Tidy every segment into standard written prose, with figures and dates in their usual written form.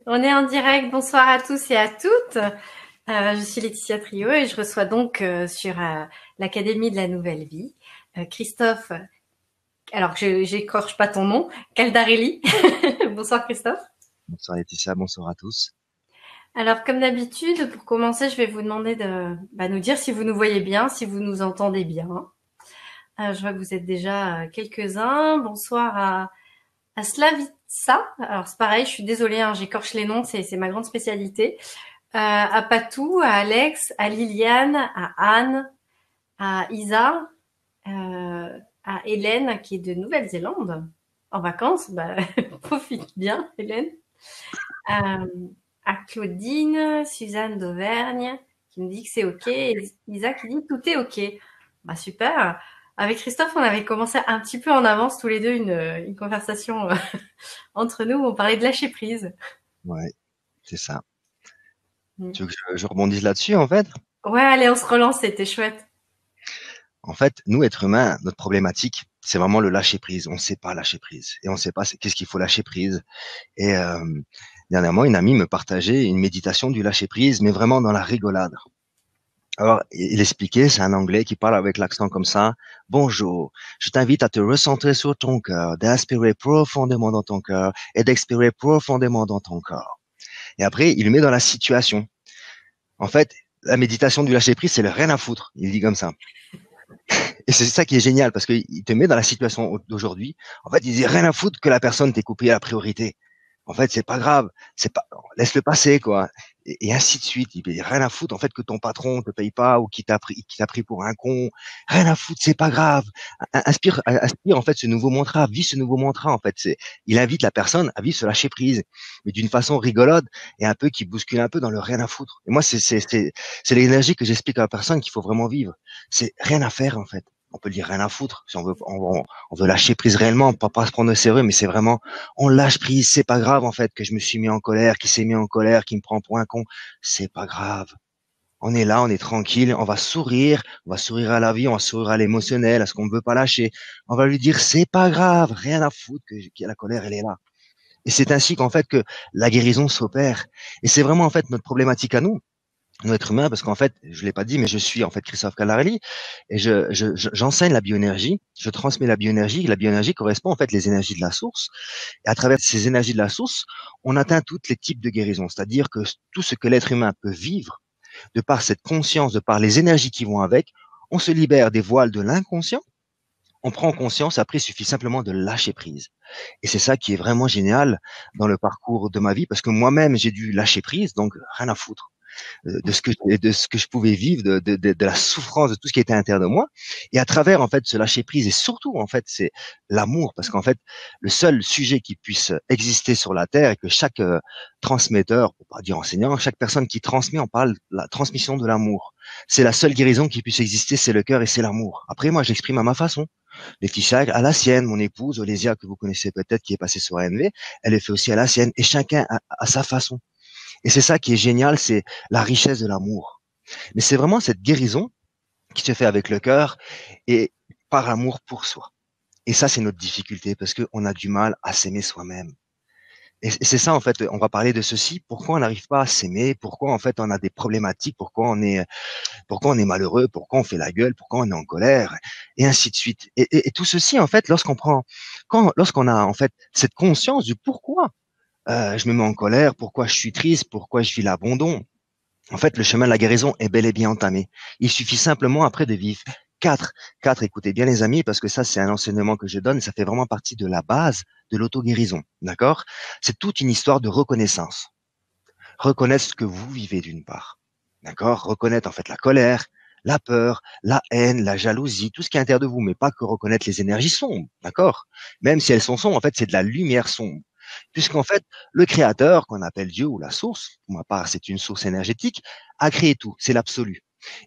On est en direct. Bonsoir à tous et à toutes. Je suis Laetitia Trio et je reçois donc sur l'Académie de la Nouvelle Vie Christophe. Alors que j'écorche pas ton nom, Caldarelli. Bonsoir Christophe. Bonsoir Laetitia, bonsoir à tous. Alors comme d'habitude, pour commencer, je vais vous demander de nous dire si vous nous voyez bien, si vous nous entendez bien. Je vois que vous êtes déjà quelques-uns. Bonsoir à Slavitsa. Alors c'est pareil, je suis désolée, hein, j'écorche les noms, c'est ma grande spécialité. À Patou, à Alex, à Liliane, à Anne, à Isa, à Hélène qui est de Nouvelle-Zélande en vacances. Bah, profite bien, Hélène. Euh, à Claudine, Suzanne d'Auvergne qui me dit que c'est OK. Et Isa qui dit tout est OK. Bah, super. Avec Christophe, on avait commencé un petit peu en avance tous les deux une conversation entre nous où on parlait de lâcher prise. Ouais, c'est ça. Tu veux que je rebondisse là-dessus, en fait? Ouais, allez, on se relance, c'était chouette. En fait, nous, êtres humains, notre problématique, c'est vraiment le lâcher prise. On ne sait pas lâcher prise. Et on ne sait pas qu'est-ce qu'il faut lâcher prise. Et dernièrement, une amie me partageait une méditation du lâcher prise, mais vraiment dans la rigolade. Alors, il expliquait, c'est un Anglais qui parle avec l'accent comme ça. Bonjour, je t'invite à te recentrer sur ton cœur, d'inspirer profondément dans ton cœur et d'expirer profondément dans ton corps. Et après, il le met dans la situation. En fait, la méditation du lâcher prise, c'est le rien à foutre. Il dit comme ça. Et c'est ça qui est génial parce qu'il te met dans la situation d'aujourd'hui. En fait, il dit rien à foutre que la personne t'ait coupé la priorité. En fait, c'est pas grave. C'est pas, laisse-le passer, quoi. Et ainsi de suite. Il dit rien à foutre, en fait, que ton patron te paye pas ou qui t'a pris pour un con. Rien à foutre, c'est pas grave. Inspire, en fait, ce nouveau mantra. Vis ce nouveau mantra, en fait. Il invite la personne à vivre ce lâcher prise, mais d'une façon rigolote et un peu qui bouscule un peu dans le rien à foutre. Et moi, c'est l'énergie que j'explique à la personne qu'il faut vraiment vivre. C'est rien à faire, en fait. On peut dire rien à foutre. Si on veut lâcher prise réellement, pas se prendre au sérieux, mais c'est vraiment, on lâche prise. C'est pas grave, en fait, que je me suis mis en colère, qu'il s'est mis en colère, qu'il me prend pour un con. C'est pas grave. On est là, on est tranquille, on va sourire à la vie, on va sourire à l'émotionnel, à ce qu'on ne veut pas lâcher. On va lui dire, c'est pas grave, rien à foutre que la colère, elle est là. Et c'est ainsi qu'en fait que la guérison s'opère. Et c'est vraiment en fait notre problématique à nous, être humain, parce qu'en fait, je l'ai pas dit, mais je suis en fait Christophe Caldarelli et j'enseigne la bioénergie, je transmets la bioénergie. La bioénergie correspond en fait les énergies de la source. Et à travers ces énergies de la source, on atteint tous les types de guérison, c'est-à-dire que tout ce que l'être humain peut vivre, de par cette conscience, de par les énergies qui vont avec, on se libère des voiles de l'inconscient. On prend conscience, après il suffit simplement de lâcher prise. Et c'est ça qui est vraiment génial dans le parcours de ma vie, parce que moi-même j'ai dû lâcher prise, donc rien à foutre de ce que je pouvais vivre, de la souffrance, de tout ce qui était à l'intérieur de moi. Et à travers, en fait, ce lâcher prise, et surtout, en fait, c'est l'amour, parce qu'en fait, le seul sujet qui puisse exister sur la Terre, et que chaque transmetteur, pour pas dire enseignant, chaque personne qui transmet, on parle de la transmission de l'amour. C'est la seule guérison qui puisse exister, c'est le cœur et c'est l'amour. Après, moi, j'exprime à ma façon. Laetitia à la sienne, mon épouse, Olésia, que vous connaissez peut-être, qui est passée sur ANV, elle le fait aussi à la sienne, et chacun à sa façon. Et c'est ça qui est génial, c'est la richesse de l'amour. Mais c'est vraiment cette guérison qui se fait avec le cœur et par amour pour soi. Et ça, c'est notre difficulté parce qu'on a du mal à s'aimer soi-même. Et c'est ça, en fait, on va parler de ceci. Pourquoi on n'arrive pas à s'aimer? Pourquoi, en fait, on a des problématiques? Pourquoi on est malheureux? Pourquoi on fait la gueule? Pourquoi on est en colère? Et ainsi de suite. Et tout ceci, en fait, lorsqu'on a, en fait, cette conscience du pourquoi je me mets en colère, pourquoi je suis triste, pourquoi je vis l'abandon. En fait, le chemin de la guérison est bel et bien entamé. Il suffit simplement après de vivre quatre, écoutez bien les amis, parce que ça c'est un enseignement que je donne, ça fait vraiment partie de la base de l'auto-guérison, d'accord? C'est toute une histoire de reconnaissance. Reconnaître ce que vous vivez d'une part, d'accord? Reconnaître en fait la colère, la peur, la haine, la jalousie, tout ce qui est à l'intérieur de vous, mais pas que reconnaître les énergies sombres, d'accord? Même si elles sont sombres, en fait, c'est de la lumière sombre. Puisqu'en fait, le créateur, qu'on appelle Dieu ou la source, pour ma part, c'est une source énergétique, a créé tout, c'est l'absolu.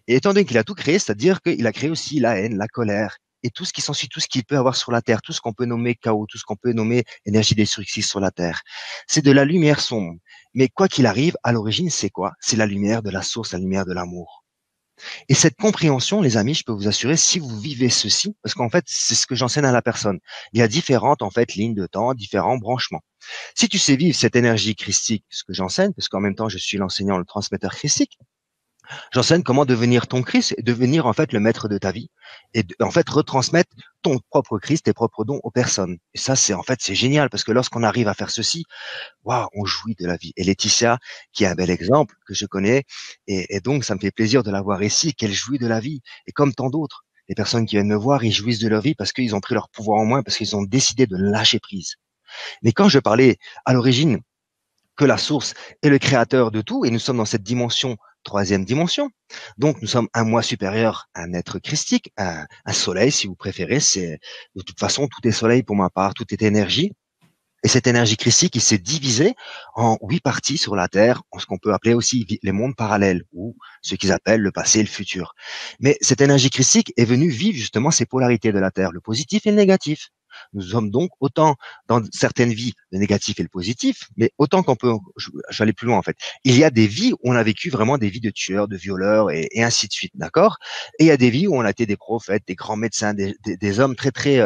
Et étant donné qu'il a tout créé, c'est-à-dire qu'il a créé aussi la haine, la colère, et tout ce qui s'ensuit, tout ce qu'il peut avoir sur la Terre, tout ce qu'on peut nommer chaos, tout ce qu'on peut nommer énergie destructrice sur la Terre. C'est de la lumière sombre. Mais quoi qu'il arrive, à l'origine, c'est quoi? C'est la lumière de la source, la lumière de l'amour. Et cette compréhension, les amis, je peux vous assurer, si vous vivez ceci, parce qu'en fait, c'est ce que j'enseigne à la personne. Il y a différentes, en fait, lignes de temps, différents branchements. Si tu sais vivre cette énergie christique, ce que j'enseigne, parce qu'en même temps, je suis l'enseignant, le transmetteur christique, j'enseigne comment devenir ton Christ et devenir, en fait, le maître de ta vie. Et en fait, retransmettre ton propre Christ, tes propres dons aux personnes. Et ça, c'est, en fait, c'est génial, parce que lorsqu'on arrive à faire ceci, waouh, on jouit de la vie. Et Laetitia, qui est un bel exemple que je connais, et donc ça me fait plaisir de la voir ici, qu'elle jouit de la vie. Et comme tant d'autres, les personnes qui viennent me voir, ils jouissent de leur vie parce qu'ils ont pris leur pouvoir en main, parce qu'ils ont décidé de lâcher prise. Mais quand je parlais à l'origine que la source est le créateur de tout, et nous sommes dans cette dimension, troisième dimension, donc nous sommes un moi supérieur, un être christique, un soleil si vous préférez, c'est de toute façon tout est soleil pour ma part, tout est énergie. Et cette énergie christique, il s'est divisé en 8 parties sur la Terre, en ce qu'on peut appeler aussi les mondes parallèles, ou ce qu'ils appellent le passé et le futur. Mais cette énergie christique est venue vivre justement ces polarités de la Terre, le positif et le négatif. Nous sommes donc autant dans certaines vies le négatif et le positif, mais autant qu'on peut, je vais aller plus loin en fait. Il y a des vies où on a vécu vraiment des vies de tueurs, de violeurs et ainsi de suite, d'accord. Et il y a des vies où on a été des prophètes, des grands médecins, des hommes très très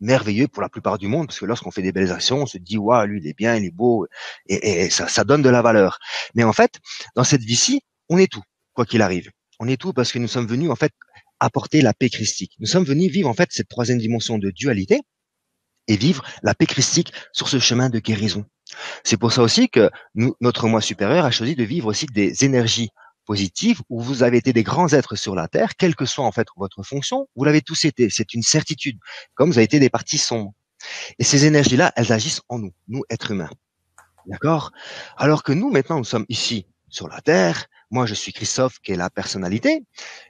merveilleux pour la plupart du monde, parce que lorsqu'on fait des belles actions, on se dit waouh, lui il est bien, il est beau, et ça donne de la valeur. Mais en fait, dans cette vie-ci, on est tout, quoi qu'il arrive. On est tout parce que nous sommes venus en fait apporter la paix christique. Nous sommes venus vivre en fait cette troisième dimension de dualité et vivre la paix christique sur ce chemin de guérison. C'est pour ça aussi que notre moi supérieur a choisi de vivre aussi des énergies positives où vous avez été des grands êtres sur la terre, quelle que soit en fait votre fonction, vous l'avez tous été, c'est une certitude, comme vous avez été des parties sombres. Et ces énergies-là, elles agissent en nous, nous êtres humains. D'accord? Alors que nous, maintenant, nous sommes ici sur la terre. Moi, je suis Christophe, qui est la personnalité,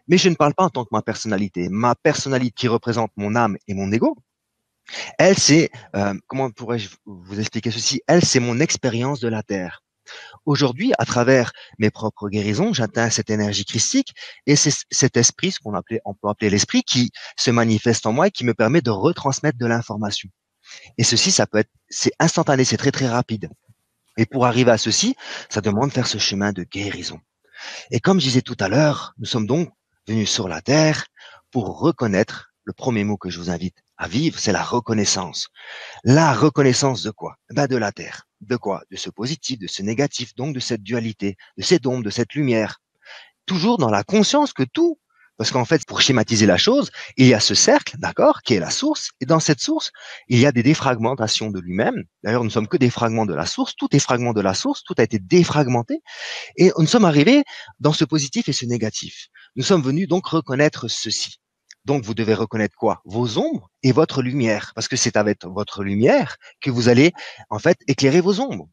mais je ne parle pas en tant que ma personnalité. Ma personnalité qui représente mon âme et mon ego, elle, c'est, comment pourrais-je vous expliquer ceci? Elle, c'est mon expérience de la terre. Aujourd'hui, à travers mes propres guérisons, j'atteins cette énergie christique et c'est cet esprit, on peut appeler l'esprit, qui se manifeste en moi et qui me permet de retransmettre de l'information. Et ceci, c'est instantané, c'est très très rapide. Et pour arriver à ceci, ça demande de faire ce chemin de guérison. Et comme je disais tout à l'heure, nous sommes donc venus sur la terre pour reconnaître, le premier mot que je vous invite à vivre, c'est la reconnaissance. La reconnaissance de quoi? De la terre. De quoi? De ce positif, de ce négatif, donc de cette dualité, de cette ombre, de cette lumière. Toujours dans la conscience que tout, parce qu'en fait, pour schématiser la chose, il y a ce cercle, d'accord, qui est la source, et dans cette source, il y a des défragmentations de lui-même. D'ailleurs, nous ne sommes que des fragments de la source, tout est fragment de la source, tout a été défragmenté, et nous sommes arrivés dans ce positif et ce négatif. Nous sommes venus donc reconnaître ceci. Donc, vous devez reconnaître quoi? Vos ombres et votre lumière, parce que c'est avec votre lumière que vous allez, en fait, éclairer vos ombres.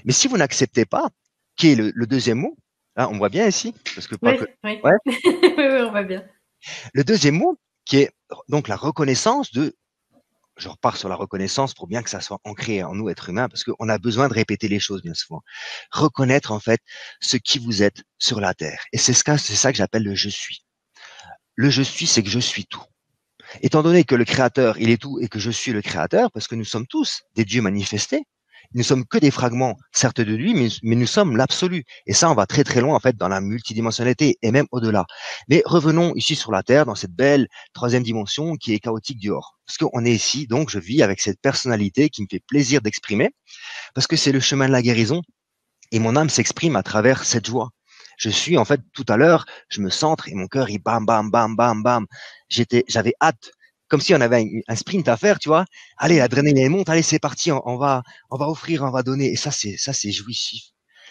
Mais si vous n'acceptez pas, qui est le deuxième mot, hein, on voit bien ici, parce que pas Oui, que, oui. ouais, Oui, oui, on va bien. le deuxième mot, qui est donc la reconnaissance de, je repars sur la reconnaissance pour bien que ça soit ancré en nous, êtres humains, parce qu'on a besoin de répéter les choses bien souvent. Reconnaître, en fait, ce qui vous êtes sur la terre. Et c'est ça que j'appelle le je suis. Le je suis, c'est que je suis tout. Étant donné que le créateur, il est tout et que je suis le créateur, parce que nous sommes tous des dieux manifestés, nous ne sommes que des fragments, certes de lui, mais nous sommes l'absolu. Et ça, on va très très loin, en fait, dans la multidimensionnalité et même au-delà. Mais revenons ici sur la Terre, dans cette belle troisième dimension qui est chaotique du hors. Parce qu'on est ici, donc je vis avec cette personnalité qui me fait plaisir d'exprimer, parce que c'est le chemin de la guérison, et mon âme s'exprime à travers cette joie. Je suis, en fait, tout à l'heure, je me centre et mon cœur, il bam, bam, bam, bam, bam. J'avais hâte, comme si on avait un sprint à faire, tu vois. Allez, l'adrénaline monte, allez, c'est parti, on va offrir, on va donner. Et ça, c'est jouissif.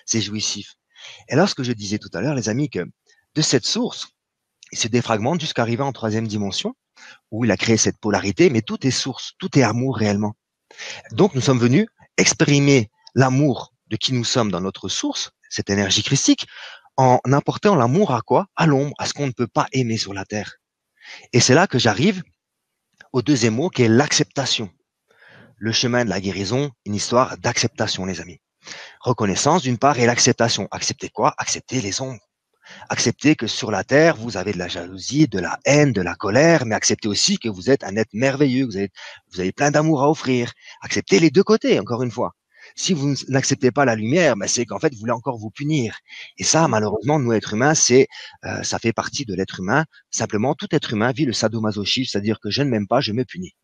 C'est jouissif. Et alors, ce que je disais tout à l'heure, les amis, que de cette source, il se défragmente jusqu'à arriver en troisième dimension, où il a créé cette polarité, mais tout est source, tout est amour réellement. Donc, nous sommes venus exprimer l'amour de qui nous sommes dans notre source, cette énergie christique, en apportant l'amour à quoi? À l'ombre, à ce qu'on ne peut pas aimer sur la terre. Et c'est là que j'arrive au deuxième mot qui est l'acceptation. Le chemin de la guérison, une histoire d'acceptation, les amis. Reconnaissance d'une part et l'acceptation. Accepter quoi? Accepter les ombres. Accepter que sur la terre, vous avez de la jalousie, de la haine, de la colère, mais accepter aussi que vous êtes un être merveilleux, vous avez plein d'amour à offrir. Accepter les deux côtés, encore une fois. Si vous n'acceptez pas la lumière, ben c'est qu'en fait, vous voulez encore vous punir. Et ça, Mmh. malheureusement, nous, êtres humains, ça fait partie de l'être humain. Simplement, tout être humain vit le sadomasochisme, c'est-à-dire que je ne m'aime pas, je me punis.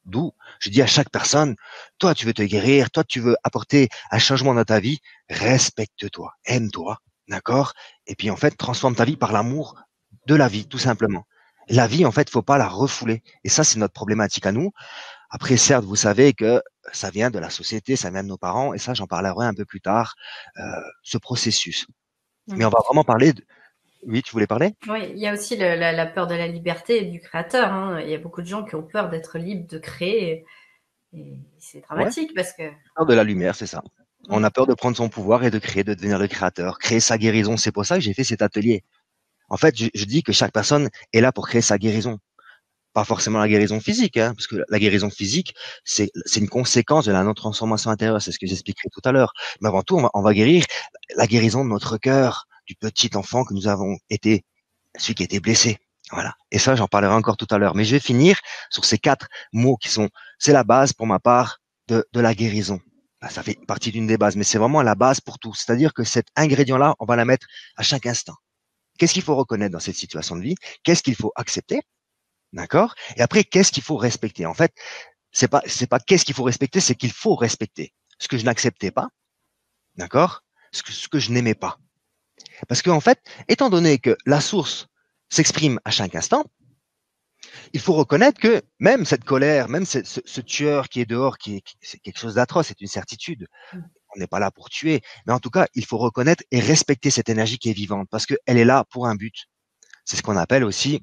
D'où, je dis à chaque personne, toi, tu veux te guérir, toi, tu veux apporter un changement dans ta vie, respecte-toi, aime-toi, d'accord? Et puis, en fait, transforme ta vie par l'amour de la vie, tout simplement. La vie, en fait, faut pas la refouler. Et ça, c'est notre problématique à nous. Après, certes, vous savez que ça vient de la société, ça vient de nos parents, et ça, j'en parlerai un peu plus tard, ce processus. Mais Mmh. on va vraiment parler de... Oui, tu voulais parler? Oui, il y a aussi la peur de la liberté et du créateur, hein. Il y a beaucoup de gens qui ont peur d'être libres de créer et c'est Ouais, dramatique parce que peur de la lumière, c'est ça. On mmh, a peur de prendre son pouvoir et de créer, de devenir le créateur, créer sa guérison. C'est pour ça que j'ai fait cet atelier. En fait, je dis que chaque personne est là pour créer sa guérison. Pas forcément la guérison physique, hein, parce que la guérison physique, c'est une conséquence de la non-transformation intérieure, c'est ce que j'expliquerai tout à l'heure. Mais avant tout, on va guérir la guérison de notre cœur, du petit enfant que nous avons été, celui qui a été blessé. Voilà. Et ça, j'en parlerai encore tout à l'heure. Mais je vais finir sur ces 4 mots qui sont, c'est la base pour ma part de la guérison. Ça fait partie d'une des bases, mais c'est vraiment la base pour tout. C'est-à-dire que cet ingrédient-là, on va la mettre à chaque instant. Qu'est-ce qu'il faut reconnaître dans cette situation de vie? Qu'est-ce qu'il faut accepter? D'accord? Et après, qu'est-ce qu'il faut respecter? En fait, c'est pas qu'est-ce qu'il faut respecter, c'est qu'il faut respecter. Ce que je n'acceptais pas, d'accord? Ce que je n'aimais pas. Parce qu'en fait, étant donné que la source s'exprime à chaque instant, il faut reconnaître que même cette colère, même ce tueur qui est dehors, c'est quelque chose d'atroce, c'est une certitude. On n'est pas là pour tuer, mais en tout cas, il faut reconnaître et respecter cette énergie qui est vivante parce qu'elle est là pour un but. C'est ce qu'on appelle aussi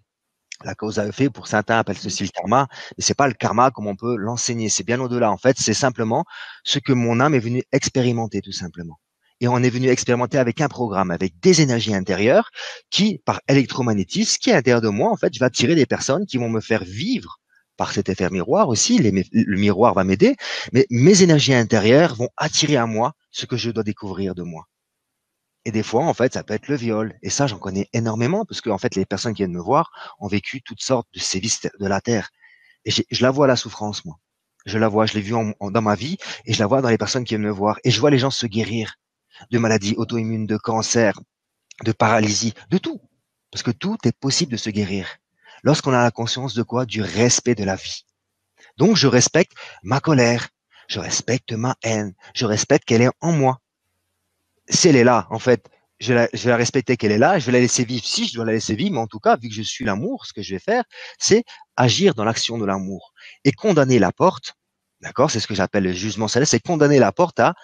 la cause à effet. Pour certains appellent ceci le karma, mais c'est pas le karma comme on peut l'enseigner. C'est bien au-delà. En fait, c'est simplement ce que mon âme est venue expérimenter, tout simplement. Et on est venu expérimenter avec un programme, avec des énergies intérieures qui, par électromagnétisme, qui est à l'intérieur de moi, en fait, je vais attirer des personnes qui vont me faire vivre par cet effet miroir aussi. Le miroir va m'aider, mais mes énergies intérieures vont attirer à moi ce que je dois découvrir de moi. Et des fois, en fait, ça peut être le viol. Et ça, j'en connais énormément parce que, en fait, les personnes qui viennent me voir ont vécu toutes sortes de sévices de la terre. Et je la vois la souffrance, moi. Je la vois, je l'ai vue dans ma vie et je la vois dans les personnes qui viennent me voir. Et je vois les gens se guérir de maladies auto-immunes, de cancer, de paralysie, de tout. Parce que tout est possible de se guérir. Lorsqu'on a la conscience de quoi? Du respect de la vie. Donc, je respecte ma colère. Je respecte ma haine. Je respecte qu'elle est en moi. Si elle est là, en fait, je vais la respecter qu'elle est là, je vais la laisser vivre si je dois la laisser vivre, mais en tout cas, vu que je suis l'amour, ce que je vais faire, c'est agir dans l'action de l'amour et condamner la porte, d'accord? C'est ce que j'appelle le jugement céleste, c'est condamner la porte à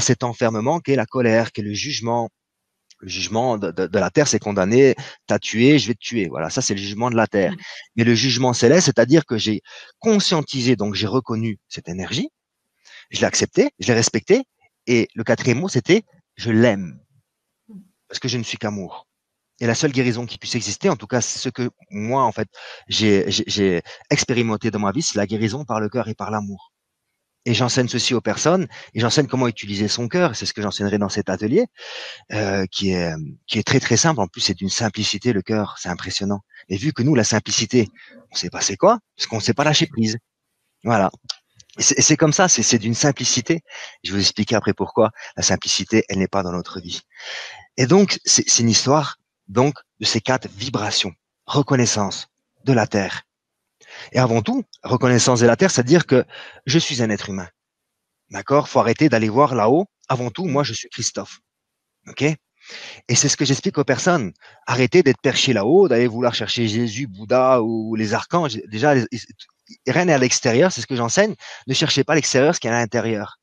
cet enfermement qu'est la colère, qu'est le jugement. Le jugement de la terre, c'est condamné, t'as tué, je vais te tuer. Voilà, ça c'est le jugement de la terre. Mais le jugement céleste, c'est-à-dire que j'ai conscientisé, donc j'ai reconnu cette énergie, je l'ai acceptée, je l'ai respectée, et le quatrième mot, c'était je l'aime parce que je ne suis qu'amour. Et la seule guérison qui puisse exister, en tout cas ce que moi en fait j'ai expérimenté dans ma vie, c'est la guérison par le cœur et par l'amour. Et j'enseigne ceci aux personnes et j'enseigne comment utiliser son cœur. C'est ce que j'enseignerai dans cet atelier qui est très très simple. En plus, c'est d'une simplicité le cœur, c'est impressionnant. Et vu que nous la simplicité, on sait pas c'est quoi, parce qu'on sait pas lâcher prise. Voilà. Et c'est comme ça, c'est d'une simplicité. Je vais vous expliquer après pourquoi la simplicité, elle n'est pas dans notre vie. Et donc, c'est une histoire donc de ces 4 vibrations. Reconnaissance de la Terre. Et avant tout, reconnaissance de la Terre, c'est-à-dire que je suis un être humain. D'accord? Faut arrêter d'aller voir là-haut. Avant tout, moi, je suis Christophe. OK? Et c'est ce que j'explique aux personnes. Arrêtez d'être perché là-haut, d'aller vouloir chercher Jésus, Bouddha ou les archanges. Déjà, rien n'est à l'extérieur, c'est ce que j'enseigne. Ne cherchez pas à l'extérieur ce qu'il y a à l'intérieur.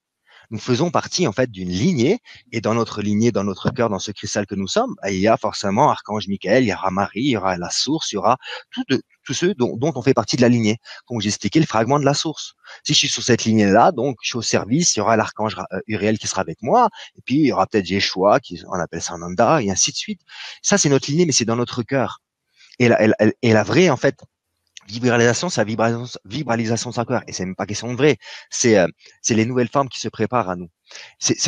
Nous faisons partie en fait d'une lignée, et dans notre lignée, dans notre cœur, dans ce cristal que nous sommes, il y a forcément Archange Michael, il y aura Marie, il y aura la source, il y aura tous ceux dont on fait partie de la lignée. Comme j'ai expliqué, le fragment de la source. Si je suis sur cette lignée-là, donc je suis au service, il y aura l'Archange Uriel qui sera avec moi, et puis il y aura peut-être Yeshua, on appelle ça Nanda, et ainsi de suite. Ça, c'est notre lignée, mais c'est dans notre cœur. Et la vraie, en fait, vibralisation, c'est la vibralisation de sa cœur. Et c'est même pas question de vrai. C'est les nouvelles formes qui se préparent à nous.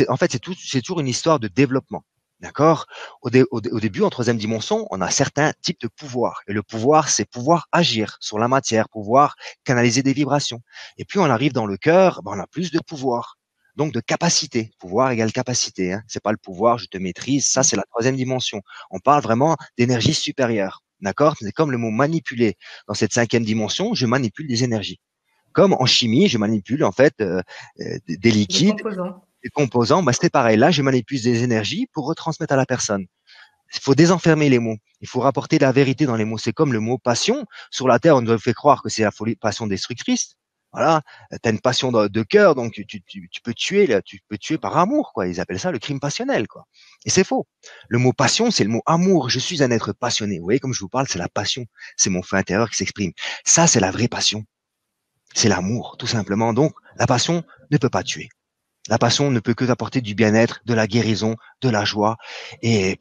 En fait, c'est toujours une histoire de développement. D'accord? Au début, en troisième dimension, on a certains types de pouvoirs. Et le pouvoir, c'est pouvoir agir sur la matière, pouvoir canaliser des vibrations. Et puis, on arrive dans le cœur, ben, on a plus de pouvoir. Donc de capacité, pouvoir égale capacité. Hein. C'est pas le pouvoir, je te maîtrise. Ça, c'est la troisième dimension. On parle vraiment d'énergie supérieure. D'accord? C'est comme le mot manipuler. Dans cette cinquième dimension, je manipule des énergies. Comme en chimie, je manipule en fait des Des liquides, composants. des composants. Bah, c'est pareil. Là, je manipule des énergies pour retransmettre à la personne. Il faut désenfermer les mots. Il faut rapporter la vérité dans les mots. C'est comme le mot passion. Sur la terre, on nous fait croire que c'est la folie, passion destructrice. Voilà, tu as une passion de cœur, donc tu peux tuer, là, tu peux tuer par amour, quoi. Ils appellent ça le crime passionnel, quoi. Et c'est faux. Le mot passion, c'est le mot amour. Je suis un être passionné. Vous voyez, comme je vous parle, c'est la passion. C'est mon feu intérieur qui s'exprime. Ça, c'est la vraie passion. C'est l'amour, tout simplement. Donc, la passion ne peut pas tuer. La passion ne peut que t'apporter du bien-être, de la guérison, de la joie. Et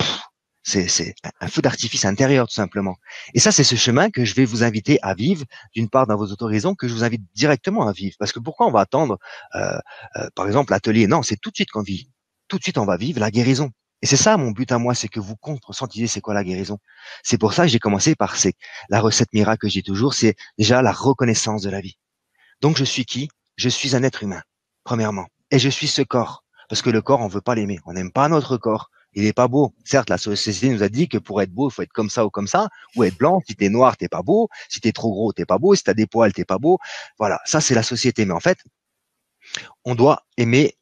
c'est un feu d'artifice intérieur, tout simplement. Et ça, c'est ce chemin que je vais vous inviter à vivre, d'une part dans vos autorisons, que je vous invite directement à vivre. Parce que pourquoi on va attendre, par exemple, l'atelier? Non, c'est tout de suite qu'on vit. Tout de suite, on va vivre la guérison. Et c'est ça mon but à moi, c'est que vous conscientisez c'est quoi la guérison. C'est pour ça que j'ai commencé par la recette miracle que j'ai toujours, c'est déjà la reconnaissance de la vie. Donc je suis qui? Je suis un être humain, premièrement. Et je suis ce corps. Parce que le corps, on veut pas l'aimer. On n'aime pas notre corps. Il est pas beau. Certes, la société nous a dit que pour être beau, il faut être comme ça ou être blanc. Si t'es noir, t'es pas beau. Si t'es trop gros, t'es pas beau. Si t'as des poils, t'es pas beau. Voilà. Ça, c'est la société. Mais en fait, on doit aimer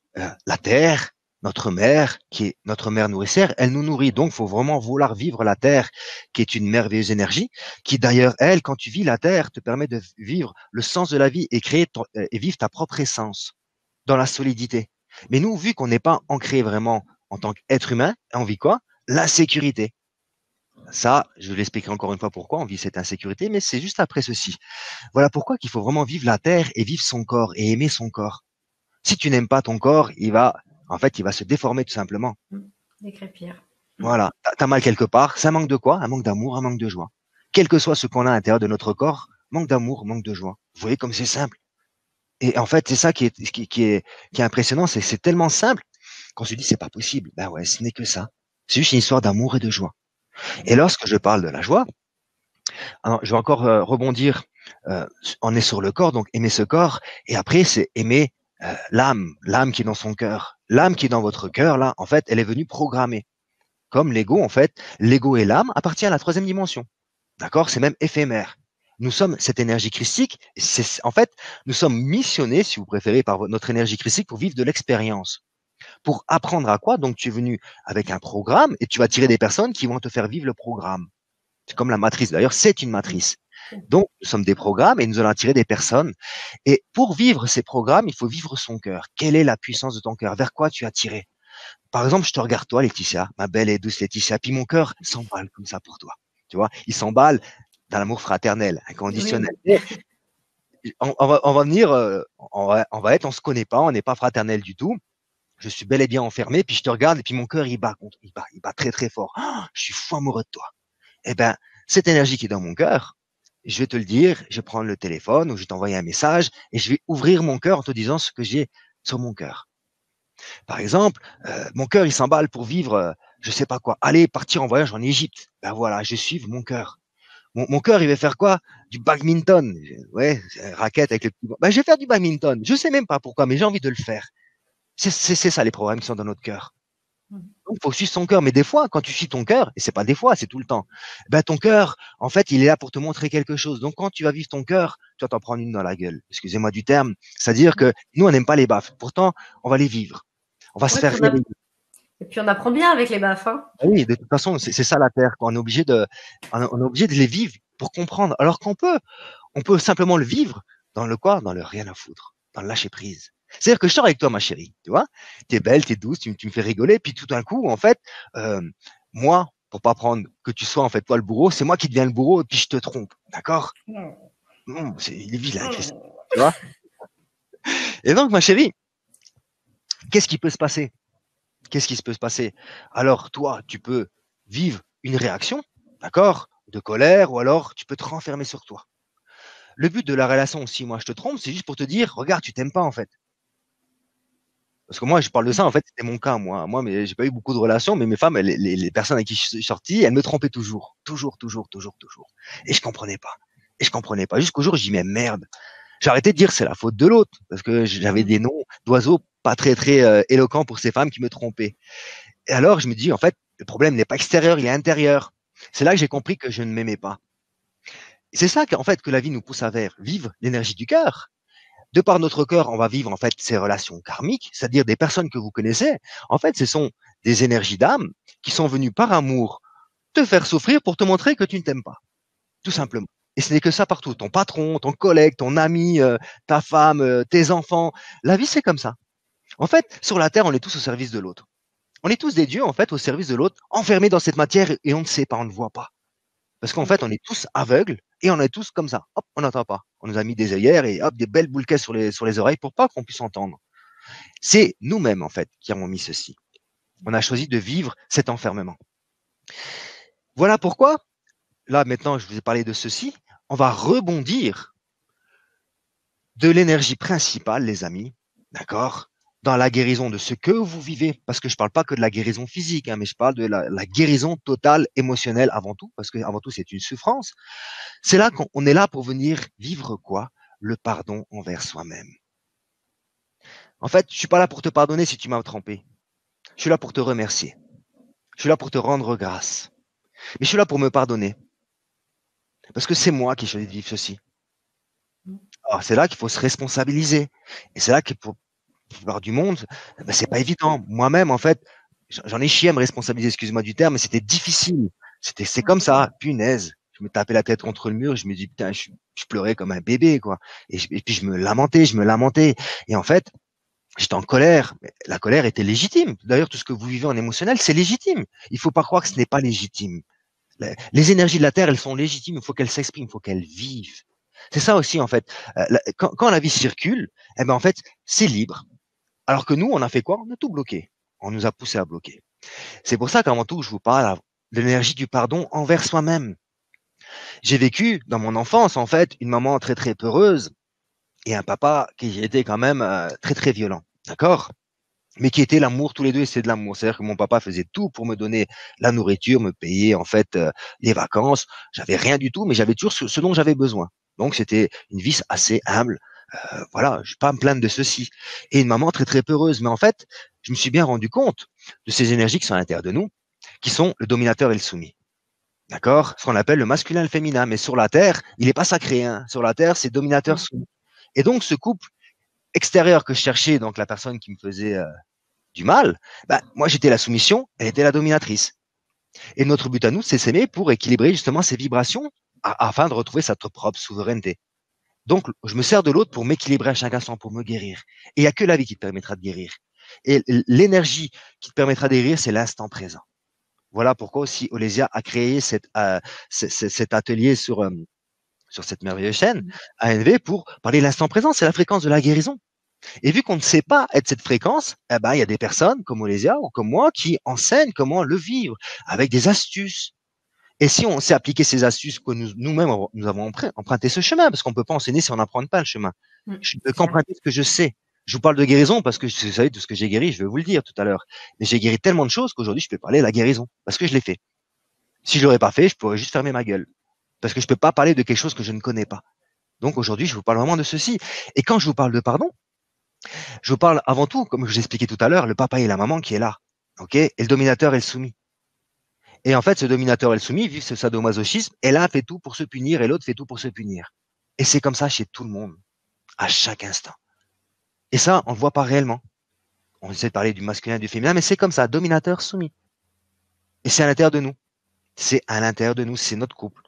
la terre, notre mère, qui est notre mère nourricière, elle nous nourrit. Donc, faut vraiment vouloir vivre la terre, qui est une merveilleuse énergie, qui d'ailleurs, elle, quand tu vis la terre, te permet de vivre le sens de la vie et et vivre ta propre essence dans la solidité. Mais nous, vu qu'on n'est pas ancré vraiment en tant qu'être humain, on vit quoi? La sécurité. Ça, je vais l'expliquer encore une fois pourquoi on vit cette insécurité, mais c'est juste après ceci. Voilà pourquoi qu'il faut vraiment vivre la terre et vivre son corps et aimer son corps. Si tu n'aimes pas ton corps, il va se déformer tout simplement. Décrépir. Voilà. T'as mal quelque part. Ça manque de quoi? Un manque d'amour, un manque de joie. Quel que soit ce qu'on a à l'intérieur de notre corps, manque d'amour, manque de joie. Vous voyez comme c'est simple. Et en fait, c'est ça qui est impressionnant, c'est que c'est tellement simple qu'on se dit c'est pas possible. Ben ouais, ce n'est que ça. C'est juste une histoire d'amour et de joie. Et lorsque je parle de la joie, alors, je vais encore rebondir. On est sur le corps, donc aimer ce corps. Et après, c'est aimer l'âme qui est dans son cœur. L'âme qui est dans votre cœur, là, en fait, elle est venue programmer. Comme l'ego, en fait, l'ego et l'âme appartiennent à la troisième dimension. D'accord? C'est même éphémère. Nous sommes cette énergie christique. En fait, nous sommes missionnés, si vous préférez, par notre énergie christique pour vivre de l'expérience. Pour apprendre à quoi? Donc, tu es venu avec un programme et tu vas tirer des personnes qui vont te faire vivre le programme. C'est comme la matrice. D'ailleurs, c'est une matrice. Donc, nous sommes des programmes et nous allons attirer des personnes. Et pour vivre ces programmes, il faut vivre son cœur. Quelle est la puissance de ton cœur? Vers quoi tu as tiré? Par exemple, je te regarde toi, Laetitia, ma belle et douce Laetitia, puis mon cœur s'emballe comme ça pour toi. Tu vois, il s'emballe dans l'amour fraternel, inconditionnel. Oui. On va venir, on se connaît pas, on n'est pas fraternel du tout. Je suis bel et bien enfermé, puis je te regarde et puis mon cœur il bat très très fort. Oh, je suis fou amoureux de toi. Eh ben, cette énergie qui est dans mon cœur, je vais te le dire, je vais prendre le téléphone ou je vais t'envoyer un message et je vais ouvrir mon cœur en te disant ce que j'ai sur mon cœur. Par exemple, mon cœur il s'emballe pour vivre, je sais pas quoi, aller partir en voyage en Égypte. Ben voilà, je suis mon cœur. Mon cœur il va faire quoi? Du badminton. Ouais, raquette avec le petit. Ben je vais faire du badminton. Je sais même pas pourquoi, mais j'ai envie de le faire. C'est ça les programmes qui sont dans notre cœur. Donc, il faut suivre son cœur. Mais des fois, quand tu suis ton cœur, et c'est pas des fois, c'est tout le temps, ben, ton cœur, en fait, il est là pour te montrer quelque chose. Donc, quand tu vas vivre ton cœur, tu vas t'en prendre une dans la gueule. Excusez-moi du terme. C'est-à-dire que nous, on n'aime pas les baffes. Pourtant, on va les vivre. On va se Ouais, faire réveiller. et puis on apprend bien avec les baffes. Hein. Ah oui, de toute façon, c'est ça la terre, quoi. On est obligé de les vivre pour comprendre. Alors on peut simplement le vivre dans le quoi? Dans le rien à foutre, dans le lâcher prise. C'est-à-dire que je sors avec toi, ma chérie, tu vois, t'es belle, t'es douce, tu me fais rigoler, puis tout d'un coup, en fait, euh, moi, pour pas prendre que tu sois en fait toi le bourreau, c'est moi qui deviens le bourreau et puis je te trompe, d'accord? Non, il est vilain, Christ, tu vois. Et donc, ma chérie, qu'est-ce qui peut se passer? Qu'est-ce qui peut se passer? Alors, toi, tu peux vivre une réaction, d'accord, de colère, ou alors tu peux te renfermer sur toi. Le but de la relation, si moi je te trompe, c'est juste pour te dire, regarde, tu t'aimes pas en fait. Parce que moi, je parle de ça, en fait, c'était mon cas, moi. Moi, mais j'ai pas eu beaucoup de relations, mais mes femmes, les personnes avec qui je suis sorti, elles me trompaient toujours. Toujours, toujours, toujours, toujours. Et je comprenais pas. Et je comprenais pas. Jusqu'au jour où je dis, mais merde. J'ai arrêté de dire c'est la faute de l'autre. Parce que j'avais des noms d'oiseaux pas très éloquent pour ces femmes qui me trompaient. Et alors, je me dis, en fait, le problème n'est pas extérieur, il est intérieur. C'est là que j'ai compris que je ne m'aimais pas. C'est ça qu'en fait que la vie nous pousse à vers, vivre l'énergie du cœur. De par notre cœur, on va vivre en fait ces relations karmiques, c'est-à-dire des personnes que vous connaissez. En fait, ce sont des énergies d'âme qui sont venues par amour te faire souffrir pour te montrer que tu ne t'aimes pas, tout simplement. Et ce n'est que ça partout. Ton patron, ton collègue, ton ami, ta femme, tes enfants. La vie, c'est comme ça. En fait, sur la Terre, on est tous au service de l'autre. On est tous des dieux, en fait, au service de l'autre, enfermés dans cette matière et on ne sait pas, on ne voit pas. Parce qu'en fait, on est tous aveugles et on est tous comme ça. Hop, on n'entend pas. On nous a mis des œillères et hop, des belles boules sur les oreilles pour pas qu'on puisse entendre. C'est nous-mêmes, en fait, qui avons mis ceci. On a choisi de vivre cet enfermement. Voilà pourquoi, là, maintenant, je vous ai parlé de ceci. On va rebondir de l'énergie principale, les amis. D'accord? Dans la guérison de ce que vous vivez, parce que je parle pas que de la guérison physique, hein, mais je parle de la guérison totale émotionnelle avant tout, parce que avant tout c'est une souffrance. C'est là qu'on est là pour venir vivre quoi? Le pardon envers soi-même. En fait, je suis pas là pour te pardonner si tu m'as trompé. Je suis là pour te remercier. Je suis là pour te rendre grâce. Mais je suis là pour me pardonner. Parce que c'est moi qui ai choisi de vivre ceci. Alors, c'est là qu'il faut se responsabiliser. Et c'est là que pour la plupart du monde, ben, c'est pas évident. Moi-même, en fait, j'en ai chié à me responsabiliser, excuse-moi du terme, mais c'était difficile. C'est comme ça, punaise. Je me tapais la tête contre le mur, je me dis, putain, je pleurais comme un bébé, quoi. Et puis je me lamentais. Et en fait, j'étais en colère. Mais la colère était légitime. D'ailleurs, tout ce que vous vivez en émotionnel, c'est légitime. Il faut pas croire que ce n'est pas légitime. Les énergies de la Terre, elles sont légitimes, il faut qu'elles s'expriment, il faut qu'elles vivent. C'est ça aussi, en fait. Quand la vie circule, eh ben, en fait, c'est libre. Alors que nous, on a fait quoi? On a tout bloqué. On nous a poussé à bloquer. C'est pour ça qu'avant tout, je vous parle de l'énergie du pardon envers soi-même. J'ai vécu dans mon enfance, en fait, une maman très peureuse et un papa qui était quand même très violent. D'accord? Mais qui était l'amour, tous les deux, c'est de l'amour. C'est-à-dire que mon papa faisait tout pour me donner la nourriture, me payer en fait les vacances. J'avais rien du tout, mais j'avais toujours ce dont j'avais besoin. Donc c'était une vie assez humble. Voilà, je vais pas me plaindre de ceci. Et une maman très peureuse. Mais en fait, je me suis bien rendu compte de ces énergies qui sont à l'intérieur de nous, qui sont le dominateur et le soumis. D'accord? Ce qu'on appelle le masculin et le féminin. Mais sur la Terre, il n'est pas sacré. Hein. Sur la Terre, c'est dominateur-soumis. Et donc, ce couple extérieur que je cherchais, donc la personne qui me faisait du mal, ben, moi j'étais la soumission, elle était la dominatrice. Et notre but à nous, c'est s'aimer pour équilibrer justement ces vibrations afin de retrouver sa propre souveraineté. Donc, je me sers de l'autre pour m'équilibrer à chaque instant, pour me guérir. Et il n'y a que la vie qui te permettra de guérir. Et l'énergie qui te permettra de guérir, c'est l'instant présent. Voilà pourquoi aussi Olesia a créé cet atelier sur cette merveilleuse chaîne, ANV, pour parler de l'instant présent. C'est la fréquence de la guérison. Et vu qu'on ne sait pas être cette fréquence, eh ben, il y a des personnes comme Olesia ou comme moi qui enseignent comment le vivre avec des astuces. Et si on sait appliquer ces astuces que nous-mêmes, nous avons emprunté ce chemin, parce qu'on ne peut pas enseigner si on n'apprend pas le chemin. Je ne peux qu'emprunter ce que je sais. Je vous parle de guérison parce que vous savez tout ce que j'ai guéri, je vais vous le dire tout à l'heure. Mais j'ai guéri tellement de choses qu'aujourd'hui, je peux parler de la guérison parce que je l'ai fait. Si je l'aurais pas fait, je pourrais juste fermer ma gueule parce que je peux pas parler de quelque chose que je ne connais pas. Donc aujourd'hui, je vous parle vraiment de ceci. Et quand je vous parle de pardon, je vous parle avant tout, comme je vous expliqué tout à l'heure, le papa et la maman qui est là. OK? Et le dominateur et le soumis. Et en fait, ce dominateur et le soumis vivent ce sadomasochisme, et l'un fait tout pour se punir et l'autre fait tout pour se punir. Et c'est comme ça chez tout le monde, à chaque instant. Et ça, on ne le voit pas réellement. On essaie de parler du masculin et du féminin, mais c'est comme ça, dominateur, soumis. Et c'est à l'intérieur de nous. C'est à l'intérieur de nous, c'est notre couple.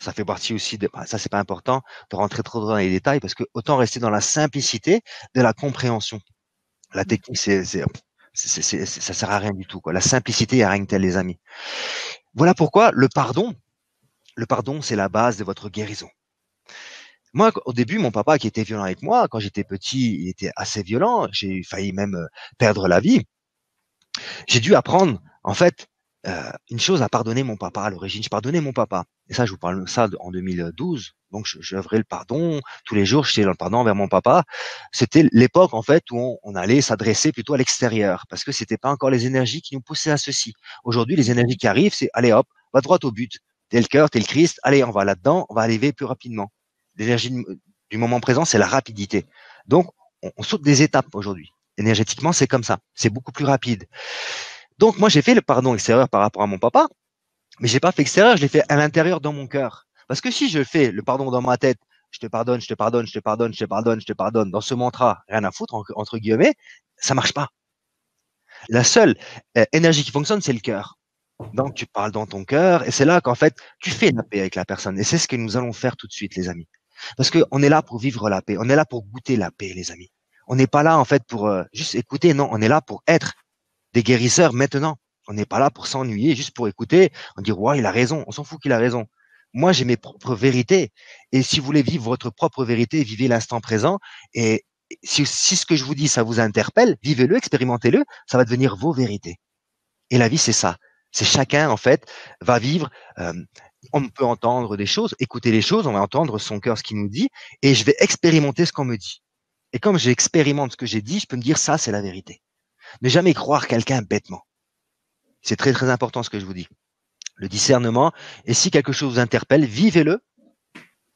Ça fait partie aussi de, ça c'est pas important de rentrer trop dans les détails parce que autant rester dans la simplicité de la compréhension. La technique, ça sert à rien du tout, quoi. La simplicité, il n'y a rien de tel, les amis. Voilà pourquoi le pardon, c'est la base de votre guérison. Moi, au début, mon papa qui était violent avec moi, quand j'étais petit, il était assez violent. J'ai failli même perdre la vie. J'ai dû apprendre, en fait, une chose à pardonner mon papa à l'origine. Je pardonnais mon papa. Et ça, je vous parle de ça en 2012. Donc, j'œuvrais le pardon. Tous les jours, j'étais dans le pardon envers mon papa. C'était l'époque, en fait, où on allait s'adresser plutôt à l'extérieur. Parce que c'était pas encore les énergies qui nous poussaient à ceci. Aujourd'hui, les énergies qui arrivent, c'est, allez hop, va droit au but. T'es le cœur, t'es le Christ. Allez, on va là-dedans, on va arriver plus rapidement. L'énergie du moment présent, c'est la rapidité. Donc, on saute des étapes aujourd'hui. Énergétiquement, c'est comme ça. C'est beaucoup plus rapide. Donc, moi, j'ai fait le pardon extérieur par rapport à mon papa, mais j'ai pas fait extérieur, je l'ai fait à l'intérieur dans mon cœur. Parce que si je fais le pardon dans ma tête, je te pardonne, je te pardonne, je te pardonne, je te pardonne, je te pardonne, dans ce mantra, rien à foutre, entre guillemets, ça marche pas. La seule énergie qui fonctionne, c'est le cœur. Donc, tu parles dans ton cœur, et c'est là qu'en fait, tu fais la paix avec la personne. Et c'est ce que nous allons faire tout de suite, les amis. Parce qu'on est là pour vivre la paix. On est là pour goûter la paix, les amis. On n'est pas là, en fait, pour juste écouter. Non, on est là pour être des guérisseurs maintenant. On n'est pas là pour s'ennuyer, juste pour écouter. On dit, ouais, il a raison. On s'en fout qu'il a raison. Moi, j'ai mes propres vérités. Et si vous voulez vivre votre propre vérité, vivez l'instant présent. Et si ce que je vous dis, ça vous interpelle, vivez-le, expérimentez-le. Ça va devenir vos vérités. Et la vie, c'est ça. C'est chacun, en fait, va vivre. On peut entendre des choses, écouter les choses, on va entendre son cœur, ce qu'il nous dit, et je vais expérimenter ce qu'on me dit. Et comme j'expérimente ce que j'ai dit, je peux me dire ça, c'est la vérité. Ne jamais croire quelqu'un bêtement. C'est très, très important ce que je vous dis. Le discernement, et si quelque chose vous interpelle, vivez-le,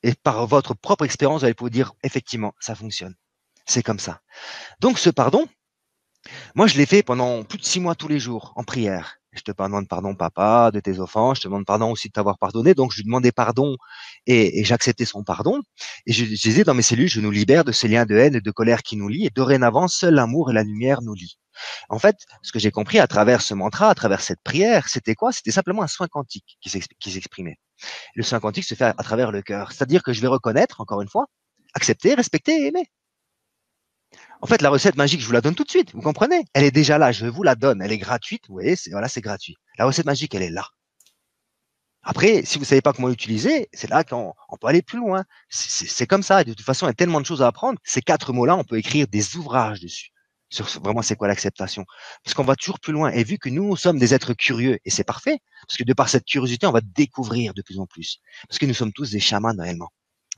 et par votre propre expérience, vous allez pouvoir dire, effectivement, ça fonctionne. C'est comme ça. Donc, ce pardon, moi, je l'ai fait pendant plus de 6 mois tous les jours, en prière. Je te demande pardon, papa, de tes offenses. Je te demande pardon aussi de t'avoir pardonné. Donc, je lui demandais pardon et j'acceptais son pardon. Et je disais dans mes cellules, je nous libère de ces liens de haine et de colère qui nous lient. Et dorénavant, seul l'amour et la lumière nous lient. En fait, ce que j'ai compris à travers ce mantra, à travers cette prière, c'était quoi? C'était simplement un soin quantique qui s'exprimait. Le soin quantique se fait à travers le cœur. C'est-à-dire que je vais reconnaître, encore une fois, accepter, respecter et aimer. En fait, la recette magique, je vous la donne tout de suite. Vous comprenez? Elle est déjà là. Je vous la donne. Elle est gratuite. Vous voyez, voilà, c'est gratuit. La recette magique, elle est là. Après, si vous savez pas comment l'utiliser, c'est là qu'on peut aller plus loin. C'est comme ça. De toute façon, il y a tellement de choses à apprendre. Ces 4 mots-là, on peut écrire des ouvrages dessus. Sur vraiment, c'est quoi l'acceptation? Parce qu'on va toujours plus loin. Et vu que nous sommes des êtres curieux, et c'est parfait, parce que de par cette curiosité, on va découvrir de plus en plus. Parce que nous sommes tous des chamans réellement.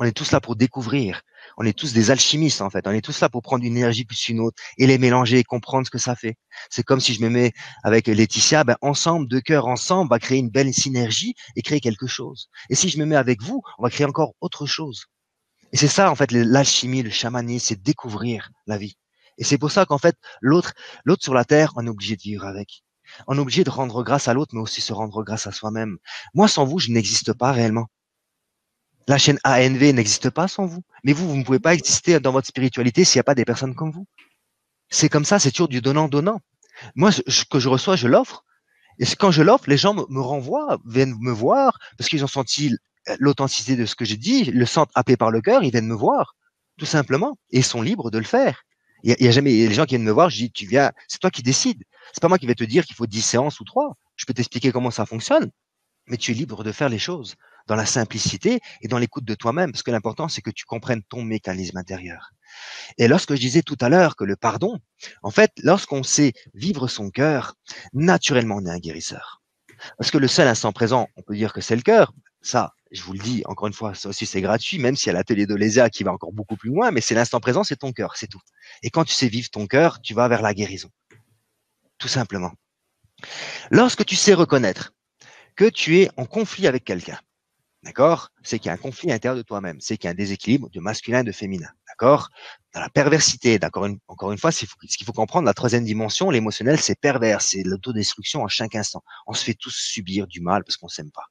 On est tous là pour découvrir. On est tous des alchimistes, en fait. On est tous là pour prendre une énergie plus une autre et les mélanger et comprendre ce que ça fait. C'est comme si je me mets avec Laetitia, ben, ensemble, deux cœurs ensemble, on va créer une belle synergie et créer quelque chose. Et si je me mets avec vous, on va créer encore autre chose. Et c'est ça, en fait, l'alchimie, le chamanisme, c'est découvrir la vie. Et c'est pour ça qu'en fait, l'autre sur la terre, on est obligé de vivre avec. On est obligé de rendre grâce à l'autre, mais aussi se rendre grâce à soi-même. Moi, sans vous, je n'existe pas réellement. La chaîne ANV n'existe pas sans vous. Mais vous ne pouvez pas exister dans votre spiritualité s'il n'y a pas des personnes comme vous. C'est comme ça, c'est toujours du donnant-donnant. Moi, ce que je reçois, je l'offre. Et quand je l'offre, les gens me renvoient, viennent me voir, parce qu'ils ont senti l'authenticité de ce que j'ai dit, le sentent appelé par le cœur, ils viennent me voir, tout simplement. Et ils sont libres de le faire. Il y a jamais les gens qui viennent me voir, je dis, tu viens, c'est toi qui décides. C'est pas moi qui vais te dire qu'il faut 10 séances ou 3. Je peux t'expliquer comment ça fonctionne, mais tu es libre de faire les choses dans la simplicité et dans l'écoute de toi-même, parce que l'important, c'est que tu comprennes ton mécanisme intérieur. Et lorsque je disais tout à l'heure que le pardon, en fait, lorsqu'on sait vivre son cœur, naturellement, on est un guérisseur. Parce que le seul instant présent, on peut dire que c'est le cœur. Ça, je vous le dis, encore une fois, ça aussi c'est gratuit, même s'il y a l'atelier de l'ESA qui va encore beaucoup plus loin, mais c'est l'instant présent, c'est ton cœur, c'est tout. Et quand tu sais vivre ton cœur, tu vas vers la guérison. Tout simplement. Lorsque tu sais reconnaître que tu es en conflit avec quelqu'un, d'accord? C'est qu'il y a un conflit à l'intérieur de toi-même. C'est qu'il y a un déséquilibre de masculin et de féminin. D'accord? Dans la perversité, encore une fois, ce qu'il faut comprendre, la troisième dimension, l'émotionnel, c'est pervers. C'est l'autodestruction à chaque instant. On se fait tous subir du mal parce qu'on s'aime pas.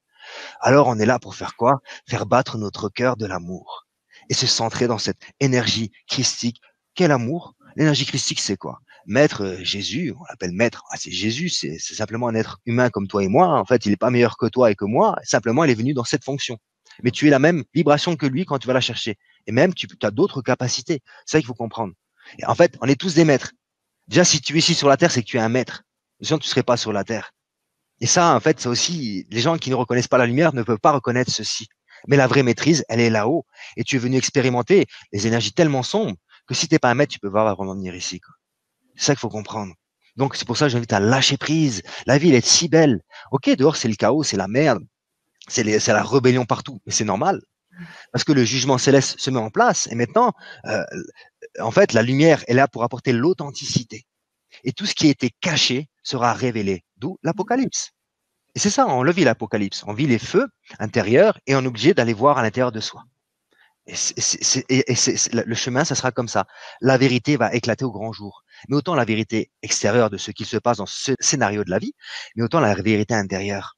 Alors, on est là pour faire quoi? Faire battre notre cœur de l'amour. Et se centrer dans cette énergie christique. Quel amour? L'énergie christique, c'est quoi? Maître Jésus, on l'appelle maître. Ah, c'est Jésus, c'est simplement un être humain comme toi et moi. En fait, il n'est pas meilleur que toi et que moi. Simplement, il est venu dans cette fonction. Mais tu es la même vibration que lui quand tu vas la chercher. Et même, tu as d'autres capacités. C'est ça qu'il faut comprendre. Et en fait, on est tous des maîtres. Déjà, si tu es ici sur la Terre, c'est que tu es un maître. Sinon, tu ne serais pas sur la Terre. Et ça, en fait, c'est aussi, les gens qui ne reconnaissent pas la lumière ne peuvent pas reconnaître ceci. Mais la vraie maîtrise, elle est là-haut. Et tu es venu expérimenter les énergies tellement sombres que si t'es pas un maître, tu peux pas vraiment venir ici, quoi. C'est ça qu'il faut comprendre. Donc, c'est pour ça que j'invite à lâcher prise. La vie, elle est si belle. Ok, dehors, c'est le chaos, c'est la merde. C'est la rébellion partout. Mais c'est normal. Parce que le jugement céleste se met en place. Et maintenant, en fait, la lumière est là pour apporter l'authenticité. Et tout ce qui était caché sera révélé. D'où l'Apocalypse. Et c'est ça, on le vit l'Apocalypse. On vit les feux intérieurs et on est obligé d'aller voir à l'intérieur de soi. Le chemin, ça sera comme ça. La vérité va éclater au grand jour. Mais autant la vérité extérieure de ce qui se passe dans ce scénario de la vie, mais autant la vérité intérieure.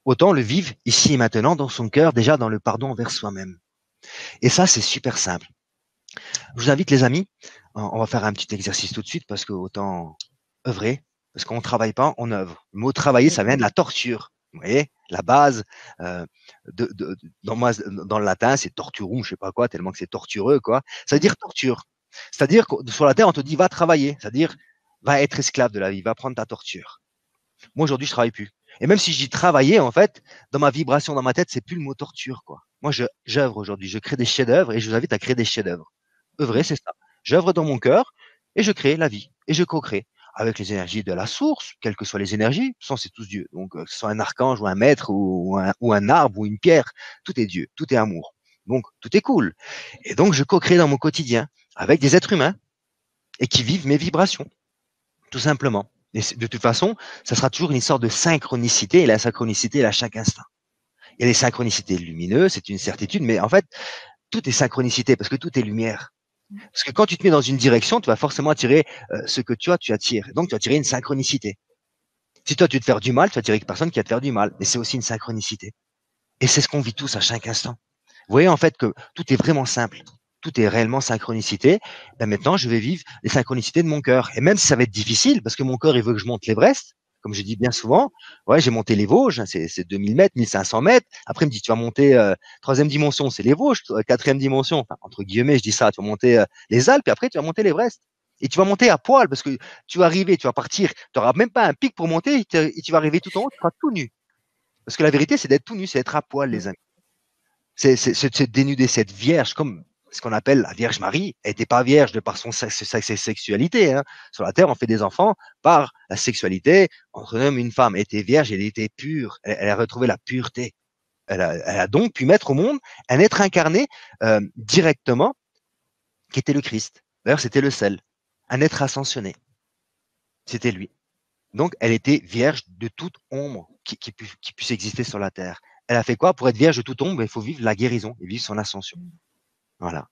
Autant le vivre ici et maintenant dans son cœur, déjà dans le pardon envers soi-même. Et ça, c'est super simple. Je vous invite, les amis, on va faire un petit exercice tout de suite parce que autant œuvrer, parce qu'on ne travaille pas, on œuvre. Le mot travailler, ça vient de la torture. Vous voyez, la base dans le latin, c'est torturum, je sais pas quoi, tellement que c'est tortureux, quoi. Ça veut dire torture. C'est-à-dire que sur la terre, on te dit va travailler, c'est-à-dire va être esclave de la vie, va prendre ta torture. Moi aujourd'hui, je travaille plus. Et même si je dis travailler, en fait, dans ma vibration, dans ma tête, c'est plus le mot torture, quoi. Moi, j'œuvre aujourd'hui, je crée des chefs-d'œuvre et je vous invite à créer des chefs-d'œuvre. Œuvrer, c'est ça. J'œuvre dans mon cœur et je crée la vie et je co-crée avec les énergies de la source, quelles que soient les énergies. Sans, c'est tous Dieu. Donc, que ce soit un archange ou un maître ou un arbre ou une pierre, tout est Dieu, tout est amour. Donc, tout est cool. Et donc, je co-crée dans mon quotidien avec des êtres humains et qui vivent mes vibrations, tout simplement. Et de toute façon, ça sera toujours une histoire de synchronicité et la synchronicité est à chaque instant. Il y a des synchronicités lumineuses, c'est une certitude, mais en fait, tout est synchronicité parce que tout est lumière. Parce que quand tu te mets dans une direction, tu vas forcément attirer ce que tu attires. Donc, tu vas attirer une synchronicité. Si toi, tu veux te faire du mal, tu vas attirer une personne qui va te faire du mal. Mais c'est aussi une synchronicité. Et c'est ce qu'on vit tous à chaque instant. Vous voyez en fait que tout est vraiment simple. Tout est réellement synchronicité. Ben maintenant, je vais vivre les synchronicités de mon cœur. Et même si ça va être difficile, parce que mon cœur, il veut que je monte l'Everest, comme je dis bien souvent, ouais, j'ai monté les Vosges, c'est 2000 mètres, 1500 mètres. Après, il me dit, tu vas monter troisième dimension, c'est les Vosges, quatrième dimension, enfin, entre guillemets, je dis ça, tu vas monter les Alpes, et après, tu vas monter l'Everest. Et tu vas monter à poil, parce que tu vas arriver, tu vas partir, tu n'auras même pas un pic pour monter, et tu vas arriver tout en haut, tu seras tout nu. Parce que la vérité, c'est d'être tout nu, c'est être à poil, les amis. C'est se dénuder, cette vierge, comme ce qu'on appelle la Vierge Marie, elle n'était pas vierge de par sa sexualité. Hein. Sur la terre, on fait des enfants par la sexualité entre un homme et une femme. Elle était vierge, elle était pure, elle a retrouvé la pureté. Elle a donc pu mettre au monde un être incarné directement, qui était le Christ. D'ailleurs, c'était le sel, un être ascensionné. C'était lui. Donc, elle était vierge de toute ombre qui puisse exister sur la terre. Elle a fait quoi? Pour être vierge de toute ombre, il faut vivre la guérison et vivre son ascension. Voilà.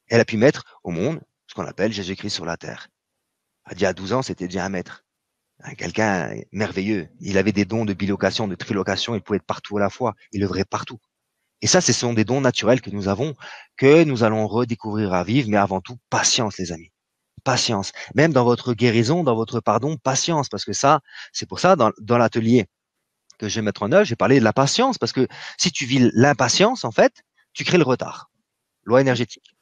Elle a pu mettre au monde ce qu'on appelle Jésus-Christ sur la terre. Il y a 12 ans, c'était déjà un maître. Quelqu'un merveilleux. Il avait des dons de bilocation, de trilocation, il pouvait être partout à la fois, il œuvrait partout. Et ça, ce sont des dons naturels que nous avons, que nous allons redécouvrir à vivre, mais avant tout, patience, les amis. Patience. Même dans votre guérison, dans votre pardon, patience, parce que ça, c'est pour ça, dans l'atelier que je vais mettre en œuvre, j'ai parlé de la patience, parce que si tu vis l'impatience, en fait, tu crées le retard. Loi énergétique.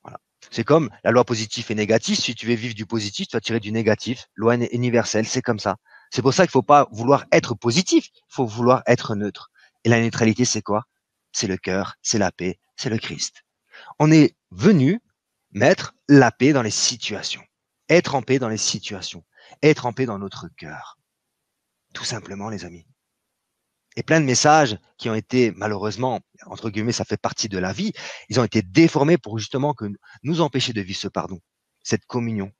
Voilà. C'est comme la loi positive et négative. Si tu veux vivre du positif, tu vas tirer du négatif. Loi universelle, c'est comme ça. C'est pour ça qu'il ne faut pas vouloir être positif, il faut vouloir être neutre. Et la neutralité, c'est quoi? C'est le cœur, c'est la paix, c'est le Christ. On est venu mettre la paix dans les situations. Être en paix dans les situations. Être en paix dans notre cœur. Tout simplement, les amis. Et plein de messages qui ont été, malheureusement, entre guillemets, ça fait partie de la vie, ils ont été déformés pour justement que nous empêcher de vivre ce pardon, cette communion.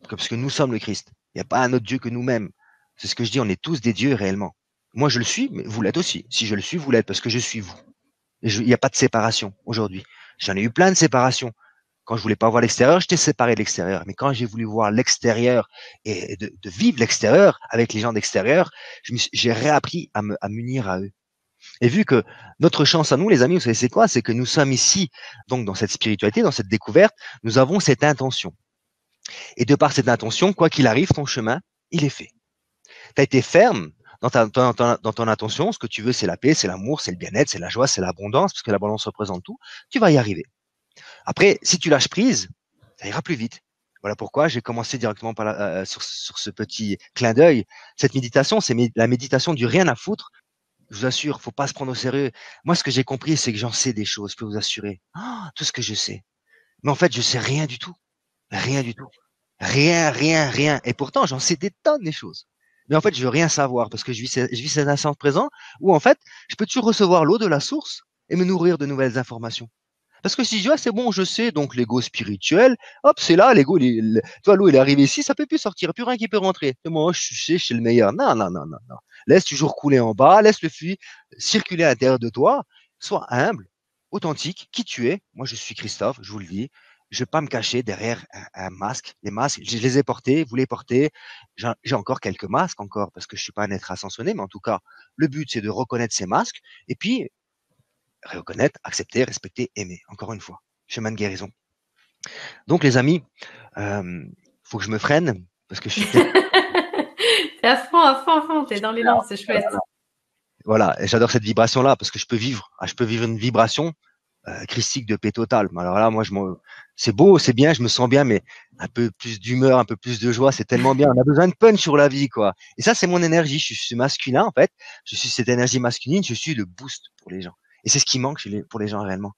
Parce que nous sommes le Christ. Il n'y a pas un autre Dieu que nous-mêmes. C'est ce que je dis, on est tous des dieux réellement. Moi, je le suis, mais vous l'êtes aussi. Si je le suis, vous l'êtes, parce que je suis vous. Il n'y a pas de séparation aujourd'hui. J'en ai eu plein de séparations. Quand je voulais pas voir l'extérieur, j'étais séparé de l'extérieur. Mais quand j'ai voulu voir l'extérieur et de vivre l'extérieur avec les gens d'extérieur, j'ai réappris à m'unir à eux. Et vu que notre chance à nous, les amis, vous savez c'est quoi? C'est que nous sommes ici, donc dans cette spiritualité, dans cette découverte, nous avons cette intention. Et de par cette intention, quoi qu'il arrive, ton chemin, il est fait. Tu as été ferme dans ton intention. Ce que tu veux, c'est la paix, c'est l'amour, c'est le bien-être, c'est la joie, c'est l'abondance, parce que l'abondance représente tout. Tu vas y arriver. Après, si tu lâches prise, ça ira plus vite. Voilà pourquoi j'ai commencé directement sur ce petit clin d'œil. Cette méditation, c'est la méditation du rien à foutre. Je vous assure, faut pas se prendre au sérieux. Moi, ce que j'ai compris, c'est que j'en sais des choses, je peux vous assurer. Tout ce que je sais. Mais en fait, je sais rien du tout. Rien du tout. Rien, rien, rien. Et pourtant, j'en sais des tonnes des choses. Mais en fait, je veux rien savoir parce que je vis cet instant présent où en fait, je peux toujours recevoir l'eau de la source et me nourrir de nouvelles informations. Parce que si je dis, c'est bon, je sais, donc l'ego spirituel, hop, c'est là, l'ego, tu vois, l'eau, il est arrivé ici, ça peut plus sortir, plus rien qui peut rentrer. Et moi, je sais, je suis le meilleur. Non, non, non, non, non. Laisse toujours couler en bas, laisse le flux circuler à l'intérieur de toi, sois humble, authentique, qui tu es. Moi, je suis Christophe, je vous le dis. Je ne vais pas me cacher derrière un masque. Les masques, je les ai portés, vous les portez. J'ai encore quelques masques encore parce que je suis pas un être ascensionné, mais en tout cas, le but, c'est de reconnaître ces masques et puis reconnaître, accepter, respecter, aimer. Encore une fois, chemin de guérison. Donc, les amis, faut que je me freine parce que je suis peut-être T'es à fond, à fond, t'es dans l'élan, c'est chouette. voilà. Et j'adore cette vibration-là parce que je peux vivre une vibration christique de paix totale. Alors là, c'est beau, c'est bien, je me sens bien, mais un peu plus d'humeur, un peu plus de joie, c'est tellement bien. On a besoin de punch sur la vie, quoi. Et ça, c'est mon énergie. Je suis masculin, en fait. Je suis cette énergie masculine. Je suis le boost pour les gens. Et c'est ce qui manque pour les gens réellement.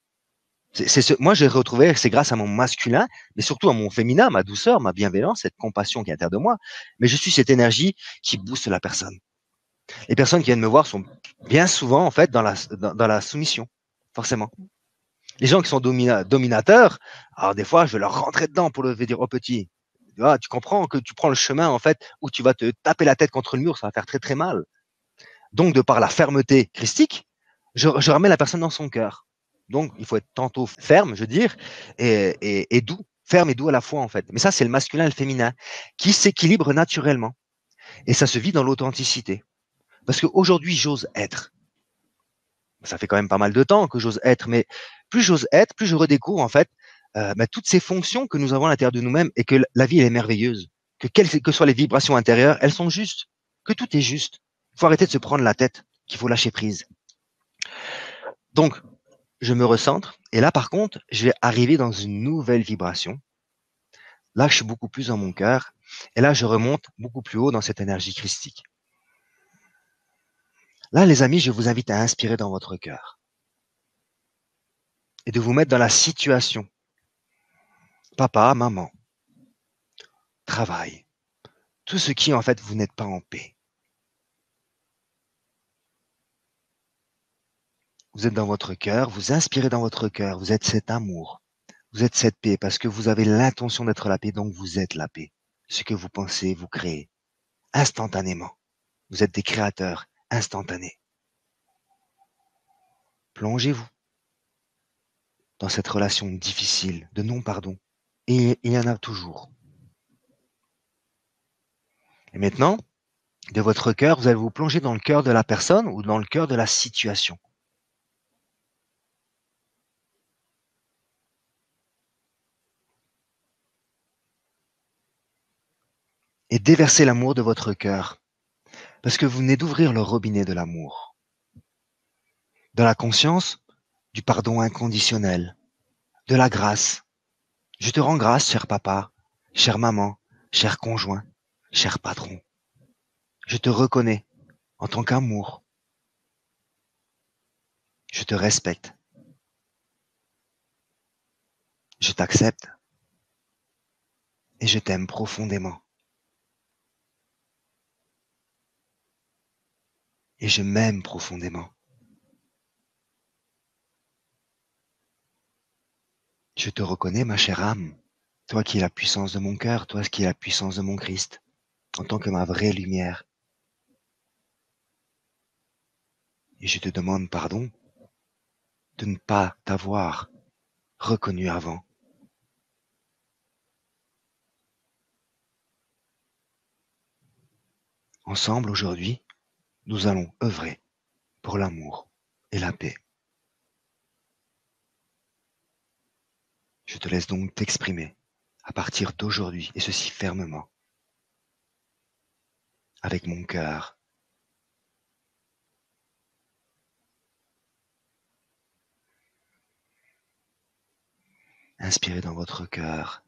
Moi, j'ai retrouvé, c'est grâce à mon masculin, mais surtout à mon féminin, ma douceur, ma bienveillance, cette compassion qui est à l'intérieur de moi. Mais je suis cette énergie qui booste la personne. Les personnes qui viennent me voir sont bien souvent, en fait, dans la soumission, forcément. Les gens qui sont dominateurs, alors des fois, je vais leur rentrer dedans pour leur dire, oh petit, tu comprends que tu prends le chemin, en fait, où tu vas te taper la tête contre le mur, ça va faire très très mal. Donc, de par la fermeté christique, je ramène la personne dans son cœur. Donc, il faut être tantôt ferme, je veux dire, et doux. Ferme et doux à la fois, en fait. Mais ça, c'est le masculin et le féminin qui s'équilibrent naturellement. Et ça se vit dans l'authenticité. Parce qu'aujourd'hui, j'ose être. Ça fait quand même pas mal de temps que j'ose être, mais plus j'ose être, plus je redécouvre en fait toutes ces fonctions que nous avons à l'intérieur de nous-mêmes et que la vie elle est merveilleuse, que quelles que soient les vibrations intérieures, elles sont justes, que tout est juste. Il faut arrêter de se prendre la tête, qu'il faut lâcher prise. Donc, je me recentre et là par contre, je vais arriver dans une nouvelle vibration. Là, je suis beaucoup plus dans mon cœur et là, je remonte beaucoup plus haut dans cette énergie christique. Là, les amis, je vous invite à inspirer dans votre cœur et de vous mettre dans la situation. Papa, maman, travail, tout ce qui, en fait, vous n'êtes pas en paix. Vous êtes dans votre cœur, vous inspirez dans votre cœur, vous êtes cet amour, vous êtes cette paix, parce que vous avez l'intention d'être la paix, donc vous êtes la paix. Ce que vous pensez, vous créez instantanément. Vous êtes des créateurs instantanés. Plongez-vous dans cette relation difficile de non-pardon. Et il y en a toujours. Et maintenant, de votre cœur, vous allez vous plonger dans le cœur de la personne ou dans le cœur de la situation. Et déversez l'amour de votre cœur, parce que vous venez d'ouvrir le robinet de l'amour. De la conscience, du pardon inconditionnel, de la grâce. Je te rends grâce, cher papa, chère maman, cher conjoint, cher patron. Je te reconnais en tant qu'amour. Je te respecte. Je t'accepte et je t'aime profondément. Et je m'aime profondément. Je te reconnais, ma chère âme, toi qui es la puissance de mon cœur, toi qui es la puissance de mon Christ, en tant que ma vraie lumière. Et je te demande pardon de ne pas t'avoir reconnu avant. Ensemble, aujourd'hui, nous allons œuvrer pour l'amour et la paix. Je te laisse donc t'exprimer à partir d'aujourd'hui, et ceci fermement, avec mon cœur. Inspirez dans votre cœur.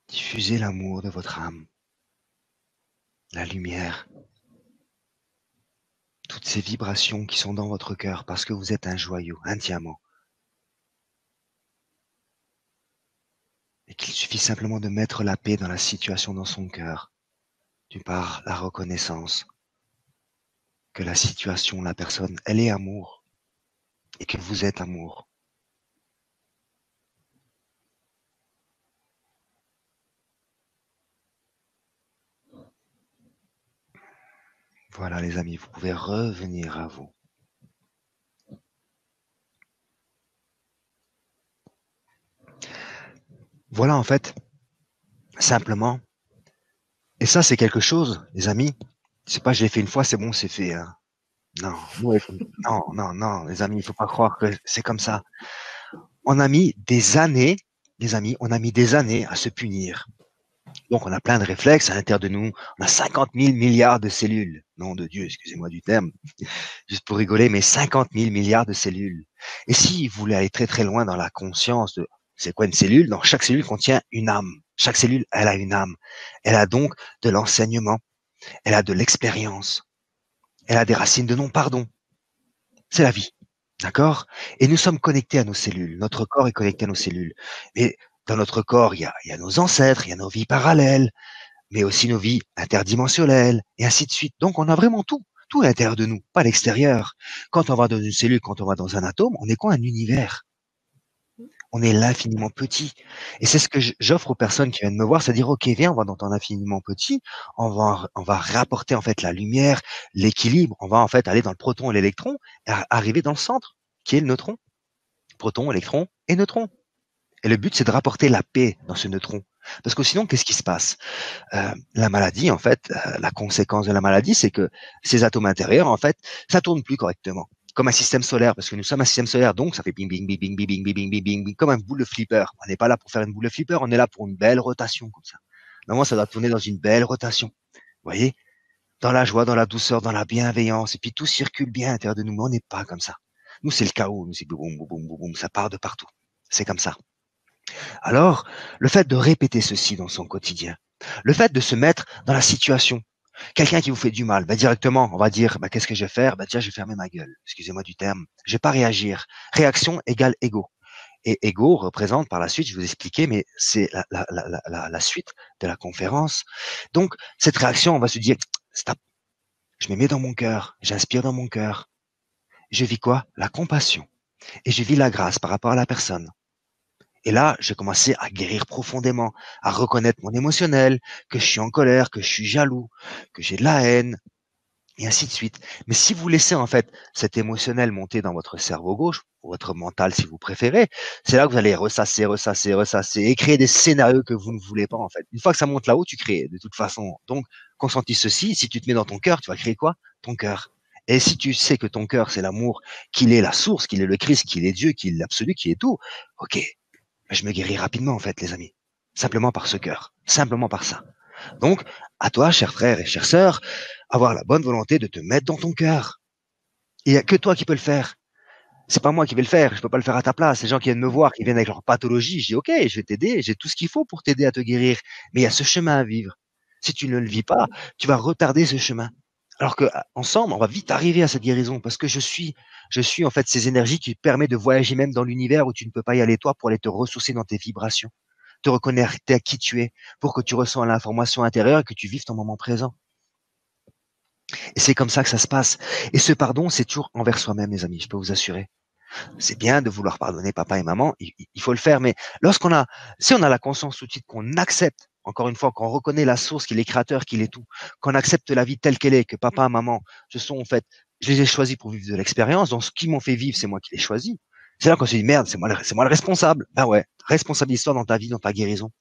Diffusez l'amour de votre âme, la lumière, toutes ces vibrations qui sont dans votre cœur parce que vous êtes un joyau, un diamant. Et qu'il suffit simplement de mettre la paix dans la situation dans son cœur, d'une part la reconnaissance que la situation, la personne, elle est amour et que vous êtes amour. Voilà les amis, vous pouvez revenir à vous. Voilà en fait, simplement. Et ça c'est quelque chose, les amis. C'est pas je l'ai fait une fois, c'est bon, c'est fait. Hein. Non, non, non, non, les amis, il faut pas croire que c'est comme ça. On a mis des années, les amis, on a mis des années à se punir. Donc on a plein de réflexes à l'intérieur de nous. On a 50 000 milliards de cellules. Nom de Dieu, excusez-moi du terme, juste pour rigoler, mais 50 000 milliards de cellules. Et si vous voulez aller très très loin dans la conscience de c'est quoi une cellule, dans chaque cellule contient une âme. Chaque cellule, elle a une âme. Elle a donc de l'enseignement. Elle a de l'expérience. Elle a des racines de non-pardon. C'est la vie. D'accord? Et nous sommes connectés à nos cellules. Notre corps est connecté à nos cellules. Et dans notre corps, il y a nos ancêtres, il y a nos vies parallèles, mais aussi nos vies interdimensionnelles, et ainsi de suite. Donc, on a vraiment tout. Tout à l'intérieur de nous, pas à l'extérieur. Quand on va dans une cellule, quand on va dans un atome, on est quoi? Un univers. On est l'infiniment petit. Et c'est ce que j'offre aux personnes qui viennent me voir, c'est à dire, OK, viens, on va dans ton infiniment petit, on va rapporter en fait la lumière, l'équilibre, on va en fait aller dans le proton et l'électron, et arriver dans le centre, qui est le neutron. Proton, électron et neutron. Et le but, c'est de rapporter la paix dans ce neutron. Parce que sinon, qu'est-ce qui se passe? La maladie, en fait, la conséquence de la maladie, c'est que ces atomes intérieurs, en fait, ça tourne plus correctement. Comme un système solaire, parce que nous sommes un système solaire, donc ça fait bing, bing, bing, bing, bing, bing, bing, bing, bing, bing, comme un boule de flipper. On n'est pas là pour faire une boule de flipper, on est là pour une belle rotation, comme ça. Normalement, ça doit tourner dans une belle rotation. Vous voyez? Dans la joie, dans la douceur, dans la bienveillance, et puis tout circule bien à l'intérieur de nous, mais on n'est pas comme ça. Nous, c'est le chaos, nous, c'est boum, boum, boum, boum, boum, ça part de partout. C'est comme ça. Alors, le fait de répéter ceci dans son quotidien, le fait de se mettre dans la situation, quelqu'un qui vous fait du mal, bah directement, on va dire, bah qu'est-ce que je vais faire? Bah tiens, je vais fermer ma gueule. Excusez-moi du terme. Je vais pas réagir. Réaction égale ego. Et ego représente par la suite, je vais vous expliquer, mais c'est la suite de la conférence. Donc, cette réaction, on va se dire, stop, je me mets dans mon cœur, j'inspire dans mon cœur. Je vis quoi? La compassion. Et je vis la grâce par rapport à la personne. Et là, j'ai commencé à guérir profondément, à reconnaître mon émotionnel, que je suis en colère, que je suis jaloux, que j'ai de la haine, et ainsi de suite. Mais si vous laissez en fait cet émotionnel monter dans votre cerveau gauche, ou votre mental si vous préférez, c'est là que vous allez ressasser, ressasser, ressasser, et créer des scénarios que vous ne voulez pas en fait. Une fois que ça monte là-haut, tu crées de toute façon. Donc, consentis ceci, si tu te mets dans ton cœur, tu vas créer quoi? Ton cœur. Et si tu sais que ton cœur, c'est l'amour, qu'il est la source, qu'il est le Christ, qu'il est Dieu, qu'il est l'absolu, qu'il est tout, ok, je me guéris rapidement, en fait, les amis. Simplement par ce cœur. Simplement par ça. Donc, à toi, chers frères et chères sœurs, avoir la bonne volonté de te mettre dans ton cœur. Il n'y a que toi qui peux le faire. C'est pas moi qui vais le faire. Je peux pas le faire à ta place. Les gens qui viennent me voir, qui viennent avec leur pathologie, je dis, OK, je vais t'aider. J'ai tout ce qu'il faut pour t'aider à te guérir. Mais il y a ce chemin à vivre. Si tu ne le vis pas, tu vas retarder ce chemin. Alors que ensemble, on va vite arriver à cette guérison parce que je suis en fait ces énergies qui permettent de voyager même dans l'univers où tu ne peux pas y aller toi pour aller te ressourcer dans tes vibrations, te reconnecter à qui tu es pour que tu ressens l'information intérieure et que tu vives ton moment présent. Et c'est comme ça que ça se passe. Et ce pardon, c'est toujours envers soi-même, les amis, je peux vous assurer. C'est bien de vouloir pardonner papa et maman, il faut le faire, mais si on a la conscience tout de suite qu'on accepte, encore une fois, qu'on reconnaît la source, qu'il est créateur, qu'il est tout, qu'on accepte la vie telle qu'elle est, que papa, maman, je les ai choisis pour vivre de l'expérience, donc ce qu'ils m'ont fait vivre, c'est moi qui l'ai choisi. C'est là qu'on se dit, merde, c'est moi le responsable. Ben ouais, responsabilise-toi dans ta vie, dans ta guérison.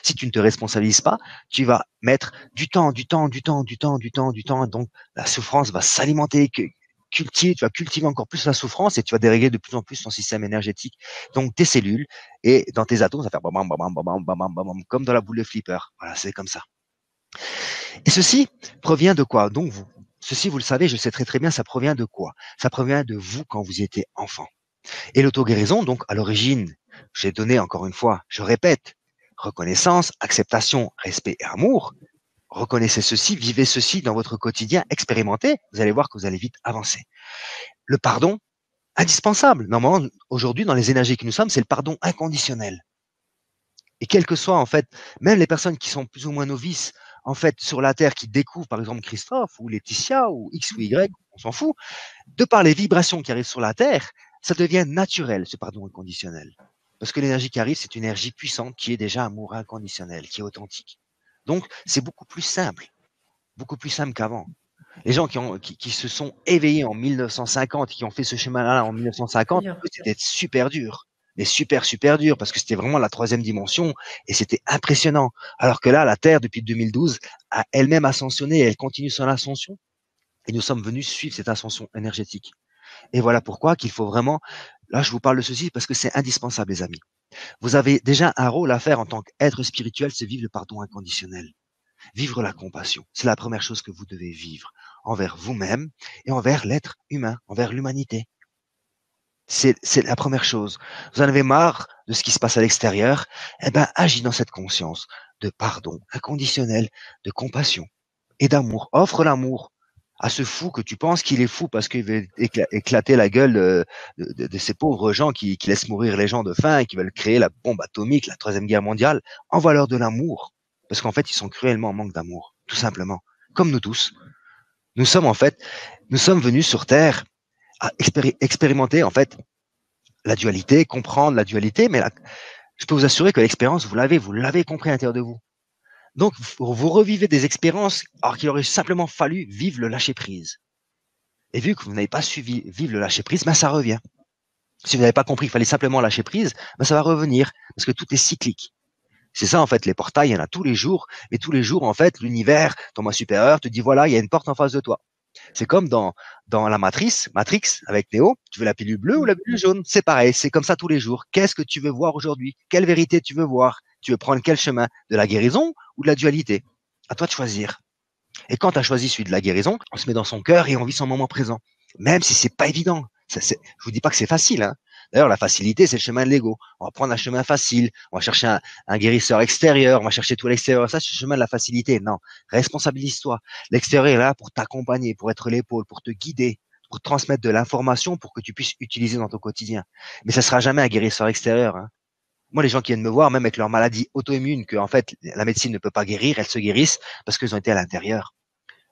Si tu ne te responsabilises pas, tu vas mettre du temps, du temps, du temps, du temps, du temps, du temps. Donc, la souffrance va s'alimenter, tu vas cultiver encore plus la souffrance et tu vas dérégler de plus en plus ton système énergétique. Donc, tes cellules et dans tes atomes, ça va faire bam, bam, bam, bam, bam, bam, bam, bam, bam, comme dans la boule de flipper. Voilà, c'est comme ça. Et ceci provient de quoi? Donc, ceci, vous le savez, je sais très très bien, ça provient de quoi? Ça provient de vous quand vous étiez enfant. Et l'auto-guérison, donc, à l'origine, j'ai donné encore une fois, je répète, reconnaissance, acceptation, respect et amour. Reconnaissez ceci, vivez ceci dans votre quotidien, expérimentez, vous allez voir que vous allez vite avancer. Le pardon, indispensable. Normalement, aujourd'hui, dans les énergies que nous sommes, c'est le pardon inconditionnel. Et quel que soit, en fait, même les personnes qui sont plus ou moins novices, en fait, sur la Terre, qui découvrent, par exemple, Christophe ou Laetitia ou X ou Y, on s'en fout, de par les vibrations qui arrivent sur la Terre, ça devient naturel, ce pardon inconditionnel. Parce que l'énergie qui arrive, c'est une énergie puissante qui est déjà amour inconditionnel, qui est authentique. Donc, c'est beaucoup plus simple qu'avant. Les gens qui se sont éveillés en 1950, qui ont fait ce chemin-là en 1950, Dur. c'était super dur. Mais super, super dur, parce que c'était vraiment la troisième dimension, et c'était impressionnant. Alors que là, la Terre, depuis 2012, a elle-même ascensionné, et elle continue son ascension, et nous sommes venus suivre cette ascension énergétique. Et voilà pourquoi qu'il faut vraiment, là, je vous parle de ceci parce que c'est indispensable, les amis. Vous avez déjà un rôle à faire en tant qu'être spirituel, c'est vivre le pardon inconditionnel. Vivre la compassion. C'est la première chose que vous devez vivre envers vous-même et envers l'être humain, envers l'humanité. C'est la première chose. Vous en avez marre de ce qui se passe à l'extérieur, eh ben, agis dans cette conscience de pardon inconditionnel, de compassion et d'amour. Offre l'amour à ce fou que tu penses qu'il est fou parce qu'il veut éclater la gueule de ces pauvres gens qui laissent mourir les gens de faim et qui veulent créer la bombe atomique, la troisième guerre mondiale. Envoie-leur de l'amour. Parce qu'en fait, ils sont cruellement en manque d'amour, tout simplement. Comme nous tous. Nous sommes en fait, nous sommes venus sur Terre à expérimenter en fait la dualité, comprendre la dualité, mais je peux vous assurer que l'expérience, vous l'avez compris à l'intérieur de vous. Donc, vous revivez des expériences alors qu'il aurait simplement fallu vivre le lâcher-prise. Et vu que vous n'avez pas su vivre le lâcher-prise, ben ça revient. Si vous n'avez pas compris qu'il fallait simplement lâcher prise, ben ça va revenir, parce que tout est cyclique. C'est ça, en fait, les portails, il y en a tous les jours, mais tous les jours, en fait, l'univers, ton moi supérieur, te dit, voilà, il y a une porte en face de toi. C'est comme dans la Matrix, avec Néo, tu veux la pilule bleue ou la pilule jaune? C'est pareil, c'est comme ça tous les jours. Qu'est-ce que tu veux voir aujourd'hui? Quelle vérité tu veux voir? Tu veux prendre quel chemin? De la guérison ou de la dualité? À toi de choisir. Et quand tu as choisi celui de la guérison, on se met dans son cœur et on vit son moment présent. Même si c'est pas évident. Je vous dis pas que c'est facile, hein. D'ailleurs, la facilité, c'est le chemin de l'ego. On va prendre un chemin facile, on va chercher un guérisseur extérieur, on va chercher tout à l'extérieur. Ça, c'est le chemin de la facilité. Non, responsabilise-toi. L'extérieur est là pour t'accompagner, pour être l'épaule, pour te guider, pour transmettre de l'information pour que tu puisses utiliser dans ton quotidien. Mais ça sera jamais un guérisseur extérieur, hein. Moi, les gens qui viennent me voir, même avec leur maladie auto-immune, que en fait la médecine ne peut pas guérir, elles se guérissent parce qu'elles ont été à l'intérieur.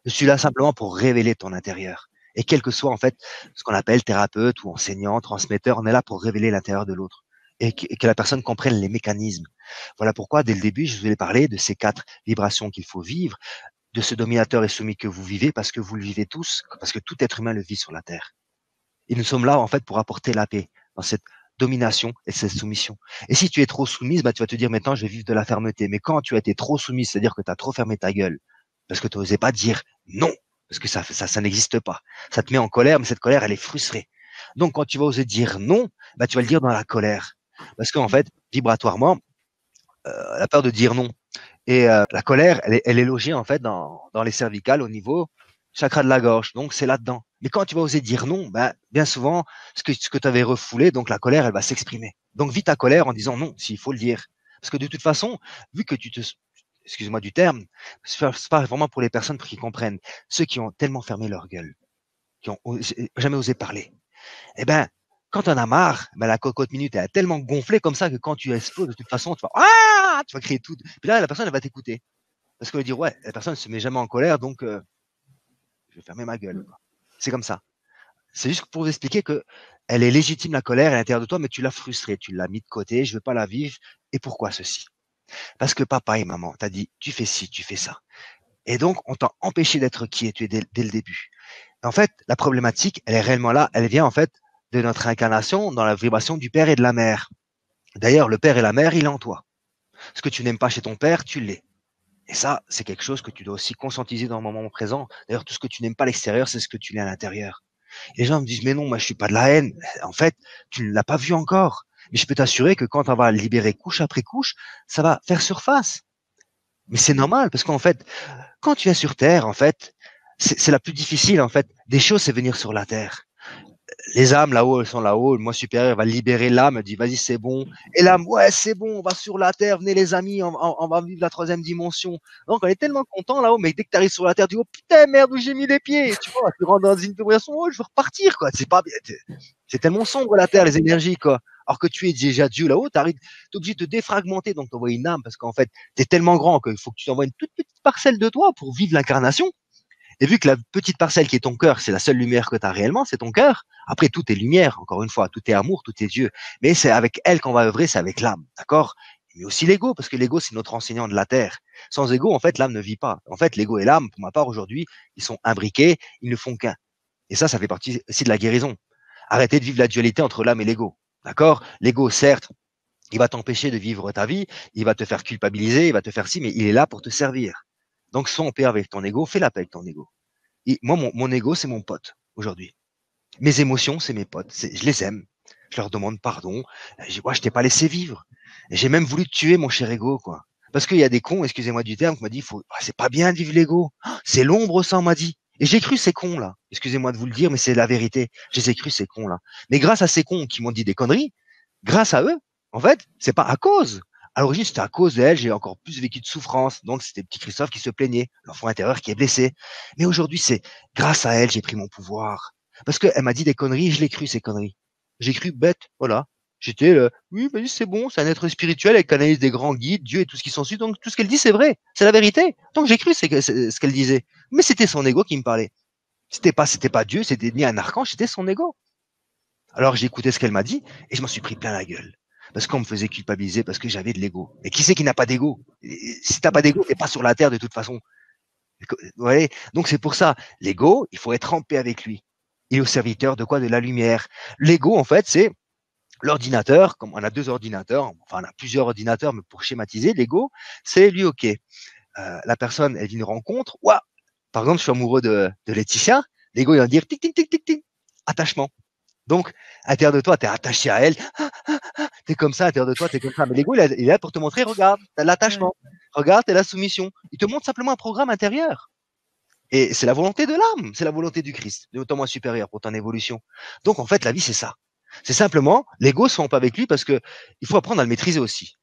Je suis là simplement pour révéler ton intérieur. Et quel que soit en fait ce qu'on appelle thérapeute ou enseignant, transmetteur, on est là pour révéler l'intérieur de l'autre et que la personne comprenne les mécanismes. Voilà pourquoi dès le début, je vous ai parlé de ces 4 vibrations qu'il faut vivre, de ce dominateur et soumis que vous vivez parce que vous le vivez tous, parce que tout être humain le vit sur la Terre. Et nous sommes là en fait pour apporter la paix dans cette domination et cette soumission. Et si tu es trop soumise, bah, tu vas te dire maintenant je vais vivre de la fermeté. Mais quand tu as été trop soumise, c'est-à-dire que tu as trop fermé ta gueule, parce que tu n'osais pas dire non, parce que ça n'existe pas. Ça te met en colère, mais cette colère, elle est frustrée. Donc quand tu vas oser dire non, bah, tu vas le dire dans la colère. Parce qu'en fait, vibratoirement, la peur de dire non et la colère, elle est logée en fait dans les cervicales au niveau chakra de la gorge. Donc c'est là-dedans. Mais quand tu vas oser dire non, ben, bien souvent, ce que tu avais refoulé, donc la colère, elle va s'exprimer. Donc vis ta colère en disant non, s'il faut le dire. Parce que de toute façon, vu que excuse-moi du terme, c'est pas vraiment pour les personnes pour qu'ils comprennent, ceux qui ont tellement fermé leur gueule, qui ont jamais osé parler. Eh ben, quand on a marre, ben la cocotte minute elle a tellement gonflé comme ça que quand tu exploses, de toute façon, tu vas crier tout. Puis là, la personne elle va t'écouter parce qu'elle va dire ouais, la personne ne se met jamais en colère, donc je vais fermer ma gueule. Quoi. C'est comme ça. C'est juste pour vous expliquer que elle est légitime la colère à l'intérieur de toi, mais tu l'as frustrée, tu l'as mis de côté. Je veux pas la vivre. Et pourquoi ceci? Parce que papa et maman t'as dit tu fais ci, tu fais ça. Et donc on t'a empêché d'être qui es tu es dès le début. En fait, la problématique, elle est réellement là. Elle vient en fait de notre incarnation dans la vibration du père et de la mère. D'ailleurs, le père et la mère, il est en toi. Ce que tu n'aimes pas chez ton père, tu l'es. Et ça, c'est quelque chose que tu dois aussi conscientiser dans le moment présent. D'ailleurs, tout ce que tu n'aimes pas à l'extérieur, c'est ce que tu l'es à l'intérieur. Et les gens me disent, mais non, moi, je suis pas de la haine. En fait, tu ne l'as pas vu encore. Mais je peux t'assurer que quand on va libérer couche après couche, ça va faire surface. Mais c'est normal, parce qu'en fait, quand tu es sur Terre, en fait, c'est la plus difficile, en fait. Des choses, c'est venir sur la Terre. Les âmes là-haut, elles sont là-haut, le moi supérieur va libérer l'âme, elle dit vas-y c'est bon. Et l'âme, ouais c'est bon, on va sur la terre, venez les amis, on va vivre la troisième dimension. Donc on est tellement content là-haut, mais dès que tu arrives sur la terre, tu dis oh putain merde où j'ai mis les pieds, tu vois, tu rentres dans une vibration, oh je veux repartir quoi, c'est pas bien, c'est tellement sombre la terre, les énergies quoi. Alors que tu es déjà Dieu là-haut, t'es obligé de te défragmenter, donc t'envoies une âme parce qu'en fait t'es tellement grand qu'il faut que tu t'envoies une toute petite parcelle de toi pour vivre l'incarnation. Et vu que la petite parcelle qui est ton cœur, c'est la seule lumière que tu as réellement, c'est ton cœur. Après, tout est lumière, encore une fois, tout est amour, tout est Dieu. Mais c'est avec elle qu'on va œuvrer, c'est avec l'âme, d'accord? mais aussi l'ego, parce que l'ego, c'est notre enseignant de la terre. Sans ego, en fait, l'âme ne vit pas. En fait, l'ego et l'âme, pour ma part, aujourd'hui, ils sont imbriqués, ils ne font qu'un. Et ça fait partie aussi de la guérison. Arrêtez de vivre la dualité entre l'âme et l'ego. D'accord? L'ego, certes, il va t'empêcher de vivre ta vie, il va te faire culpabiliser, il va te faire ci, mais il est là pour te servir. Donc, sois en paix avec ton ego, fais la paix avec ton ego. Et moi, mon ego, c'est mon pote, aujourd'hui. Mes émotions, c'est mes potes. Je les aime. Je leur demande pardon. Je t'ai pas laissé vivre. J'ai même voulu te tuer, mon cher ego, quoi. Parce qu'il y a des cons, excusez-moi du terme, qui m'ont dit, c'est pas bien de vivre l'ego. C'est l'ombre, ça, on m'a dit. Et j'ai cru ces cons, là. Excusez-moi de vous le dire, mais c'est la vérité. Je les ai cru ces cons, là. Mais grâce à ces cons qui m'ont dit des conneries, grâce à eux, en fait, c'est pas à cause. À l'origine, c'était à cause d'elle, j'ai encore plus vécu de souffrance. Donc, c'était petit Christophe qui se plaignait, l'enfant intérieur qui est blessé. Mais aujourd'hui, c'est grâce à elle, j'ai pris mon pouvoir. Parce qu'elle m'a dit des conneries, je l'ai cru, ces conneries. J'ai cru bête, voilà. J'étais oui, mais c'est bon, c'est un être spirituel, elle canalise des grands guides, Dieu et tout ce qui s'ensuit, donc tout ce qu'elle dit, c'est vrai, c'est la vérité. Donc j'ai cru c'est ce qu'elle disait. Mais c'était son ego qui me parlait. C'était pas Dieu, c'était ni un archange, c'était son ego. Alors j'ai écouté ce qu'elle m'a dit, et je m'en suis pris plein la gueule. Parce qu'on me faisait culpabiliser parce que j'avais de l'ego. Et qui c'est qui n'a pas d'ego? Si t'as pas d'ego, t'es pas sur la terre de toute façon. Vous voyez? Donc c'est pour ça, l'ego, il faut être en paix avec lui. Il est au serviteur de quoi? De la lumière. L'ego, en fait, c'est l'ordinateur, comme on a deux ordinateurs, enfin on a plusieurs ordinateurs, mais pour schématiser, l'ego, c'est lui, ok. La personne, elle vit une rencontre, ouah, par exemple, je suis amoureux de Laetitia, l'ego, il va dire tic, tic, tic, tic, tic, attachement. Donc, à l'intérieur de toi, tu es attaché à elle, tu es comme ça, à l'intérieur de toi, tu es comme ça. Mais l'ego, il est là pour te montrer, regarde, tu as l'attachement, regarde, tu as la soumission. Il te montre simplement un programme intérieur. Et c'est la volonté de l'âme, c'est la volonté du Christ, de autant moins supérieur pour ton évolution. Donc, en fait, la vie, c'est ça. C'est simplement, l'ego se trompe avec lui parce que il faut apprendre à le maîtriser aussi.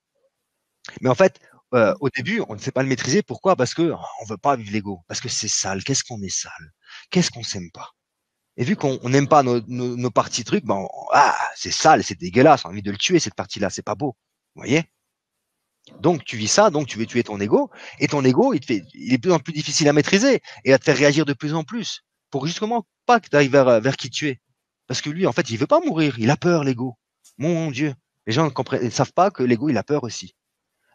Mais en fait, au début, on ne sait pas le maîtriser. Pourquoi? Parce que on veut pas vivre l'ego. Parce que c'est sale. Qu'est-ce qu'on est sale? Qu'est-ce qu'on s'aime pas? Et vu qu'on n'aime pas nos parties trucs, ben, c'est sale, c'est dégueulasse. On a envie de le tuer, cette partie-là. C'est pas beau. Vous voyez? Donc, tu vis ça, donc tu veux tuer ton ego. Et ton ego, il est de plus en plus difficile à maîtriser et à te faire réagir de plus en plus. Pour justement pas que tu ailles vers qui tu es. Parce que lui, en fait, il veut pas mourir. Il a peur, l'ego. Mon Dieu. Les gens ne savent pas que l'ego, il a peur aussi.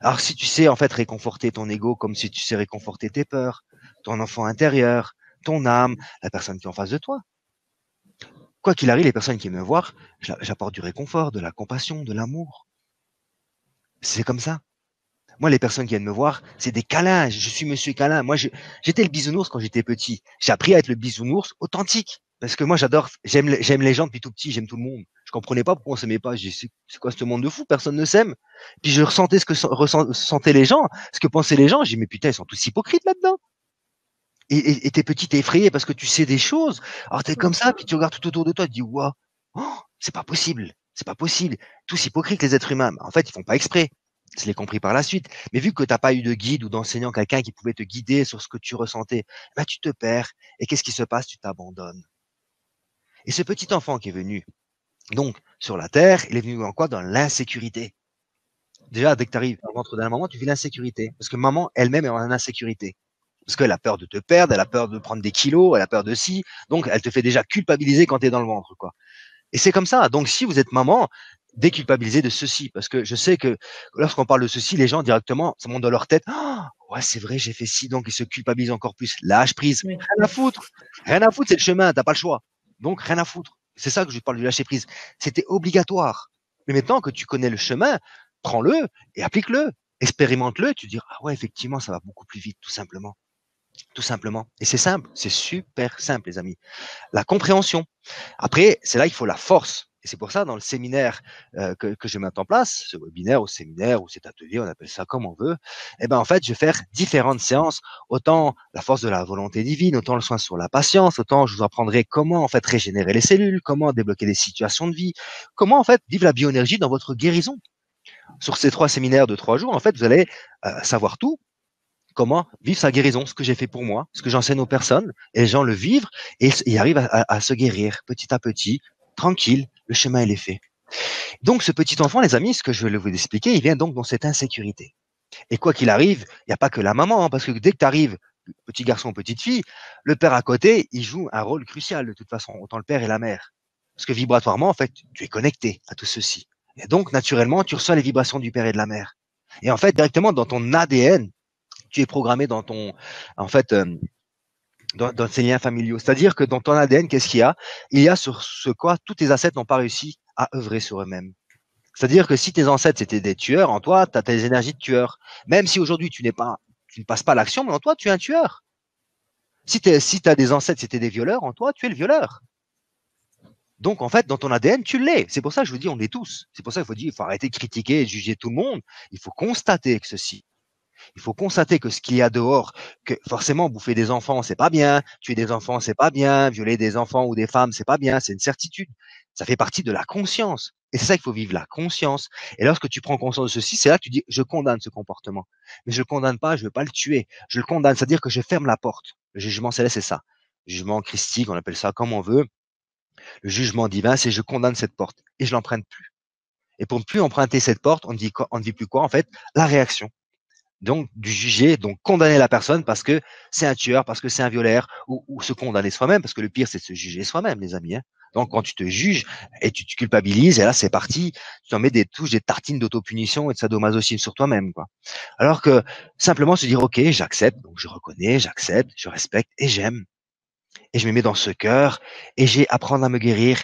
Alors, si tu sais, en fait, réconforter ton ego comme si tu sais réconforter tes peurs, ton enfant intérieur, ton âme, la personne qui est en face de toi. Quoi qu'il arrive, les personnes qui viennent me voir, j'apporte du réconfort, de la compassion, de l'amour. C'est comme ça. Moi, les personnes qui viennent me voir, c'est des câlins. Je suis monsieur câlin. Moi, j'étais le bisounours quand j'étais petit. J'ai appris à être le bisounours authentique. Parce que moi, j'aime les gens depuis tout petit, j'aime tout le monde. Je comprenais pas pourquoi on s'aimait pas. Je dis, c'est quoi ce monde de fou? Personne ne s'aime. Puis je ressentais ce que ressentaient les gens, ce que pensaient les gens. J'ai dit, mais putain, ils sont tous hypocrites là-dedans. Et t'es petit, t'es effrayé parce que tu sais des choses. Alors t'es comme ça, puis tu regardes tout autour de toi, tu te dis, waouh, oh, c'est pas possible. C'est pas possible. Tous hypocrites, les êtres humains. En fait, ils font pas exprès. Je l'ai compris par la suite. Mais vu que t'as pas eu de guide ou d'enseignant, quelqu'un qui pouvait te guider sur ce que tu ressentais, bah, tu te perds. Et qu'est-ce qui se passe? Tu t'abandonnes. Et ce petit enfant qui est venu, donc, sur la terre, il est venu en quoi? Dans l'insécurité. Déjà, dès que tu arrives dans le ventre de la maman, tu vis l'insécurité. Parce que maman, elle-même, est en insécurité. Parce qu'elle a peur de te perdre, elle a peur de prendre des kilos, elle a peur de ci. Donc, elle te fait déjà culpabiliser quand tu es dans le ventre, quoi. Et c'est comme ça. Donc, si vous êtes maman, déculpabilisez de ceci. Parce que je sais que lorsqu'on parle de ceci, les gens directement, ça monte dans leur tête. Oh, ouais, c'est vrai, j'ai fait ci. Donc, ils se culpabilisent encore plus. Lâche prise. Oui. Rien à foutre. Rien à foutre, c'est le chemin. T'as pas le choix. Donc, rien à foutre. C'est ça que je parle du lâcher prise. C'était obligatoire. Mais maintenant que tu connais le chemin, prends-le et applique-le. Expérimente-le. Tu te dis, ah ouais, effectivement, ça va beaucoup plus vite, tout simplement. Tout simplement. Et c'est simple. C'est super simple, les amis. La compréhension. Après, c'est là qu'il faut la force. Et c'est pour ça, dans le séminaire que je mets en place, ce webinaire ou séminaire ou cet atelier, on appelle ça comme on veut, eh ben en fait, je vais faire différentes séances, autant la force de la volonté divine, autant le soin sur la patience, autant je vous apprendrai comment en fait régénérer les cellules, comment débloquer des situations de vie, comment en fait vivre la bioénergie dans votre guérison. Sur ces 3 séminaires de 3 jours, en fait, vous allez savoir tout, comment vivre sa guérison, ce que j'ai fait pour moi, ce que j'enseigne aux personnes, et les gens le vivent et ils arrivent à se guérir petit à petit, tranquille, le chemin il est fait. Donc ce petit enfant, les amis, ce que je vais vous expliquer, il vient donc dans cette insécurité. Et quoi qu'il arrive, il n'y a pas que la maman, hein, parce que dès que tu arrives, petit garçon, petite fille, le père à côté, il joue un rôle crucial de toute façon, autant le père et la mère. Parce que vibratoirement, en fait, tu es connecté à tout ceci. Et donc, naturellement, tu reçois les vibrations du père et de la mère. Et en fait, directement dans ton ADN, tu es programmé dans ton, en fait, dans ces liens familiaux. C'est-à-dire que dans ton ADN, qu'est-ce qu'il y a? Il y a sur ce quoi tous tes ancêtres n'ont pas réussi à œuvrer sur eux-mêmes. C'est-à-dire que si tes ancêtres c'était des tueurs, en toi, tu as tes énergies de tueur. Même si aujourd'hui tu ne passes pas à l'action, mais en toi, tu es un tueur. Si tu as des ancêtres c'était des violeurs, en toi, tu es le violeur. Donc, en fait, dans ton ADN, tu l'es. C'est pour ça que je vous dis, on l'est tous. C'est pour ça qu'il faut dire, il faut arrêter de critiquer et de juger tout le monde. Il faut constater que ceci. Il faut constater que ce qu'il y a dehors, que forcément, bouffer des enfants, c'est pas bien. Tuer des enfants, c'est pas bien. Violer des enfants ou des femmes, c'est pas bien. C'est une certitude. Ça fait partie de la conscience. Et c'est ça qu'il faut vivre, la conscience. Et lorsque tu prends conscience de ceci, c'est là que tu dis, je condamne ce comportement. Mais je le condamne pas, je veux pas le tuer. Je le condamne, c'est-à-dire que je ferme la porte. Le jugement céleste, c'est ça. Le jugement christique, on appelle ça comme on veut. Le jugement divin, c'est je condamne cette porte et je l'emprunte plus. Et pour ne plus emprunter cette porte, on ne dit plus quoi en fait? La réaction. Donc du juger, donc condamner la personne parce que c'est un tueur, parce que c'est un violeur, ou se condamner soi-même, parce que le pire c'est de se juger soi-même, les amis. Hein. Donc quand tu te juges et tu te culpabilises, et là c'est parti, tu t'en mets des touches, des tartines d'autopunition et de sadomasochisme sur toi-même, quoi. Alors que simplement se dire ok, j'accepte, donc je reconnais, j'accepte, je respecte et j'aime. Et je me mets dans ce cœur et j'ai apprendre à me guérir.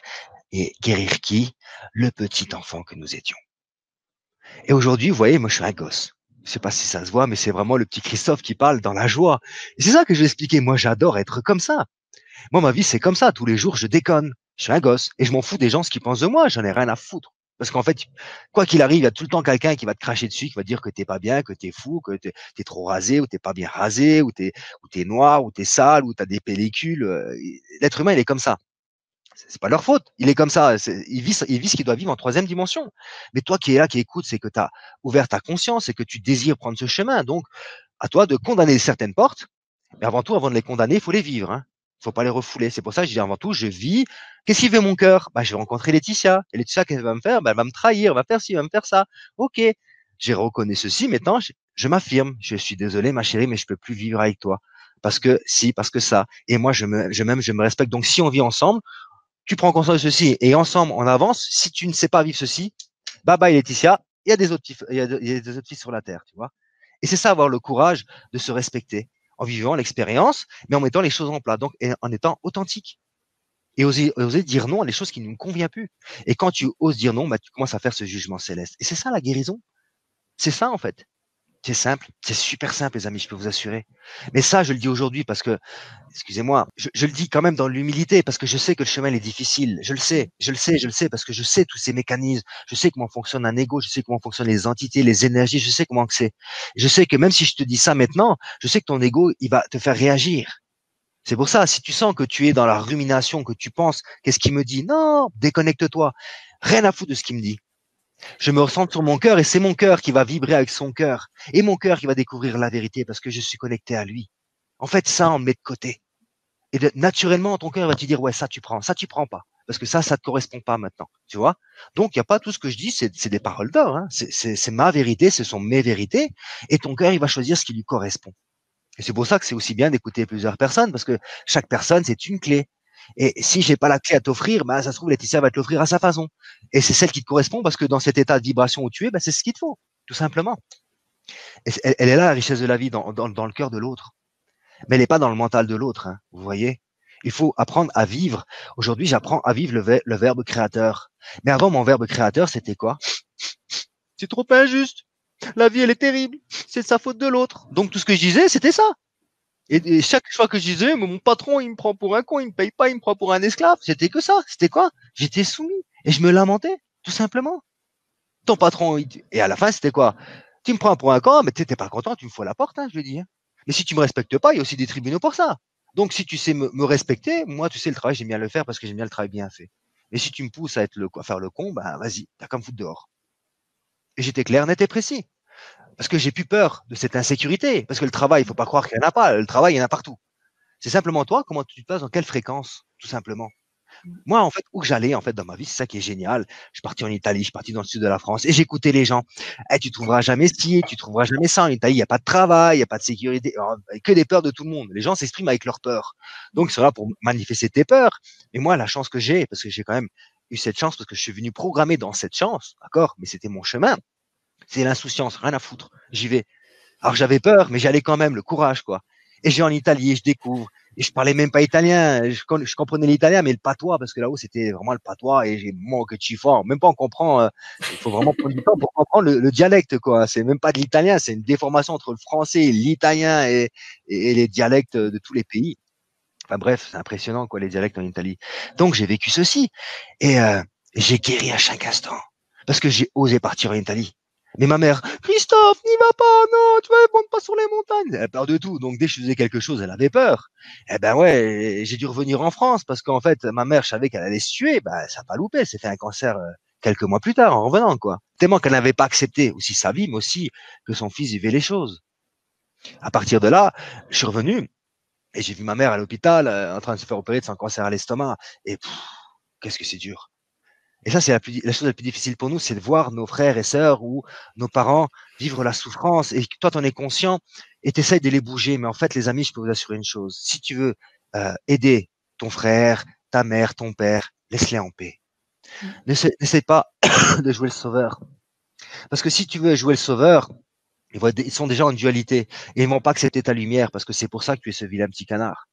Et guérir qui? Le petit enfant que nous étions. Et aujourd'hui, vous voyez, moi je suis un gosse. Je sais pas si ça se voit, mais c'est vraiment le petit Christophe qui parle dans la joie. Et c'est ça que je vais expliquer. Moi, j'adore être comme ça. Moi, ma vie, c'est comme ça. Tous les jours, je déconne. Je suis un gosse. Et je m'en fous des gens, ce qu'ils pensent de moi. J'en ai rien à foutre. Parce qu'en fait, quoi qu'il arrive, il y a tout le temps quelqu'un qui va te cracher dessus, qui va te dire que t'es pas bien, que t'es fou, que t'es trop rasé, ou t'es pas bien rasé, ou t'es noir, ou t'es sale, ou t'as des pellicules. L'être humain, il est comme ça. C'est pas leur faute. Il est comme ça. Il vit ce qu'il doit vivre en troisième dimension. Mais toi qui es là, qui écoute, c'est que tu as ouvert ta conscience et que tu désires prendre ce chemin. Donc, à toi de condamner certaines portes. Mais avant tout, avant de les condamner, il faut les vivre. Hein. Faut pas les refouler. C'est pour ça que je dis avant tout, je vis. Qu'est-ce qui veut mon cœur? Bah, je vais rencontrer Laetitia. Et Laetitia, qu'est-ce qu'elle va me faire? Bah, elle va me trahir, elle va faire ci, elle va me faire ça. Ok. J'ai reconnu ceci. Maintenant, je m'affirme. Je suis désolé, ma chérie, mais je peux plus vivre avec toi. Parce que si, parce que ça. Et moi, je me respecte. Donc, si on vit ensemble, tu prends conscience de ceci et ensemble on avance. Si tu ne sais pas vivre ceci, bye bye Laetitia, il y a des autres filles, il y a des autres filles sur la terre, tu vois. Et c'est ça, avoir le courage de se respecter en vivant l'expérience, mais en mettant les choses en plat, donc en étant authentique et oser dire non à des choses qui ne nous conviennent plus. Et quand tu oses dire non, bah, tu commences à faire ce jugement céleste. Et c'est ça la guérison. C'est ça en fait. C'est simple, c'est super simple, les amis, je peux vous assurer. Mais ça, je le dis aujourd'hui parce que, excusez-moi, je le dis quand même dans l'humilité parce que je sais que le chemin est difficile. Je le sais, je le sais, je le sais parce que je sais tous ces mécanismes. Je sais comment fonctionne un ego, je sais comment fonctionnent les entités, les énergies, je sais comment que c'est. Je sais que même si je te dis ça maintenant, je sais que ton ego, il va te faire réagir. C'est pour ça, si tu sens que tu es dans la rumination, que tu penses, qu'est-ce qu'il me dit? Non, déconnecte-toi. Rien à foutre de ce qu'il me dit. Je me ressens sur mon cœur et c'est mon cœur qui va vibrer avec son cœur et mon cœur qui va découvrir la vérité parce que je suis connecté à lui. En fait, ça, on le met de côté. Et naturellement, ton cœur va te dire, ouais, ça tu prends pas. Parce que ça te correspond pas maintenant. Tu vois? Donc, il n'y a pas tout ce que je dis, c'est des paroles d'or. Hein. C'est ma vérité, ce sont mes vérités. Et ton cœur, il va choisir ce qui lui correspond. Et c'est pour ça que c'est aussi bien d'écouter plusieurs personnes parce que chaque personne, c'est une clé. Et si j'ai pas la clé à t'offrir, bah, ça se trouve, Laetitia va te l'offrir à sa façon. Et c'est celle qui te correspond parce que dans cet état de vibration où tu es, bah, c'est ce qu'il te faut, tout simplement. Et elle est là, la richesse de la vie, dans le cœur de l'autre. Mais elle n'est pas dans le mental de l'autre, hein, vous voyez. Il faut apprendre à vivre. Aujourd'hui, j'apprends à vivre le verbe créateur. Mais avant, mon verbe créateur, c'était quoi? C'est trop injuste. La vie, elle est terrible. C'est de sa faute de l'autre. Donc, tout ce que je disais, c'était ça. Et chaque fois que je disais, mais mon patron, il me prend pour un con, il me paye pas, il me prend pour un esclave. C'était que ça. C'était quoi? J'étais soumis. Et je me lamentais, tout simplement. Ton patron, et à la fin, c'était quoi? Tu me prends pour un con, mais t'es pas content, tu me fous à la porte, hein, je lui dis. Hein. Mais si tu me respectes pas, il y a aussi des tribunaux pour ça. Donc, si tu sais me respecter, moi, tu sais, le travail, j'aime bien le faire parce que j'aime bien le travail bien fait. Mais si tu me pousses à faire le con, ben, vas-y, t'as qu'à me foutre dehors. Et j'étais clair, net et précis. Parce que j'ai plus peur de cette insécurité. Parce que le travail, il faut pas croire qu'il y en a pas. Le travail, il y en a partout. C'est simplement toi, comment tu te places, dans quelle fréquence, tout simplement. Moi, en fait, où j'allais, en fait, dans ma vie, c'est ça qui est génial. Je suis parti en Italie, je suis parti dans le sud de la France et j'écoutais les gens. Eh, tu trouveras jamais ci, tu trouveras jamais ça. En Italie, il n'y a pas de travail, il n'y a pas de sécurité, que des peurs de tout le monde. Les gens s'expriment avec leurs peurs. Donc, ils sont là pour manifester tes peurs. Et moi, la chance que j'ai, parce que j'ai quand même eu cette chance, parce que je suis venu programmer dans cette chance, d'accord, mais c'était mon chemin. C'est l'insouciance, rien à foutre. J'y vais. Alors j'avais peur, mais j'allais quand même, le courage, quoi. Et j'ai en Italie, et je découvre. Et je parlais même pas italien. Je comprenais l'italien, mais le patois, parce que là-haut, c'était vraiment le patois. Et j'ai mon que tu fort. Même pas on comprend. Il faut vraiment prendre du temps pour comprendre le dialecte, quoi. C'est même pas de l'italien, c'est une déformation entre le français, l'italien et les dialectes de tous les pays. Enfin bref, c'est impressionnant, quoi, les dialectes en Italie. Donc j'ai vécu ceci. Et j'ai guéri à chaque instant. Parce que j'ai osé partir en Italie. Mais ma mère, Christophe, n'y va pas, non, tu vas monte pas sur les montagnes. Elle a peur de tout. Donc dès que je faisais quelque chose, elle avait peur. Eh ben ouais, j'ai dû revenir en France parce qu'en fait, ma mère, je savais qu'elle allait se tuer. Ben, ça n'a pas loupé. Elle s'est fait un cancer quelques mois plus tard en revenant, quoi. Tellement qu'elle n'avait pas accepté aussi sa vie, mais aussi que son fils vivait les choses. À partir de là, je suis revenu et j'ai vu ma mère à l'hôpital en train de se faire opérer de son cancer à l'estomac. Et qu'est-ce que c'est dur. Et ça, c'est la chose la plus difficile pour nous, c'est de voir nos frères et sœurs ou nos parents vivre la souffrance. Et toi, tu en es conscient et tu essayes de les bouger. Mais en fait, les amis, je peux vous assurer une chose. Si tu veux aider ton frère, ta mère, ton père, laisse-les en paix. N'essaie pas de jouer le sauveur. Parce que si tu veux jouer le sauveur, ils sont déjà en dualité. Et ils vont pas accepter ta lumière parce que c'est pour ça que tu es ce vilain petit canard.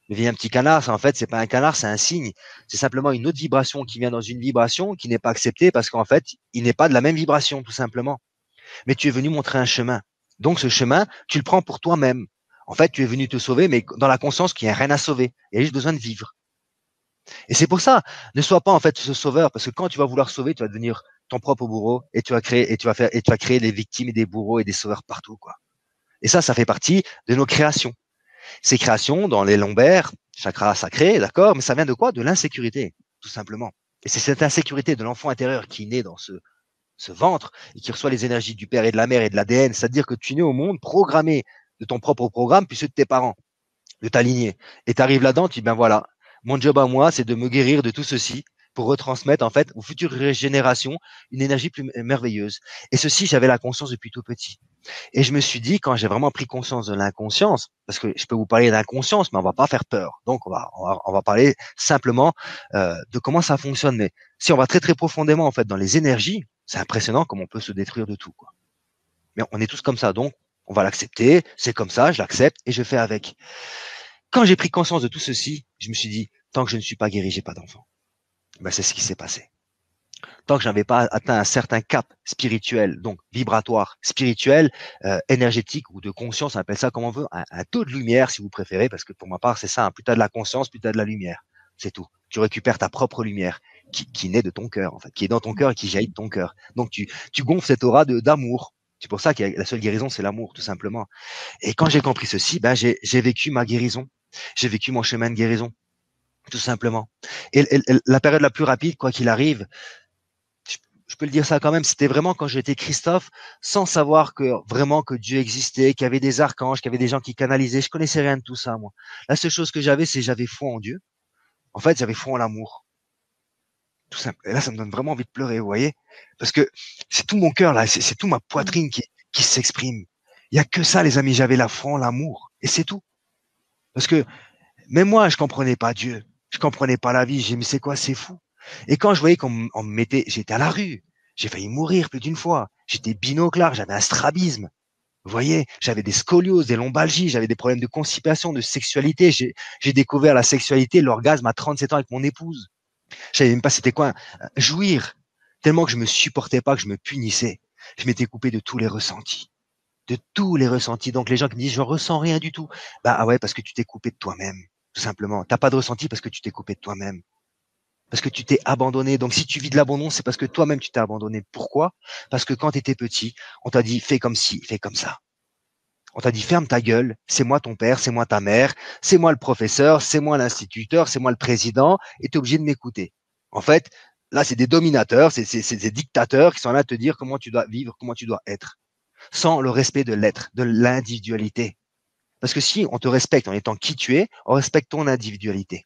Le vilain petit canard, en fait, c'est pas un canard, c'est un signe. C'est simplement une autre vibration qui vient dans une vibration qui n'est pas acceptée parce qu'en fait, il n'est pas de la même vibration, tout simplement. Mais tu es venu montrer un chemin. Donc, ce chemin, tu le prends pour toi-même. En fait, tu es venu te sauver, mais dans la conscience qu'il n'y a rien à sauver. Il y a juste besoin de vivre. Et c'est pour ça, ne sois pas, en fait, ce sauveur, parce que quand tu vas vouloir sauver, tu vas devenir ton propre bourreau et tu vas créer, et tu vas créer des victimes et des bourreaux et des sauveurs partout, quoi. Et ça fait partie de nos créations. Ces créations dans les lombaires, chakra sacré, d'accord, mais ça vient de quoi? De l'insécurité, tout simplement. Et c'est cette insécurité de l'enfant intérieur qui naît dans ce ventre et qui reçoit les énergies du père et de la mère et de l'ADN, c'est-à-dire que tu nais au monde programmé de ton propre programme, puis ceux de tes parents, de ta lignée. Et tu arrives là-dedans, tu dis, ben voilà, mon job à moi, c'est de me guérir de tout ceci pour retransmettre en fait aux futures générations une énergie plus merveilleuse. Et ceci, j'avais la conscience depuis tout petit. Et je me suis dit, quand j'ai vraiment pris conscience de l'inconscience, parce que je peux vous parler d'inconscience, mais on va pas faire peur. Donc, on va parler simplement de comment ça fonctionne. Mais si on va très, très profondément, en fait, dans les énergies, c'est impressionnant comme on peut se détruire de tout, quoi. Mais on est tous comme ça. Donc, on va l'accepter. C'est comme ça, je l'accepte et je fais avec. Quand j'ai pris conscience de tout ceci, je me suis dit, tant que je ne suis pas guéri, j'ai pas d'enfant. Ben, c'est ce qui s'est passé. Tant que je n'avais pas atteint un certain cap spirituel, donc vibratoire, spirituel, énergétique ou de conscience, on appelle ça comme on veut, un taux de lumière si vous préférez, parce que pour ma part c'est ça, hein, plus tu as de la conscience, plus tu as de la lumière, c'est tout. Tu récupères ta propre lumière qui naît de ton cœur, en fait, qui est dans ton cœur et qui jaillit de ton cœur. Donc tu gonfles cette aura d'amour. C'est pour ça que la seule guérison, c'est l'amour, tout simplement. Et quand j'ai compris ceci, ben j'ai vécu ma guérison. J'ai vécu mon chemin de guérison, tout simplement. Et la période la plus rapide, quoi qu'il arrive, je peux le dire ça quand même, c'était vraiment quand j'étais Christophe, sans savoir que vraiment que Dieu existait, qu'il y avait des archanges, qu'il y avait des gens qui canalisaient. Je connaissais rien de tout ça, moi. La seule chose que j'avais, c'est j'avais foi en Dieu. En fait, j'avais foi en l'amour. Tout simple. Et là, ça me donne vraiment envie de pleurer, vous voyez, parce que c'est tout mon cœur là, c'est tout ma poitrine qui s'exprime. Il y a que ça, les amis. J'avais la foi en l'amour, et c'est tout. Parce que même moi, je comprenais pas Dieu, je comprenais pas la vie. J'ai dit, mais c'est quoi, c'est fou. Et quand je voyais qu'on me mettait, j'étais à la rue, j'ai failli mourir plus d'une fois. J'étais binoclard, j'avais un strabisme. Vous voyez, j'avais des scolioses, des lombalgies, j'avais des problèmes de constipation, de sexualité. J'ai découvert la sexualité, l'orgasme à 37 ans avec mon épouse. Je savais même pas c'était quoi jouir. Tellement que je me supportais pas, que je me punissais. Je m'étais coupé de tous les ressentis. De tous les ressentis. Donc les gens qui me disent je ressens rien du tout. Bah ah ouais, parce que tu t'es coupé de toi-même. Tout simplement. T'as pas de ressenti parce que tu t'es coupé de toi-même. Parce que tu t'es abandonné. Donc si tu vis de l'abandon, c'est parce que toi-même tu t'es abandonné. Pourquoi? Parce que quand tu étais petit, on t'a dit fais comme ci, fais comme ça. On t'a dit ferme ta gueule, c'est moi ton père, c'est moi ta mère, c'est moi le professeur, c'est moi l'instituteur, c'est moi le président, et tu es obligé de m'écouter. En fait, là c'est des dominateurs, c'est des dictateurs qui sont là à te dire comment tu dois vivre, comment tu dois être, sans le respect de l'être, de l'individualité. Parce que si on te respecte en étant qui tu es, on respecte ton individualité.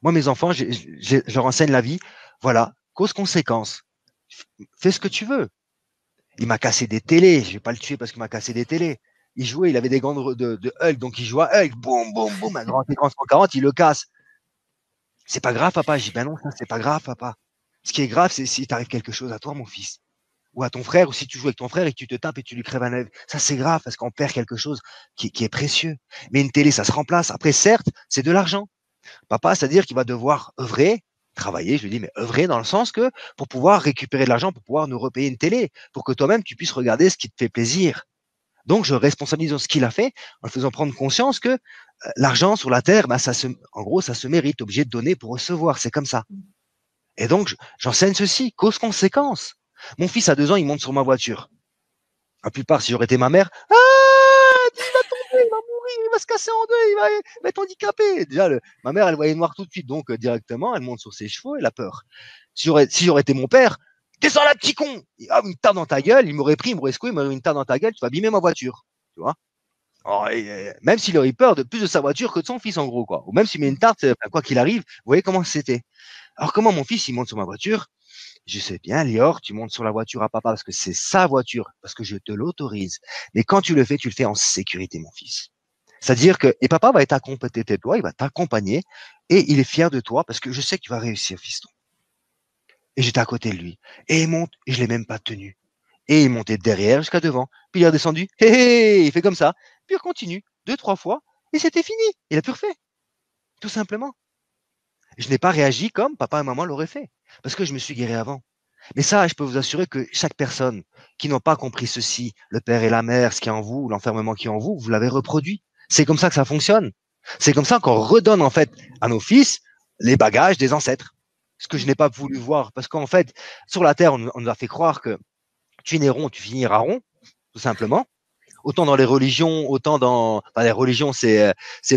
Moi, mes enfants, je leur enseigne la vie. Voilà, cause-conséquence. Fais ce que tu veux. Il m'a cassé des télés. Je vais pas le tuer parce qu'il m'a cassé des télés. Il jouait, il avait des gants de Hulk, donc il jouait à Hulk. Boum, boum, boum, un grand écran 140, il le casse. C'est pas grave, papa. Je dis, ben non, ça, c'est pas grave, papa. Ce qui est grave, c'est si t'arrive quelque chose à toi, mon fils. ou à ton frère, ou si tu joues avec ton frère et que tu te tapes et tu lui crèves un œil. Ça, c'est grave parce qu'on perd quelque chose qui est précieux. Mais une télé, ça se remplace. Après, certes, c'est de l'argent. Papa, c'est-à-dire qu'il va devoir œuvrer, travailler, je lui dis, mais œuvrer dans le sens que pour pouvoir récupérer de l'argent, pour pouvoir nous repayer une télé, pour que toi-même, tu puisses regarder ce qui te fait plaisir. Donc, je responsabilise ce qu'il a fait en lui faisant prendre conscience que l'argent sur la terre, bah, en gros, ça se mérite, obligé de donner pour recevoir. C'est comme ça. Et donc, j'enseigne ceci, cause-conséquence. Mon fils a 2 ans, il monte sur ma voiture. La plupart, si j'aurais été ma mère, ah, il va tomber, il va mourir, il va se casser en deux, il va être handicapé. Déjà, ma mère, elle voyait noir tout de suite, donc directement, elle monte sur ses chevaux, elle a peur. Si j'aurais été mon père, descends là, petit con, il me tape dans ta gueule, il m'aurait pris, il m'aurait secoué, il m'aurait mis une tape dans ta gueule, tu vas abîmer ma voiture. Tu vois. Alors, même s'il aurait peur de plus de sa voiture que de son fils, en gros, quoi. Ou même s'il met une tarte, quoi qu'il arrive, vous voyez comment c'était. Alors, comment mon fils, il monte sur ma voiture? Je sais bien, Lior, tu montes sur la voiture à papa parce que c'est sa voiture, parce que je te l'autorise. Mais quand tu le fais en sécurité, mon fils. C'est-à-dire que, et papa va être à côté de toi, il va t'accompagner, et il est fier de toi parce que je sais que tu vas réussir, fiston. Et j'étais à côté de lui. Et il monte, et je l'ai même pas tenu. Et il montait derrière jusqu'à devant. Puis il est redescendu. Hé, hé, il fait comme ça. Puis il continue. 2, 3 fois. Et c'était fini. Il a plus refait. Tout simplement. Je n'ai pas réagi comme papa et maman l'auraient fait. Parce que je me suis guéri avant. Mais ça, je peux vous assurer que chaque personne qui n'a pas compris ceci, le père et la mère, ce qui est en vous, l'enfermement qui est en vous, vous l'avez reproduit. C'est comme ça que ça fonctionne. C'est comme ça qu'on redonne en fait à nos fils les bagages des ancêtres. Ce que je n'ai pas voulu voir. Parce qu'en fait, sur la terre, on nous a fait croire que tu nais rond, tu finiras rond, tout simplement. Autant dans les religions, autant dans les religions, c'est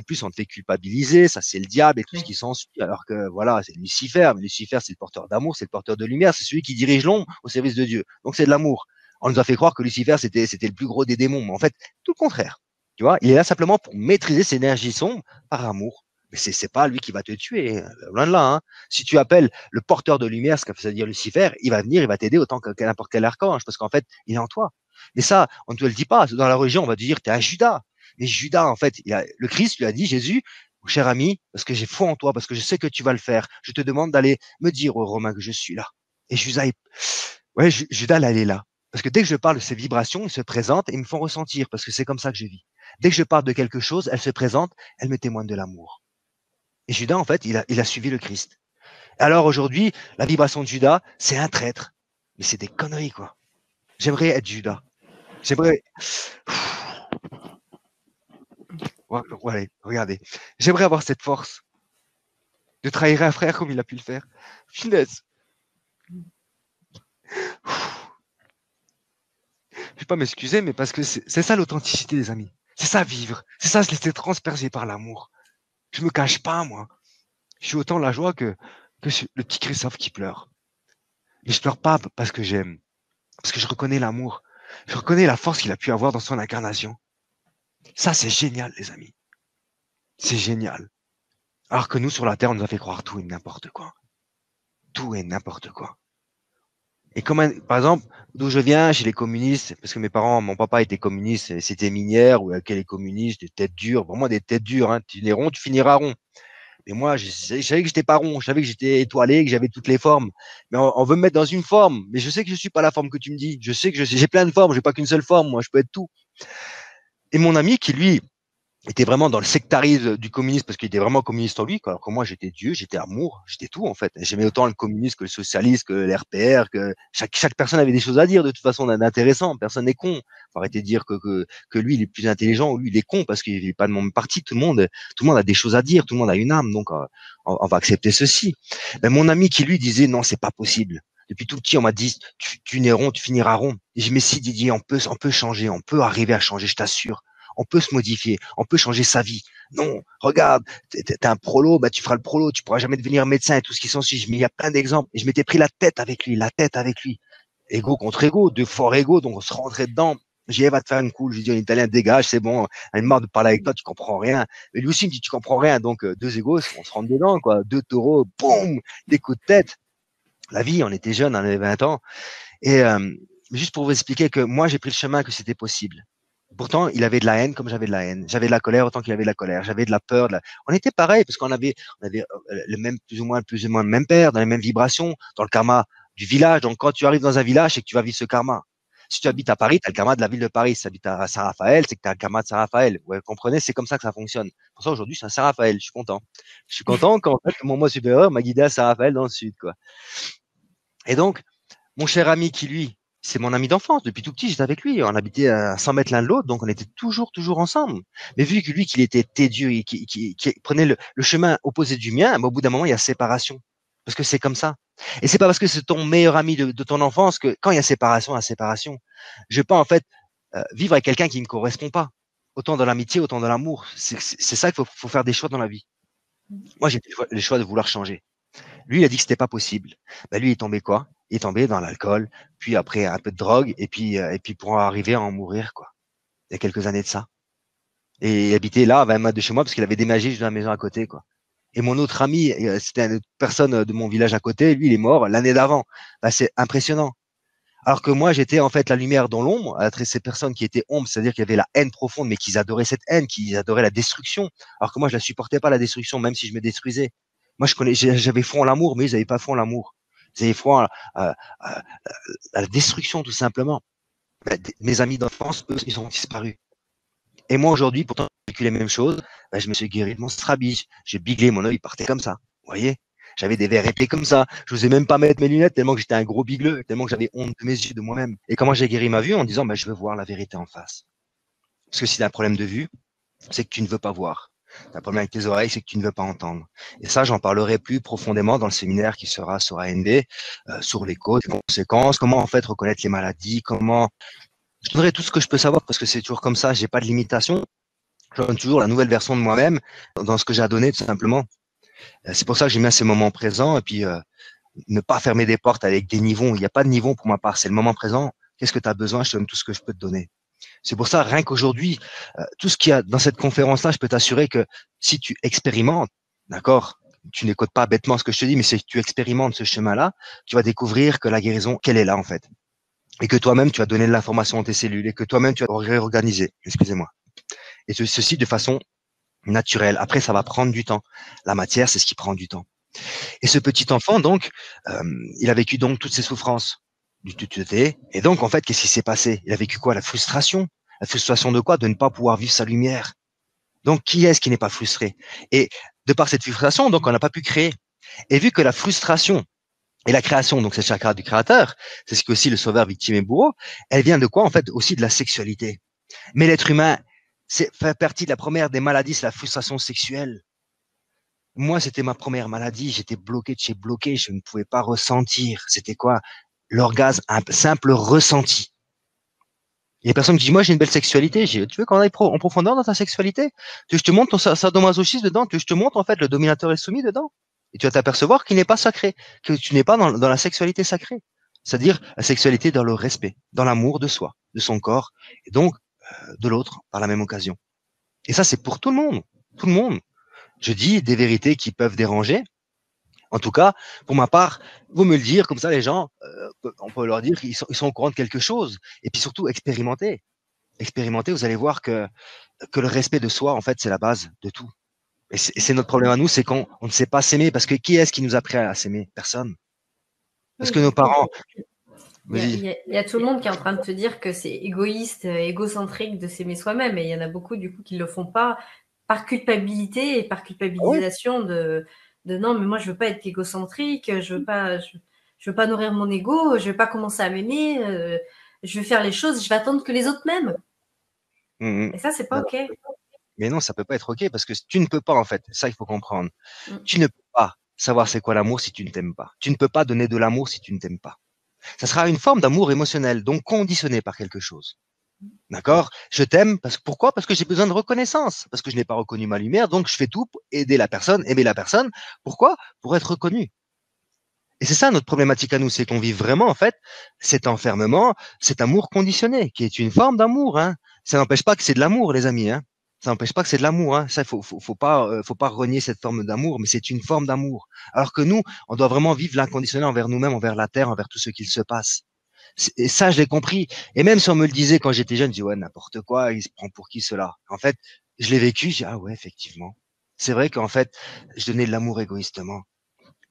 plus on te fait culpabiliser, ça c'est le diable et tout ce qui s'ensuit. Alors que voilà, c'est Lucifer, mais Lucifer c'est le porteur d'amour, c'est le porteur de lumière, c'est celui qui dirige l'ombre au service de Dieu. Donc c'est de l'amour. On nous a fait croire que Lucifer c'était le plus gros des démons, mais en fait tout le contraire. Tu vois, il est là simplement pour maîtriser ces énergies sombres par amour. Mais c'est pas lui qui va te tuer, loin de là. Hein. Si tu appelles le porteur de lumière, ce que veut dire Lucifer, il va venir, il va t'aider autant que n'importe quel archange, parce qu'en fait, il est en toi. Mais ça, on ne te le dit pas. Dans la religion, on va te dire, tu es un Judas. Mais Judas, en fait, le Christ lui a dit, Jésus, cher ami, parce que j'ai foi en toi, parce que je sais que tu vas le faire, je te demande d'aller me dire aux Romains que je suis là. Et Judas, là, elle est là. Parce que dès que je parle de ces vibrations, ils se présentent et ils me font ressentir, parce que c'est comme ça que je vis. Dès que je parle de quelque chose, elle se présente, elle me témoigne de l'amour. Et Judas, en fait, il a suivi le Christ. Alors aujourd'hui, la vibration de Judas, c'est un traître. Mais c'est des conneries, quoi. J'aimerais être Judas. J'aimerais. Ouais, regardez. J'aimerais avoir cette force de trahir un frère comme il a pu le faire. Finesse. Je vais pas m'excuser, mais parce que c'est ça l'authenticité, les amis. C'est ça vivre. C'est ça se laisser transpercer par l'amour. Je me cache pas, moi. Je suis autant la joie que le petit Christophe qui pleure. Mais je pleure pas parce que j'aime. Parce que je reconnais l'amour. Je reconnais la force qu'il a pu avoir dans son incarnation. Ça, c'est génial, les amis. C'est génial. Alors que nous, sur la Terre, on nous a fait croire tout et n'importe quoi. Tout et n'importe quoi. Et comme par exemple, d'où je viens, chez les communistes, parce que mon papa était communiste, c'était minière, ou quel est communiste, des têtes dures, vraiment des têtes dures, hein. Tu nais rond, tu finiras rond. Mais moi, je savais que j'étais pas rond, je savais que j'étais étoilé, que j'avais toutes les formes. Mais on veut me mettre dans une forme. Mais je sais que je suis pas la forme que tu me dis. Je sais que j'ai plein de formes, j'ai pas qu'une seule forme, moi, je peux être tout. Et mon ami qui, lui, était vraiment dans le sectarisme du communisme parce qu'il était vraiment communiste en lui, quoi. Alors que moi j'étais Dieu, j'étais amour, j'étais tout en fait. J'aimais autant le communisme que le socialiste, que l'RPR, que chaque personne avait des choses à dire de toute façon d'intéressant. Personne n'est con. Faut arrêter de dire que lui il est plus intelligent ou lui il est con parce qu'il n'est pas de mon parti. Tout le monde a des choses à dire, tout le monde a une âme, donc on va accepter ceci. Mais mon ami qui lui disait non c'est pas possible. Depuis tout petit, on m'a dit, tu nais rond, tu finiras rond. Et je me suis dit, Didier, on peut changer, on peut arriver à changer, je t'assure. On peut se modifier, on peut changer sa vie. Non, regarde, t'es un prolo, bah tu feras le prolo, tu pourras jamais devenir médecin et tout ce qui s'ensuit. Mais il y a plein d'exemples. Et je m'étais pris la tête avec lui. Ego contre ego, deux forts égos, donc on se rentrait dedans. J'ai dit, va te faire une cool. Je lui dis en italien, dégage, c'est bon. Elle est marre de parler avec toi, tu comprends rien. Mais lui aussi il me dit, tu comprends rien. Donc, deux égos, on se rentre dedans, quoi. Deux taureaux, boum, des coups de tête. La vie, on était jeunes, on avait 20 ans. Et juste pour vous expliquer que moi, j'ai pris le chemin que c'était possible. Pourtant, il avait de la haine comme j'avais de la haine. J'avais de la colère autant qu'il avait de la colère. J'avais de la peur. On était pareil parce qu'on avait le même, plus ou moins le même père, dans les mêmes vibrations. Dans le karma, du village. Donc, quand tu arrives dans un village, c'est que tu vas vivre ce karma. Si tu habites à Paris, tu as le karma de la ville de Paris. Si tu habites à Saint-Raphaël, c'est que tu as le karma de Saint-Raphaël. Ouais, comprenez, c'est comme ça que ça fonctionne. Pour ça, aujourd'hui, je suis à Saint-Raphaël. Je suis content. Je suis content quand, en fait, mon moi supérieur m'a guidé à Saint-Raphaël dans le sud, quoi. Et donc, mon cher ami qui, lui, c'est mon ami d'enfance. Depuis tout petit, j'étais avec lui. On habitait à 100 mètres l'un de l'autre, donc on était toujours ensemble. Mais vu que lui, qu'il était têtu et qui prenait le chemin opposé du mien, mais au bout d'un moment, il y a séparation. Parce que c'est comme ça. Et c'est pas parce que c'est ton meilleur ami de ton enfance que quand il y a séparation, il y a séparation. Je vais pas, en fait, vivre avec quelqu'un qui ne me correspond pas. Autant dans l'amitié, autant dans l'amour. C'est ça qu'il faut faire des choix dans la vie. Moi, j'ai fait le choix de vouloir changer. Lui, il a dit que c'était pas possible. Ben, lui, il est tombé quoi? Il est tombé dans l'alcool, puis après un peu de drogue, et puis pour arriver à en mourir, quoi. Il y a quelques années de ça. Et il habitait là, à 20 mètres de chez moi, parce qu'il avait déménagé juste dans la maison à côté, quoi. Et mon autre ami, c'était une autre personne de mon village à côté, lui, il est mort l'année d'avant. Ben, c'est impressionnant. Alors que moi, j'étais en fait la lumière dans l'ombre, à ces personnes qui étaient ombres, c'est-à-dire qu'il y avait la haine profonde, mais qu'ils adoraient cette haine, qu'ils adoraient la destruction. Alors que moi, je la supportais pas, la destruction, même si je me détruisais. Moi, j'avais foi en l'amour, mais ils n'avaient pas foi en l'amour. Ils avaient foi à la destruction, tout simplement. Ben, mes amis d'enfance, eux, ils ont disparu. Et moi, aujourd'hui, pourtant, j'ai vécu les mêmes choses. Ben, je me suis guéri de mon strabisme. J'ai biglé, mon œil partait comme ça. Vous voyez? J'avais des verres épais comme ça. Je n'osais même pas mettre mes lunettes tellement que j'étais un gros bigleux, tellement que j'avais honte de mes yeux, de moi-même. Et comment j'ai guéri ma vue en disant, ben, je veux voir la vérité en face. Parce que si tu as un problème de vue, c'est que tu ne veux pas voir. Tu as un problème avec tes oreilles, c'est que tu ne veux pas entendre. Et ça, j'en parlerai plus profondément dans le séminaire qui sera sur AND, sur les causes, les conséquences, comment en fait reconnaître les maladies, comment... Je donnerai tout ce que je peux savoir parce que c'est toujours comme ça, j'ai pas de limitation. Je donne toujours la nouvelle version de moi-même dans ce que j'ai à donner, tout simplement. C'est pour ça que j'aime bien ces moments présents et puis ne pas fermer des portes avec des niveaux. Il n'y a pas de niveau pour ma part, c'est le moment présent. Qu'est-ce que tu as besoin? Je te donne tout ce que je peux te donner. C'est pour ça, rien qu'aujourd'hui, tout ce qu'il y a dans cette conférence-là, je peux t'assurer que si tu expérimentes, d'accord, tu n'écoutes pas bêtement ce que je te dis, mais si tu expérimentes ce chemin-là, tu vas découvrir que la guérison, qu'elle est là en fait. Et que toi-même, tu vas donner de l'information à tes cellules et que toi-même, tu vas réorganiser, excusez-moi. Et ceci de façon naturelle. Après, ça va prendre du temps. La matière, c'est ce qui prend du temps. Et ce petit enfant, donc, il a vécu donc toutes ces souffrances du tuté. Et donc, en fait, qu'est-ce qui s'est passé? Il a vécu quoi? La frustration. La frustration de quoi? De ne pas pouvoir vivre sa lumière. Donc, qui est-ce qui n'est pas frustré? Et de par cette frustration, donc, on n'a pas pu créer. Et vu que la frustration et la création, donc c'est le chakra du créateur, c'est ce que aussi le sauveur, victime et bourreau, elle vient de quoi? En fait, aussi de la sexualité. Mais l'être humain, c'est fait partie de la première des maladies, c'est la frustration sexuelle. Moi, c'était ma première maladie. J'étais bloqué de chez bloqué. Je ne pouvais pas ressentir. C'était quoi? L'orgasme, un simple ressenti. Il y a personne qui dit, moi, j'ai une belle sexualité. Tu veux qu'on aille en profondeur dans ta sexualité? Tu veux que je te montre ton sadomasochisme dedans? Tu veux que je te montre, en fait, le dominateur et le soumis dedans? Et tu vas t'apercevoir qu'il n'est pas sacré, que tu n'es pas dans la sexualité sacrée. C'est-à-dire la sexualité dans le respect, dans l'amour de soi, de son corps, et donc de l'autre par la même occasion. Et ça, c'est pour tout le monde. Tout le monde. Je dis des vérités qui peuvent déranger. En tout cas, pour ma part, vous me le dire, comme ça les gens, on peut leur dire qu'ils sont au courant de quelque chose. Et puis surtout, expérimenter. Expérimenter, vous allez voir que le respect de soi, en fait, c'est la base de tout. Et c'est notre problème à nous, c'est qu'on ne sait pas s'aimer. Parce que qui est-ce qui nous a appris à s'aimer? Personne. Parce Oui, que nos puis parents... il y a tout le monde qui est en train de te dire que c'est égoïste, égocentrique de s'aimer soi-même. Et il y en a beaucoup, du coup, qui le font pas par culpabilité et par Ah ouais. culpabilisation de non, mais moi, je veux pas être égocentrique, je veux pas nourrir mon ego, je veux pas commencer à m'aimer, je vais faire les choses, je vais attendre que les autres m'aiment. Mmh. Et ça, c'est pas Non. OK. Mais non, ça peut pas être OK parce que tu ne peux pas, en fait. C'est ça qu'il faut comprendre. Mm. Tu ne peux pas savoir c'est quoi l'amour si tu ne t'aimes pas. Tu ne peux pas donner de l'amour si tu ne t'aimes pas. Ça sera une forme d'amour émotionnel, donc conditionné par quelque chose. D'accord? Je t'aime parce que pourquoi? Parce que j'ai besoin de reconnaissance, parce que je n'ai pas reconnu ma lumière, donc je fais tout pour aider la personne, aimer la personne. Pourquoi? Pour être reconnu. Et c'est ça notre problématique à nous, c'est qu'on vit vraiment en fait cet enfermement, cet amour conditionné, qui est une forme d'amour. Hein. Ça n'empêche pas que c'est de l'amour, les amis. Hein. Ça n'empêche pas que c'est de l'amour. Hein. Ça, faut pas renier cette forme d'amour, mais c'est une forme d'amour. Alors que nous, on doit vraiment vivre l'inconditionnel envers nous-mêmes, envers la terre, envers tout ce qu'il se passe. Et ça, je l'ai compris. Et même si on me le disait quand j'étais jeune, je dis ouais, n'importe quoi, il se prend pour qui cela? En fait, je l'ai vécu, je dis ah ouais, effectivement. C'est vrai qu'en fait, je donnais de l'amour égoïstement.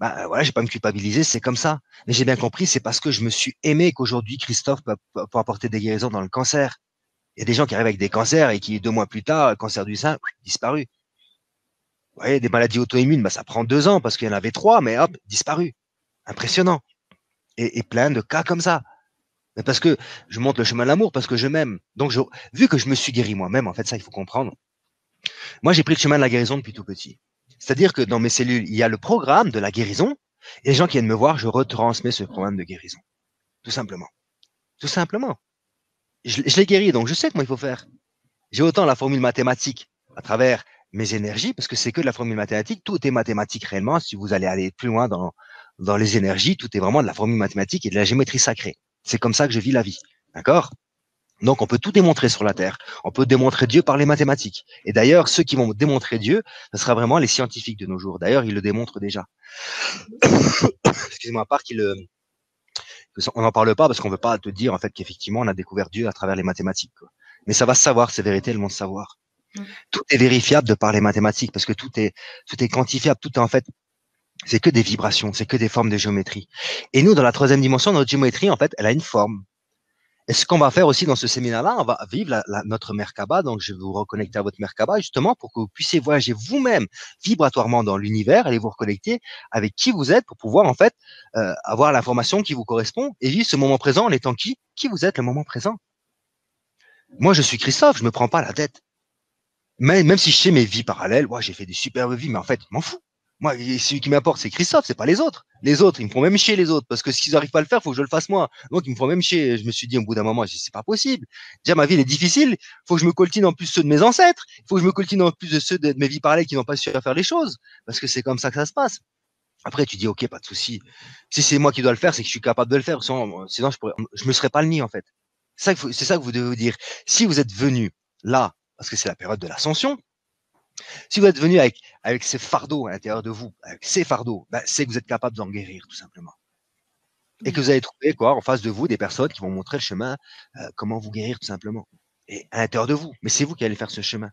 Bah, voilà, j'ai pas à me culpabiliser, c'est comme ça. Mais j'ai bien compris, c'est parce que je me suis aimé qu'aujourd'hui Christophe peut apporter des guérisons dans le cancer. Il y a des gens qui arrivent avec des cancers et qui 2 mois plus tard, cancer du sein, disparu. Vous voyez, des maladies auto-immunes, bah, ça prend 2 ans parce qu'il y en avait 3, mais hop, disparu. Impressionnant. Et plein de cas comme ça. Mais parce que je montre le chemin de l'amour, parce que je m'aime. Donc, vu que je me suis guéri moi-même, en fait, ça, il faut comprendre. Moi, j'ai pris le chemin de la guérison depuis tout petit. C'est-à-dire que dans mes cellules, il y a le programme de la guérison. Et les gens qui viennent me voir, je retransmets ce programme de guérison. Tout simplement. Tout simplement. Je l'ai guéri, donc je sais comment il faut faire. J'ai autant la formule mathématique à travers mes énergies, parce que c'est que de la formule mathématique. Tout est mathématique réellement. Si vous allez aller plus loin dans les énergies, tout est vraiment de la formule mathématique et de la géométrie sacrée. C'est comme ça que je vis la vie. D'accord? Donc, on peut tout démontrer sur la Terre. On peut démontrer Dieu par les mathématiques. Et d'ailleurs, ceux qui vont démontrer Dieu, ce sera vraiment les scientifiques de nos jours. D'ailleurs, ils le démontrent déjà. Excusez-moi, à part on n'en parle pas parce qu'on veut pas te dire en fait qu'effectivement on a découvert Dieu à travers les mathématiques. Quoi. Mais ça va se savoir, ces vérités, elles vont se savoir. Tout est vérifiable de par les mathématiques parce que tout est quantifiable. Tout est en fait, c'est que des vibrations, c'est que des formes de géométrie. Et nous, dans la troisième dimension, notre géométrie, en fait, elle a une forme. Et ce qu'on va faire aussi dans ce séminaire-là, on va vivre notre Merkaba. Donc, je vais vous reconnecter à votre Merkaba justement pour que vous puissiez voyager vous-même vibratoirement dans l'univers, aller vous reconnecter avec qui vous êtes pour pouvoir en fait avoir l'information qui vous correspond et vivre ce moment présent en étant qui vous êtes le moment présent. Moi, je suis Christophe, je me prends pas la tête. Même si je sais mes vies parallèles, ouais, j'ai fait des superbes vies, mais en fait, je m'en fous. Moi, celui qui m'importe, c'est Christophe, c'est pas les autres. Les autres, ils me font même chier, les autres, parce que s'ils n'arrivent pas à le faire, faut que je le fasse moi. Donc, ils me font même chier. Je me suis dit, au bout d'un moment, c'est pas possible. Déjà, ma vie, elle est difficile. Faut que je me coltine en plus ceux de mes ancêtres. Faut que je me coltine en plus de ceux de mes vies parallèles qui n'ont pas su faire les choses. Parce que c'est comme ça que ça se passe. Après, tu dis, OK, pas de souci. Si c'est moi qui dois le faire, c'est que je suis capable de le faire. Sinon, je me serais pas le nid, en fait. C'est ça que vous devez vous dire. Si vous êtes venu là, parce que c'est la période de l'ascension, si vous êtes venu avec ces fardeaux à l'intérieur de vous, avec ces fardeaux, ben, c'est que vous êtes capable d'en guérir, tout simplement. Et que vous allez trouver quoi en face de vous des personnes qui vont montrer le chemin, comment vous guérir, tout simplement. Et à l'intérieur de vous. Mais c'est vous qui allez faire ce chemin.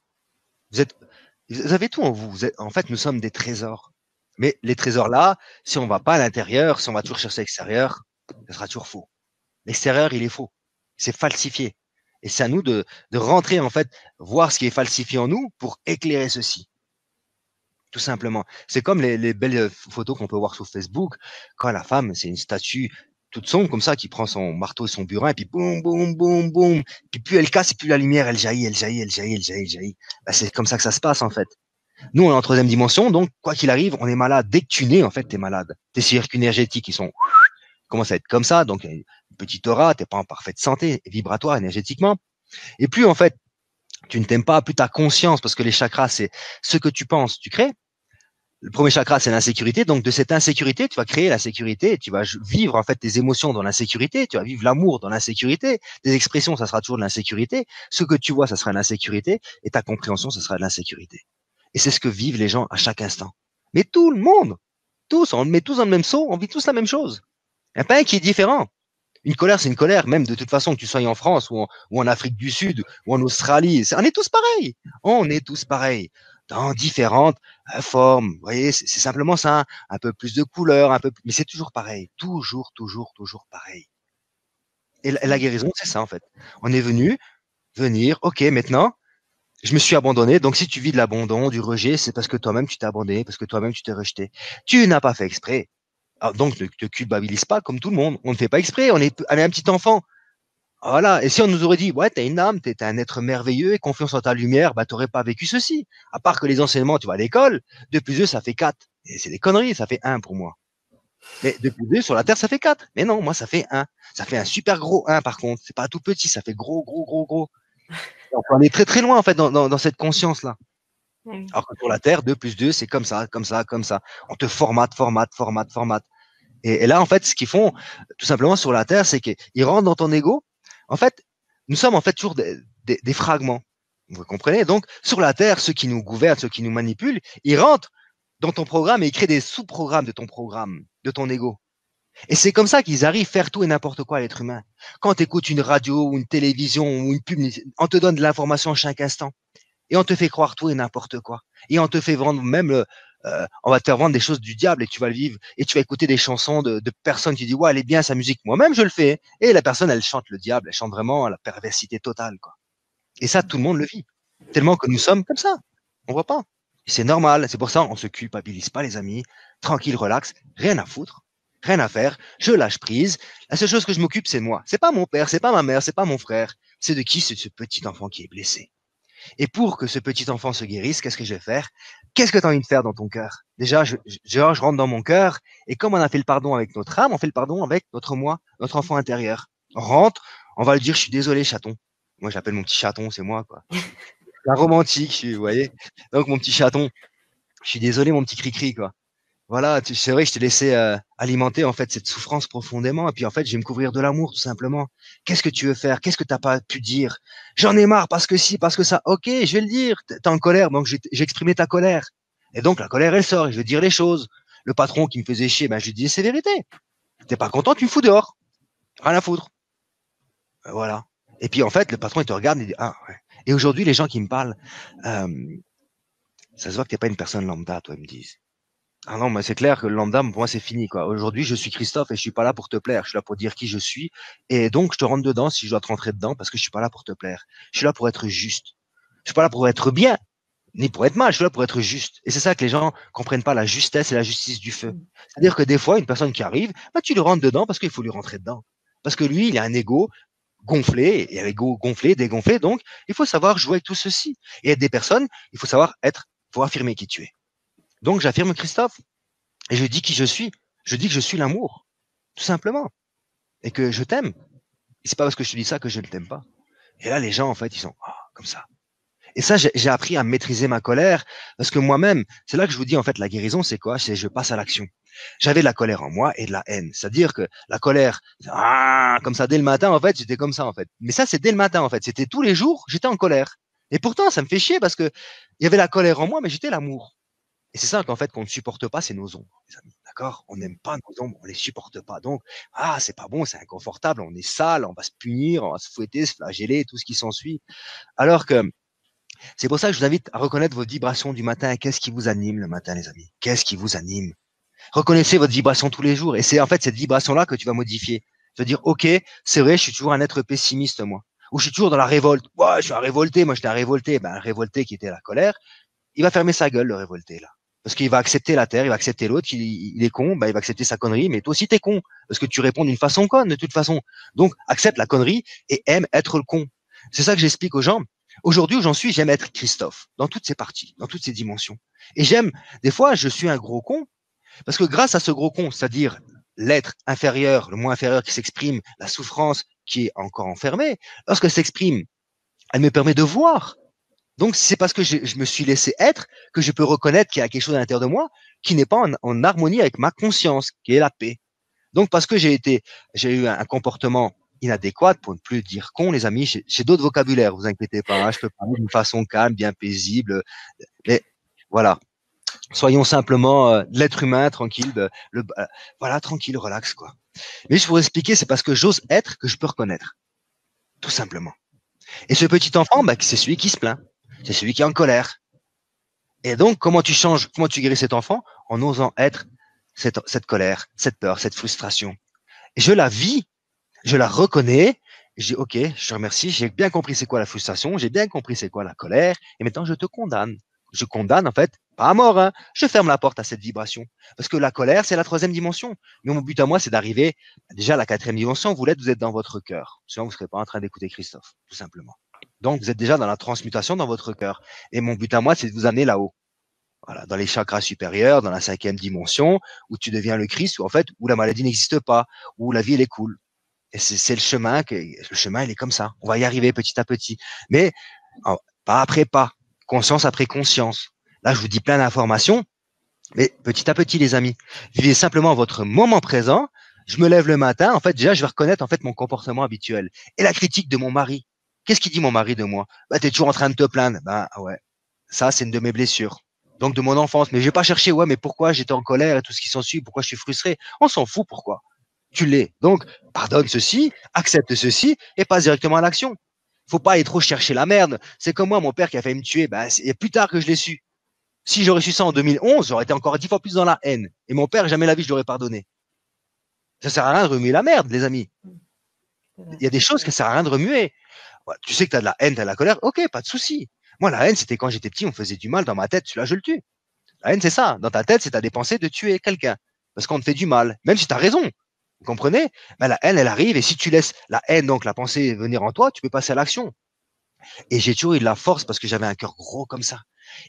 Vous avez tout en vous. En fait, nous sommes des trésors. Mais les trésors là, si on va pas à l'intérieur, si on va toujours chercher l'extérieur, ce sera toujours faux. L'extérieur, il est faux. C'est falsifié. Et c'est à nous de rentrer, en fait, voir ce qui est falsifié en nous pour éclairer ceci. Tout simplement. C'est comme les belles photos qu'on peut voir sur Facebook, quand la femme, c'est une statue toute sombre comme ça, qui prend son marteau et son burin, et puis boum, boum, boum, boum. Puis plus elle casse, et plus la lumière, elle jaillit, elle jaillit, elle jaillit, elle jaillit, elle jaillit. Ben, c'est comme ça que ça se passe, en fait. Nous, on est en troisième dimension, donc, quoi qu'il arrive, on est malade. Dès que tu nais, en fait, t'es malade. Tes circuits énergétiques, ils commencent à être comme ça, donc, une petite aura, t'es pas en parfaite santé, vibratoire, énergétiquement. Et plus, en fait, tu ne t'aimes pas, plus ta conscience, parce que les chakras, c'est ce que tu penses, tu crées. Le premier chakra, c'est l'insécurité. Donc, de cette insécurité, tu vas créer la sécurité. Tu vas vivre, en fait, tes émotions dans l'insécurité. Tu vas vivre l'amour dans l'insécurité. Tes expressions, ça sera toujours de l'insécurité. Ce que tu vois, ça sera de l'insécurité. Et ta compréhension, ça sera de l'insécurité. Et c'est ce que vivent les gens à chaque instant. Mais tout le monde, tous, on met tous dans le même seau, on vit tous la même chose. Il n'y a pas un qui est différent. Une colère, c'est une colère, même de toute façon, que tu sois en France ou en Afrique du Sud ou en Australie. On est tous pareils. On est tous pareils. Dans différentes formes. Vous voyez, c'est simplement ça. Un peu plus de couleurs, mais c'est toujours pareil. Toujours, toujours, toujours pareil. Et la guérison, c'est ça, en fait. On est venir, ok, maintenant, je me suis abandonné. Donc, si tu vis de l'abandon, du rejet, c'est parce que toi-même, tu t'es abandonné, parce que toi-même, tu t'es rejeté. Tu n'as pas fait exprès. Alors, donc, ne te culpabilise pas comme tout le monde. On ne fait pas exprès. On est un petit enfant. Voilà. Et si on nous aurait dit, ouais, t'as une âme, t'es un être merveilleux et confiance en ta lumière, bah, t'aurais pas vécu ceci. À part que les enseignements, tu vas à l'école, 2 plus 2, ça fait 4. Et c'est des conneries, ça fait 1 pour moi. Mais 2 plus 2, sur la Terre, ça fait 4. Mais non, moi, ça fait 1. Ça fait un super gros 1, par contre. C'est pas tout petit, ça fait gros, gros, gros, gros. Donc, on est très, très loin, en fait, dans cette conscience-là. Alors que sur la Terre, 2 plus 2, c'est comme ça, comme ça, comme ça. On te formate, formate, formate, formate. Et là, en fait, ce qu'ils font, tout simplement, sur la Terre, c'est qu'ils rentrent dans ton ego. En fait, nous sommes en fait toujours des fragments. Vous comprenez? Donc, sur la Terre, ceux qui nous gouvernent, ceux qui nous manipulent, ils rentrent dans ton programme et ils créent des sous-programmes de ton programme, de ton ego. Et c'est comme ça qu'ils arrivent à faire tout et n'importe quoi à l'être humain. Quand tu écoutes une radio ou une télévision ou une pub, on te donne de l'information chaque instant. Et on te fait croire tout et n'importe quoi. Et on te fait vendre même on va te faire vendre des choses du diable et tu vas le vivre et tu vas écouter des chansons de personnes qui disent ouais elle est bien sa musique, moi-même je le fais et la personne elle chante le diable, elle chante vraiment la perversité totale quoi. Et ça tout le monde le vit tellement que nous sommes comme ça, on voit pas. C'est normal, c'est pour ça on se culpabilise pas les amis, tranquille, relax, rien à foutre, rien à faire, je lâche prise. La seule chose que je m'occupe c'est de moi, c'est pas mon père, c'est pas ma mère, c'est pas mon frère, c'est de qui? C'est de ce petit enfant qui est blessé. Et pour que ce petit enfant se guérisse, qu'est-ce que je vais faire? Qu'est-ce que tu as envie de faire dans ton cœur? Déjà, je rentre dans mon cœur, et comme on a fait le pardon avec notre âme, on fait le pardon avec notre moi, notre enfant intérieur. On rentre, on va le dire, je suis désolé, chaton. Moi, j'appelle mon petit chaton, c'est moi, quoi. La romantique, vous voyez? Donc, mon petit chaton, je suis désolé, mon petit cri-cri, quoi. Voilà, c'est vrai que je t'ai laissé alimenter en fait cette souffrance profondément, et puis en fait, je vais me couvrir de l'amour tout simplement. Qu'est-ce que tu veux faire? Qu'est-ce que t'as pas pu dire? J'en ai marre parce que si, parce que ça. Ok, je vais le dire. T'es en colère, donc j'ai exprimé ta colère. Et donc la colère, elle sort. Et je vais dire les choses. Le patron qui me faisait chier, ben je lui dis c'est vérité. T'es pas content, tu me fous dehors. Rien à foutre. Voilà. Et puis en fait, le patron il te regarde et il dit ah ouais. Et aujourd'hui, les gens qui me parlent, euh, ça se voit que t'es pas une personne lambda, toi, ils me disent. Ah non, mais c'est clair que le lambda, pour moi, c'est fini, quoi. Aujourd'hui, je suis Christophe et je suis pas là pour te plaire. Je suis là pour dire qui je suis. Et donc, je te rentre dedans si je dois te rentrer dedans parce que je suis pas là pour te plaire. Je suis là pour être juste. Je suis pas là pour être bien, ni pour être mal. Je suis là pour être juste. Et c'est ça que les gens comprennent pas, la justesse et la justice du feu. C'est-à-dire que des fois, une personne qui arrive, bah, tu le rentres dedans parce qu'il faut lui rentrer dedans. Parce que lui, il a un ego gonflé, et un ego gonflé, dégonflé. Donc, il faut savoir jouer avec tout ceci. Et être des personnes, il faut savoir être, faut affirmer qui tu es. Donc, j'affirme Christophe. Et je dis qui je suis. Je dis que je suis l'amour, tout simplement. Et que je t'aime. Et c'est pas parce que je te dis ça que je ne t'aime pas. Et là, les gens, en fait, ils sont comme ça. Et ça, j'ai appris à maîtriser ma colère parce que moi-même, c'est là que je vous dis, en fait, la guérison, c'est quoi? C'est je passe à l'action. J'avais de la colère en moi et de la haine. C'est-à-dire que la colère, comme ça, dès le matin, en fait, j'étais comme ça, en fait. Mais ça, c'est dès le matin, en fait. C'était tous les jours, j'étais en colère. Et pourtant, ça me fait chier parce que il y avait la colère en moi, mais j'étais l'amour. Et c'est ça qu'en fait qu'on ne supporte pas, c'est nos ombres, les amis. D'accord? On n'aime pas nos ombres, on les supporte pas. Donc, c'est pas bon, c'est inconfortable, on est sale, on va se punir, on va se fouetter, se flageller, tout ce qui s'ensuit. Alors que c'est pour ça que je vous invite à reconnaître vos vibrations du matin. Qu'est-ce qui vous anime le matin, les amis? Qu'est-ce qui vous anime? Reconnaissez votre vibration tous les jours. Et c'est en fait cette vibration-là que tu vas modifier. Tu vas dire, OK, c'est vrai, je suis toujours un être pessimiste, moi. Ou je suis toujours dans la révolte. Ouais, je suis un révolté, moi j'étais un révolté. Ben, un révolté qui était la colère, il va fermer sa gueule, le révolté, là. Parce qu'il va accepter la terre, il va accepter l'autre, il est con, bah, il va accepter sa connerie, mais toi aussi t'es con, parce que tu réponds d'une façon conne, de toute façon. Donc, accepte la connerie et aime être le con. C'est ça que j'explique aux gens. Aujourd'hui où j'en suis, j'aime être Christophe, dans toutes ses parties, dans toutes ses dimensions. Et j'aime, des fois, je suis un gros con, parce que grâce à ce gros con, c'est-à-dire l'être inférieur, le moins inférieur qui s'exprime, la souffrance qui est encore enfermée, lorsqu'elle s'exprime, elle me permet de voir. Donc, c'est parce que je me suis laissé être que je peux reconnaître qu'il y a quelque chose à l'intérieur de moi qui n'est pas en harmonie avec ma conscience, qui est la paix. Donc, parce que j'ai eu un comportement inadéquat, pour ne plus dire con, les amis, j'ai d'autres vocabulaires, vous inquiétez pas, hein, je peux parler d'une façon calme, bien paisible, mais voilà. Soyons simplement de l'être humain, tranquille, voilà, tranquille, relax, quoi. Mais je vous expliquer, c'est parce que j'ose être que je peux reconnaître, tout simplement. Et ce petit enfant, bah, c'est celui qui se plaint, c'est celui qui est en colère. Et donc, comment tu changes, comment tu guéris cet enfant? En osant être cette colère, cette peur, cette frustration. Et je la vis, je la reconnais, je dis, OK, je te remercie, j'ai bien compris c'est quoi la frustration, j'ai bien compris c'est quoi la colère, et maintenant je te condamne. Je condamne, en fait, pas à mort, hein, je ferme la porte à cette vibration. Parce que la colère, c'est la troisième dimension. Mais mon but à moi, c'est d'arriver déjà à la quatrième dimension. Vous l'êtes, vous êtes dans votre cœur. Sinon, vous ne serez pas en train d'écouter Christophe, tout simplement. Donc, vous êtes déjà dans la transmutation dans votre cœur. Et mon but à moi, c'est de vous amener là-haut. Voilà, dans les chakras supérieurs, dans la cinquième dimension, où tu deviens le Christ, où en fait, où la maladie n'existe pas, où la vie elle est cool. Et c'est le chemin, il est comme ça. On va y arriver petit à petit, mais pas après pas, conscience après conscience. Là, je vous dis plein d'informations, mais petit à petit, les amis, vivez simplement votre moment présent. Je me lève le matin, en fait, déjà, je vais reconnaître en fait mon comportement habituel et la critique de mon mari. Qu'est-ce qu'il dit mon mari de moi? Bah, t'es toujours en train de te plaindre. Bah ouais, ça, c'est une de mes blessures. Donc de mon enfance, mais je vais pas chercher, ouais, mais pourquoi j'étais en colère et tout ce qui s'ensuit, pourquoi je suis frustré. On s'en fout, pourquoi. Tu l'es. Donc, pardonne ceci, accepte ceci et passe directement à l'action. Faut pas aller trop chercher la merde. C'est comme moi, mon père qui a failli me tuer, bah, c'est plus tard que je l'ai su. Si j'aurais su ça en 2011, j'aurais été encore 10 fois plus dans la haine. Et mon père, jamais la vie, je l'aurais pardonné. Ça sert à rien de remuer la merde, les amis. Il y a des choses que ça sert à rien de remuer. Ouais, tu sais que tu as de la haine, tu as de la colère, ok, pas de souci. Moi, la haine, c'était quand j'étais petit, on me faisait du mal dans ma tête, celui-là, je le tue. La haine, c'est ça. Dans ta tête, c'est t'as des pensées de tuer quelqu'un. Parce qu'on te fait du mal. Même si tu as raison. Vous comprenez? Ben, la haine, elle arrive, et si tu laisses la haine, donc la pensée venir en toi, tu peux passer à l'action. Et j'ai toujours eu de la force parce que j'avais un cœur gros comme ça.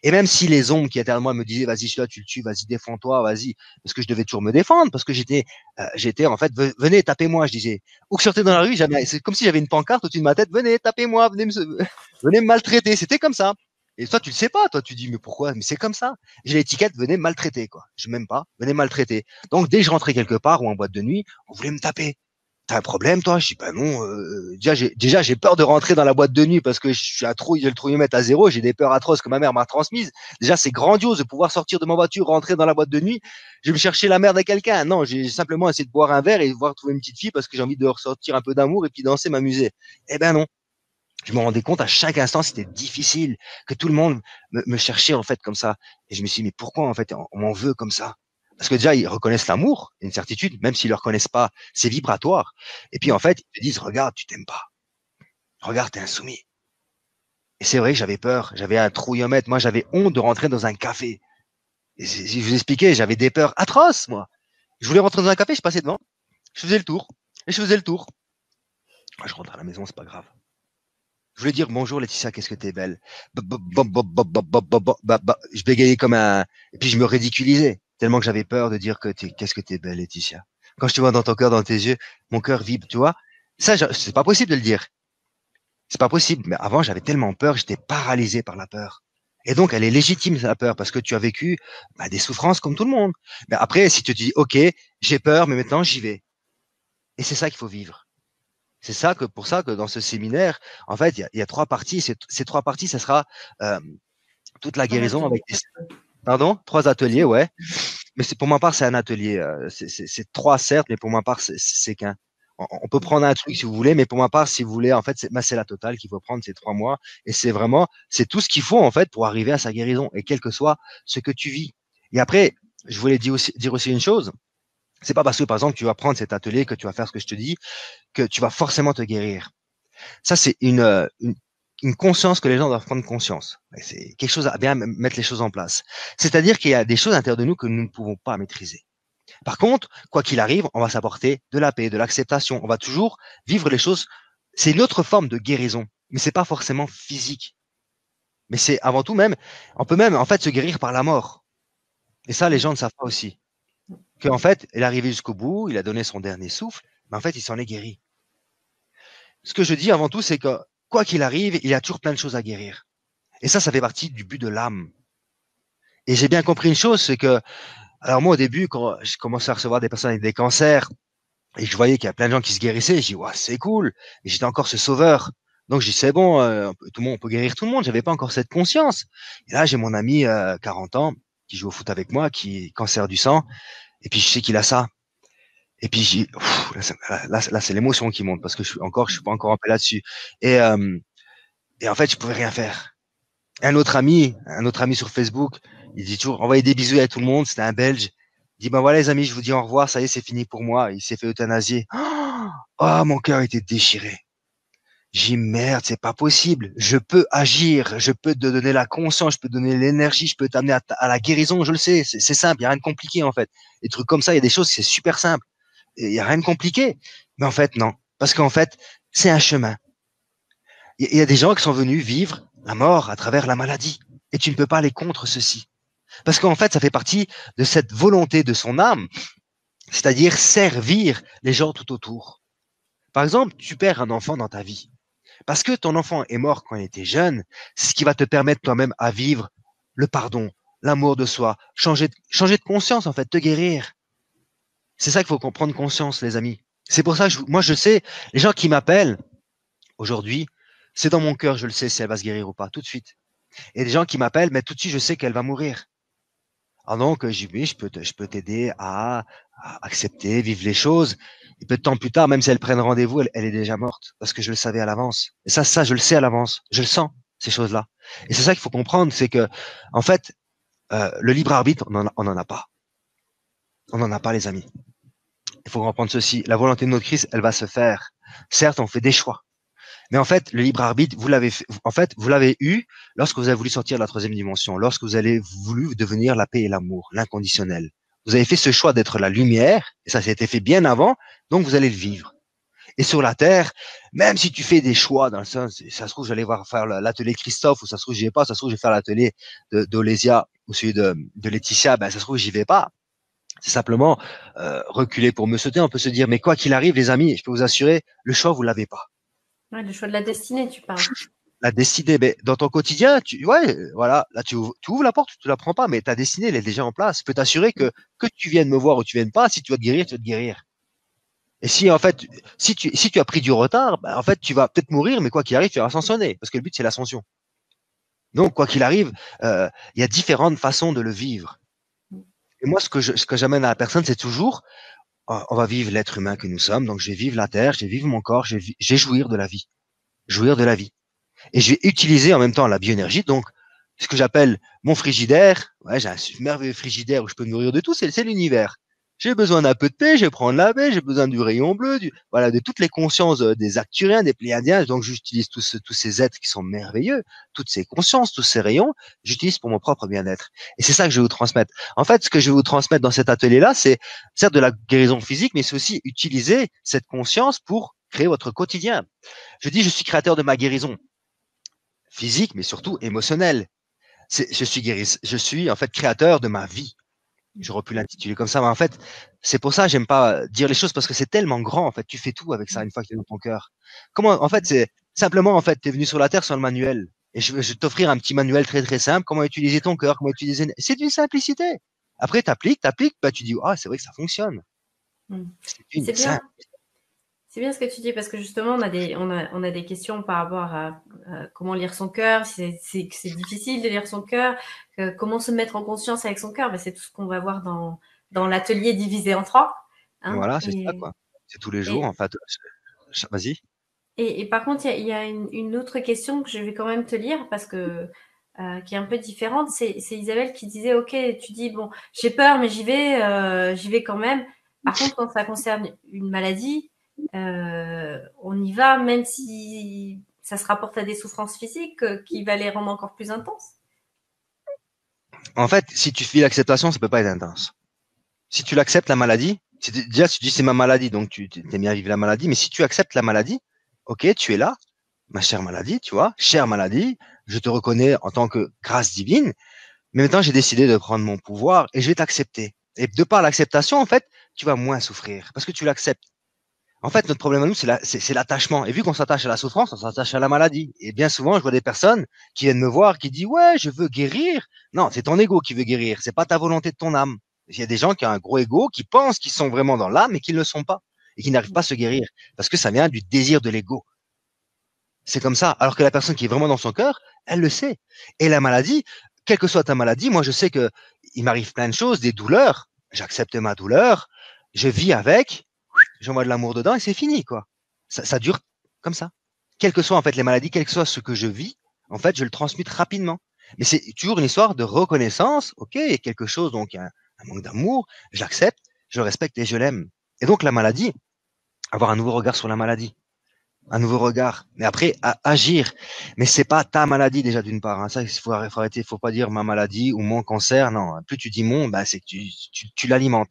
Et même si les ombres qui étaient à moi me disaient, vas-y, celui-là, tu le tues, vas-y, défends-toi, vas-y. Parce que je devais toujours me défendre, parce que j'étais, en fait, venez, tapez-moi, je disais. Ou que je sortais dans la rue, c'est comme si j'avais une pancarte au-dessus de ma tête, venez, tapez-moi, venez me maltraiter. C'était comme ça. Et toi, tu le sais pas, toi, tu dis, mais pourquoi? Mais c'est comme ça. J'ai l'étiquette, venez me maltraiter, quoi. Je m'aime pas, venez me maltraiter. Donc, dès que je rentrais quelque part ou en boîte de nuit, on voulait me taper. T'as un problème, toi? Je dis, bah non, déjà, j'ai peur de rentrer dans la boîte de nuit parce que je suis j'ai le trouillemètre à zéro, j'ai des peurs atroces que ma mère m'a transmises. Déjà, c'est grandiose de pouvoir sortir de ma voiture, rentrer dans la boîte de nuit. Je vais me chercher la merde à quelqu'un. Non, j'ai simplement essayé de boire un verre et de voir trouver une petite fille parce que j'ai envie de ressortir un peu d'amour et puis danser, m'amuser. Eh ben non. Je me rendais compte à chaque instant, c'était difficile, que tout le monde me cherchait en fait comme ça. Et je me suis dit, mais pourquoi en fait on m'en veut comme ça? Parce que déjà, ils reconnaissent l'amour, une certitude, même s'ils ne le reconnaissent pas, c'est vibratoire. Et puis en fait, ils te disent, regarde, tu t'aimes pas. Regarde, t'es insoumis. Et c'est vrai que j'avais peur, j'avais un trouillomètre. Moi, j'avais honte de rentrer dans un café. Et si je vous expliquais, j'avais des peurs atroces, moi. Je voulais rentrer dans un café, je passais devant, je faisais le tour, et je faisais le tour. Ah, je rentre à la maison, c'est pas grave. Je voulais dire bonjour Laetitia, qu'est-ce que t'es belle. Je bégayais comme un. Et puis je me ridiculisais, tellement que j'avais peur de dire qu'est-ce que t'es belle Laetitia. Quand je te vois dans ton cœur, dans tes yeux, mon cœur vibre, tu vois. Ça, c'est pas possible de le dire. C'est pas possible. Mais avant, j'avais tellement peur, j'étais paralysé par la peur. Et donc, elle est légitime, la peur, parce que tu as vécu des souffrances comme tout le monde. Mais après, si tu te dis, OK, j'ai peur, mais maintenant, j'y vais. Et c'est ça qu'il faut vivre. C'est ça que pour ça que dans ce séminaire, en fait, il y a trois parties. Ces trois parties, ça sera toute la guérison avec des, pardon, trois ateliers, ouais. Mais c'est pour ma part, c'est un atelier. C'est trois certes, mais pour ma part, c'est qu'un. On peut prendre un truc si vous voulez, mais pour ma part, si vous voulez, en fait, c'est la totale qu'il faut prendre ces 3 mois. Et c'est vraiment, c'est tout ce qu'il faut en fait pour arriver à sa guérison, et quel que soit ce que tu vis. Et après, je voulais dire aussi une chose. C'est pas parce que par exemple tu vas prendre cet atelier que tu vas faire ce que je te dis que tu vas forcément te guérir. Ça, c'est une conscience que les gens doivent prendre conscience. C'est quelque chose à bien mettre les choses en place. C'est-à-dire qu'il y a des choses à l'intérieur de nous que nous ne pouvons pas maîtriser. Par contre, quoi qu'il arrive, on va s'apporter de la paix, de l'acceptation. On va toujours vivre les choses. C'est une autre forme de guérison, mais c'est pas forcément physique. Mais c'est avant tout même, on peut même en fait se guérir par la mort. Et ça, les gens ne savent pas aussi. Qu'en fait, il est arrivé jusqu'au bout, il a donné son dernier souffle, mais en fait, il s'en est guéri. Ce que je dis avant tout, c'est que quoi qu'il arrive, il y a toujours plein de choses à guérir. Et ça fait partie du but de l'âme. Et j'ai bien compris une chose, c'est que, alors moi au début, quand je commençais à recevoir des personnes avec des cancers, et je voyais qu'il y a plein de gens qui se guérissaient, je dis, ouais, c'est cool. Et j'étais encore ce sauveur. Donc je dis, c'est bon, tout le monde, on peut guérir tout le monde. J'avais pas encore cette conscience. Et là, j'ai mon ami, 40 ans, qui joue au foot avec moi, qui est cancer du sang. Et puis je sais qu'il a ça. Et puis là, c'est l'émotion qui monte parce que je suis pas encore en paix là-dessus. Et, euh, et en fait, je pouvais rien faire. Un autre ami sur Facebook, il dit toujours envoyer des bisous à tout le monde. C'était un Belge. Il dit ben voilà les amis, je vous dis au revoir. Ça y est, c'est fini pour moi. Il s'est fait euthanasier. Oh, mon cœur était déchiré. J'ai dit merde, c'est pas possible. Je peux agir, je peux te donner la conscience, je peux te donner l'énergie, je peux t'amener à la guérison. Je le sais, c'est simple, il y a rien de compliqué en fait. Des trucs comme ça, il y a des choses, c'est super simple. Il y a rien de compliqué. Mais en fait non, parce qu'en fait c'est un chemin. Il y a des gens qui sont venus vivre la mort à travers la maladie. Et tu ne peux pas aller contre ceci. Parce qu'en fait, ça fait partie de cette volonté de son âme, c'est-à-dire servir les gens tout autour. Par exemple, tu perds un enfant dans ta vie. Parce que ton enfant est mort quand il était jeune, c'est ce qui va te permettre toi-même à vivre le pardon, l'amour de soi, changer de conscience, en fait, te guérir. C'est ça qu'il faut comprendre conscience, les amis. C'est pour ça que moi, je sais, les gens qui m'appellent aujourd'hui, c'est dans mon cœur, je le sais si elle va se guérir ou pas, tout de suite. Et des gens qui m'appellent, mais tout de suite, je sais qu'elle va mourir. Alors donc, oui, je peux t'aider à accepter, vivre les choses. Et peu de temps plus tard, même si elle prenne rendez-vous, elle est déjà morte. Parce que je le savais à l'avance. Et ça, je le sais à l'avance. Je le sens, ces choses-là. Et c'est ça qu'il faut comprendre, c'est que, en fait, Le libre arbitre, on n'en a pas. On n'en a pas, les amis. Il faut comprendre ceci. La volonté de notre Christ, elle va se faire. Certes, on fait des choix. Mais en fait, le libre arbitre, vous l'avez eu lorsque vous avez voulu sortir de la troisième dimension, lorsque vous avez voulu devenir la paix et l'amour, l'inconditionnel. Vous avez fait ce choix d'être la lumière, et ça s'est été fait bien avant, donc vous allez le vivre. Et sur la terre, même si tu fais des choix dans le sens, ça se trouve, j'allais voir faire l'atelier de Christophe, ou ça se trouve, j'y vais pas, ça se trouve, je vais faire l'atelier d'Olésia, ou celui de Laetitia, ben, ça se trouve, j'y vais pas. C'est simplement reculer pour me sauter. On peut se dire, mais quoi qu'il arrive, les amis, je peux vous assurer, le choix, vous l'avez pas. Ouais, le choix de la destinée, tu parles. La destinée, mais dans ton quotidien, voilà, là, tu ouvres la porte, tu la prends pas, mais ta destinée, elle est déjà en place. Je peux t'assurer que tu viennes me voir ou tu viennes pas, si tu vas te guérir, tu vas te guérir. Et si, en fait, si tu as pris du retard, bah, en fait, tu vas peut-être mourir, mais quoi qu'il arrive, tu vas ascensionner, parce que le but, c'est l'ascension. Donc, quoi qu'il arrive, il y a différentes façons de le vivre. Et moi, ce que j'amène à la personne, c'est toujours, on va vivre l'être humain que nous sommes, donc je vais vivre la terre, je vais vivre mon corps, je vais jouir de la vie. Jouir de la vie. Et je vais utiliser en même temps la bioénergie, donc ce que j'appelle mon frigidaire. Ouais, j'ai un merveilleux frigidaire où je peux me nourrir de tout, c'est l'univers. J'ai besoin d'un peu de paix, je vais prendre la baie, j'ai besoin du rayon bleu, voilà, de toutes les consciences des Arcturiens, des Pléiadiens. Donc j'utilise tous ces êtres qui sont merveilleux, toutes ces consciences, tous ces rayons, j'utilise pour mon propre bien-être. Et c'est ça que je vais vous transmettre. En fait, ce que je vais vous transmettre dans cet atelier-là, c'est certes de la guérison physique, mais c'est aussi utiliser cette conscience pour créer votre quotidien. Je dis, je suis créateur de ma guérison physique, mais surtout émotionnelle. Je suis en fait créateur de ma vie. J'aurais pu l'intituler comme ça, mais en fait, c'est pour ça que j'aime pas dire les choses parce que c'est tellement grand. En fait, tu fais tout avec ça une fois que tu es dans ton cœur. Comment, en fait, c'est simplement en fait, t'es venu sur la terre sur le manuel et je vais t'offrir un petit manuel très très simple. Comment utiliser ton cœur, comment utiliser. C'est d'une simplicité. Après, t'appliques, bah tu dis ah c'est vrai que ça fonctionne. C'est une C'est bien. simple. C'est bien ce que tu dis parce que justement, on a des questions par rapport à comment lire son cœur, si c'est difficile de lire son cœur, comment se mettre en conscience avec son cœur. Ben, c'est tout ce qu'on va voir dans l'atelier divisé en trois. Hein, Voilà, c'est ça quoi. C'est tous les jours et, en fait. Vas-y. et par contre, il y a une autre question que je vais quand même te lire parce que qui est un peu différente. C'est Isabelle qui disait, ok, tu dis bon, j'ai peur, mais j'y vais quand même. Par contre, quand ça concerne une maladie, on y va, même si ça se rapporte à des souffrances physiques qui va les rendre encore plus intenses. En fait, si tu vis l'acceptation, ça peut pas être intense. Si tu l'acceptes la maladie, déjà tu dis c'est ma maladie, donc tu t'es mis à vivre la maladie, mais si tu acceptes la maladie, ok, tu es là, ma chère maladie, tu vois, chère maladie, je te reconnais en tant que grâce divine, mais maintenant j'ai décidé de prendre mon pouvoir et je vais t'accepter. Et de par l'acceptation, en fait, tu vas moins souffrir parce que tu l'acceptes. En fait, notre problème à nous, c'est l'attachement. Et vu qu'on s'attache à la souffrance, on s'attache à la maladie. Et bien souvent, je vois des personnes qui viennent me voir, qui disent, ouais, je veux guérir. Non, c'est ton ego qui veut guérir. C'est pas ta volonté de ton âme. Il y a des gens qui ont un gros ego, qui pensent qu'ils sont vraiment dans l'âme, mais qui ne le sont pas. Et qui n'arrivent pas à se guérir. Parce que ça vient du désir de l'ego. C'est comme ça. Alors que la personne qui est vraiment dans son cœur, elle le sait. Et la maladie, quelle que soit ta maladie, moi, je sais que il m'arrive plein de choses, des douleurs. J'accepte ma douleur. Je vis avec, j'envoie de l'amour dedans et c'est fini, quoi. Ça dure comme ça. Quelles que soient en fait les maladies, quel que soit ce que je vis, en fait, je le transmute rapidement. Mais c'est toujours une histoire de reconnaissance. Ok, il y a quelque chose, donc il y a un manque d'amour, j'accepte, je respecte et je l'aime. Et donc la maladie, avoir un nouveau regard sur la maladie, un nouveau regard. Mais après, agir. Mais c'est pas ta maladie déjà d'une part. Hein. Ça, faut arrêter. Faut pas dire ma maladie ou mon cancer. Non, plus tu dis mon, bah, c'est que tu l'alimentes.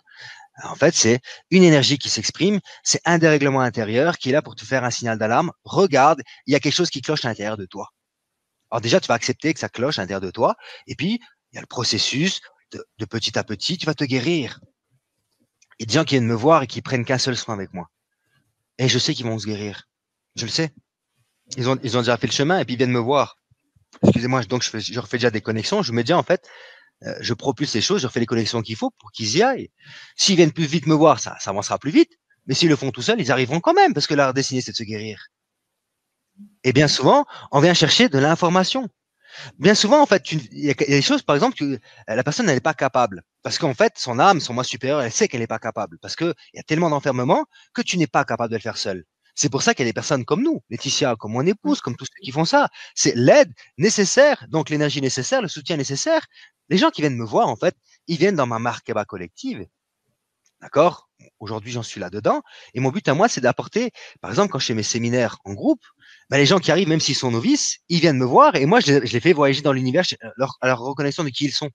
En fait, c'est une énergie qui s'exprime, c'est un dérèglement intérieur qui est là pour te faire un signal d'alarme. Regarde, il y a quelque chose qui cloche à l'intérieur de toi. Alors déjà, tu vas accepter que ça cloche à l'intérieur de toi, et puis il y a le processus de petit à petit, tu vas te guérir. Il y a des gens qui viennent me voir et qui prennent qu'un seul soin avec moi. Et je sais qu'ils vont se guérir. Je le sais. Ils ont déjà fait le chemin et puis ils viennent me voir. Excusez-moi, donc je refais déjà des connexions. Je me dis en fait, je propulse les choses, je refais les connexions qu'il faut pour qu'ils y aillent. S'ils viennent plus vite me voir, ça avancera plus vite. Mais s'ils le font tout seuls, ils arriveront quand même, parce que leur destinée, c'est de se guérir. Et bien souvent, on vient chercher de l'information. Bien souvent, en fait, il y a des choses, par exemple, que la personne n'est pas capable. Parce qu'en fait, son âme, son moi supérieur, elle sait qu'elle n'est pas capable. Parce qu'il y a tellement d'enfermement que tu n'es pas capable de le faire seul. C'est pour ça qu'il y a des personnes comme nous, Laetitia, comme mon épouse, comme tous ceux qui font ça. C'est l'aide nécessaire, donc l'énergie nécessaire, le soutien nécessaire. Les gens qui viennent me voir, en fait, ils viennent dans ma marque collective. D'accord? Aujourd'hui, j'en suis là-dedans. Et mon but à moi, c'est d'apporter, par exemple, quand je fais mes séminaires en groupe, ben, les gens qui arrivent, même s'ils sont novices, ils viennent me voir et moi, je les fais voyager dans l'univers à leur reconnaissance de qui ils sont.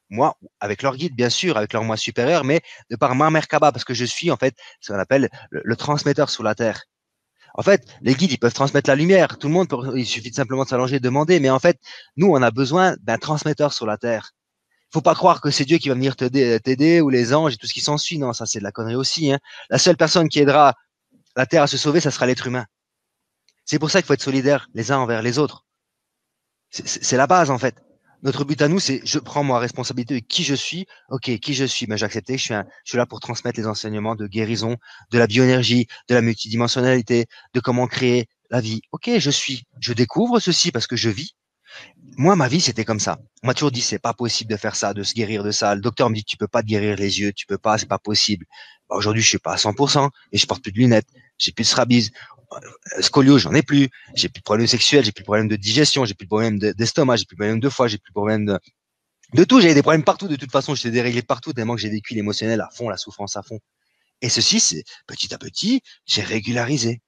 Moi, avec leur guide, bien sûr, avec leur moi supérieur, mais de par ma Merkaba, parce que je suis, en fait, ce qu'on appelle le transmetteur sur la Terre. En fait, les guides, ils peuvent transmettre la lumière. Tout le monde, il suffit de simplement de s'allonger et de demander. Mais en fait, nous, on a besoin d'un transmetteur sur la Terre. Faut pas croire que c'est Dieu qui va venir t'aider ou les anges et tout ce qui s'ensuit. Non, ça, c'est de la connerie aussi. Hein. La seule personne qui aidera la Terre à se sauver, ça sera l'être humain. C'est pour ça qu'il faut être solidaires les uns envers les autres. C'est la base, en fait. Notre but à nous, c'est je prends ma responsabilité de qui je suis. Ok, qui je suis, ben, j'ai accepté. Je suis là pour transmettre les enseignements de guérison, de la bioénergie, de la multidimensionnalité, de comment créer la vie. Ok, je suis. Je découvre ceci parce que je vis. Moi, ma vie, c'était comme ça. On m'a toujours dit, c'est pas possible de faire ça, de se guérir de ça. Le docteur me dit, tu peux pas te guérir les yeux, tu peux pas, c'est pas possible. Bah, aujourd'hui, je suis pas à 100% et je porte plus de lunettes, j'ai plus de strabisme, scoliose, j'en ai plus, j'ai plus de problèmes sexuels, j'ai plus de problèmes de digestion, j'ai plus de problèmes d'estomac, j'ai plus de problèmes de foie, j'ai plus de problèmes de tout. J'avais des problèmes partout. De toute façon, j'étais déréglé partout tellement que j'ai vécu l'émotionnel à fond, la souffrance à fond. Et ceci, c'est petit à petit, j'ai régularisé.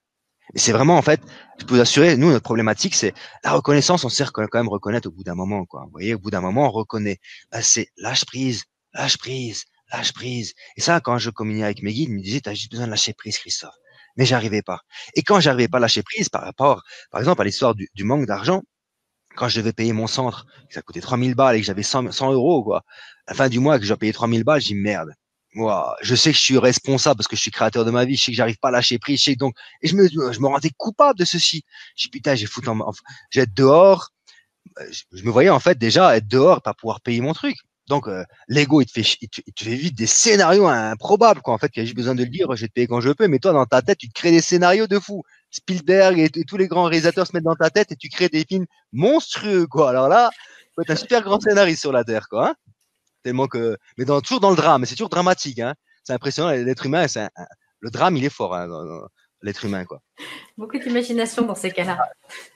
Et c'est vraiment, en fait, je peux vous assurer, nous, notre problématique, c'est la reconnaissance, on sait quand même reconnaître au bout d'un moment, quoi. Vous voyez, au bout d'un moment, on reconnaît. Ben, c'est lâche prise, lâche prise, lâche prise. Et ça, quand je communiais avec mes guides, ils me disaient, t'as juste besoin de lâcher prise, Christophe. Mais j'arrivais pas. Et quand j'arrivais pas à lâcher prise par rapport, par exemple, à l'histoire du manque d'argent, quand je devais payer mon centre, que ça coûtait 3000 balles et que j'avais 100 euros, quoi. À la fin du mois, que je dois payer 3000 balles, j'ai dit merde. Moi, je sais que je suis responsable parce que je suis créateur de ma vie. Je sais que j'arrive pas à lâcher prise. Je sais que donc, et je me rendais coupable de ceci. Je dis putain, j'ai être dehors. Je me voyais en fait déjà être dehors, pas pouvoir payer mon truc. Donc, l'ego, il te fait vite des scénarios improbables, quoi. En fait, il y a juste besoin de le dire, je vais te payer quand je peux. Mais toi, dans ta tête, tu te crées des scénarios de fou. Spielberg et tous les grands réalisateurs se mettent dans ta tête et tu crées des films monstrueux, quoi. Alors là, faut être un super grand scénariste sur la Terre, quoi. Hein. Tellement que, mais toujours dans le drame, c'est toujours dramatique, hein. C'est impressionnant, l'être humain, le drame, il est fort, hein, dans l'être humain, quoi. Beaucoup d'imagination dans ces cas-là.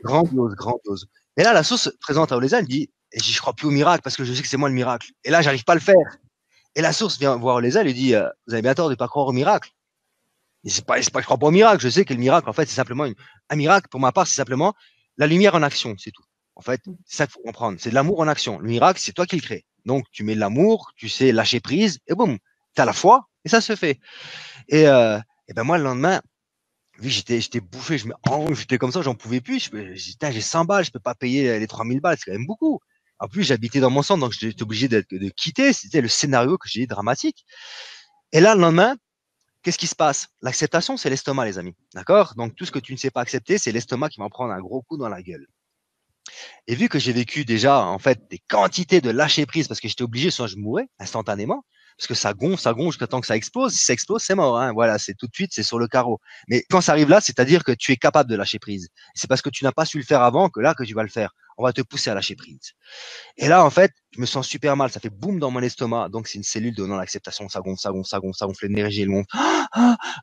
Grandiose, grandiose. Et là, la source présente à Oléza, elle dit, et je crois plus au miracle parce que je sais que c'est moi le miracle. Et là, j'arrive pas à le faire. Et la source vient voir Oléza, elle lui dit, vous avez bien tort de pas croire au miracle. Et c'est pas que je crois pas au miracle. Je sais que le miracle, en fait, c'est simplement un miracle. Pour ma part, c'est simplement la lumière en action, c'est tout. En fait, c'est ça qu'il faut comprendre. C'est de l'amour en action. Le miracle, c'est toi qui le crée. Donc, tu mets de l'amour, tu sais lâcher prise, et boum, t'as la foi, et ça se fait. Et ben moi, le lendemain, vu que j'étais bouffé, j'étais comme ça, j'en pouvais plus. J'ai 100 balles, je peux pas payer les 3000 balles, c'est quand même beaucoup. En plus, j'habitais dans mon centre, donc j'étais obligé de quitter. C'était le scénario que j'ai dit dramatique. Et là, le lendemain, qu'est-ce qui se passe? L'acceptation, c'est l'estomac, les amis. D'accord? Donc, tout ce que tu ne sais pas accepter, c'est l'estomac qui va en prendre un gros coup dans la gueule. Et vu que j'ai vécu déjà, en fait, des quantités de lâcher prise parce que j'étais obligé, sinon je mourais instantanément, parce que ça gonfle jusqu'à temps que ça explose. Si ça explose, c'est mort, hein. Voilà, c'est tout de suite, c'est sur le carreau. Mais quand ça arrive là, c'est-à-dire que tu es capable de lâcher prise. C'est parce que tu n'as pas su le faire avant que là, que tu vas le faire. On va te pousser à lâcher prise. Et là, en fait, je me sens super mal. Ça fait boum dans mon estomac. Donc, c'est une cellule donnant l'acceptation. Ça gonfle, ça gonfle, ça gonfle, ça gonfle l'énergie.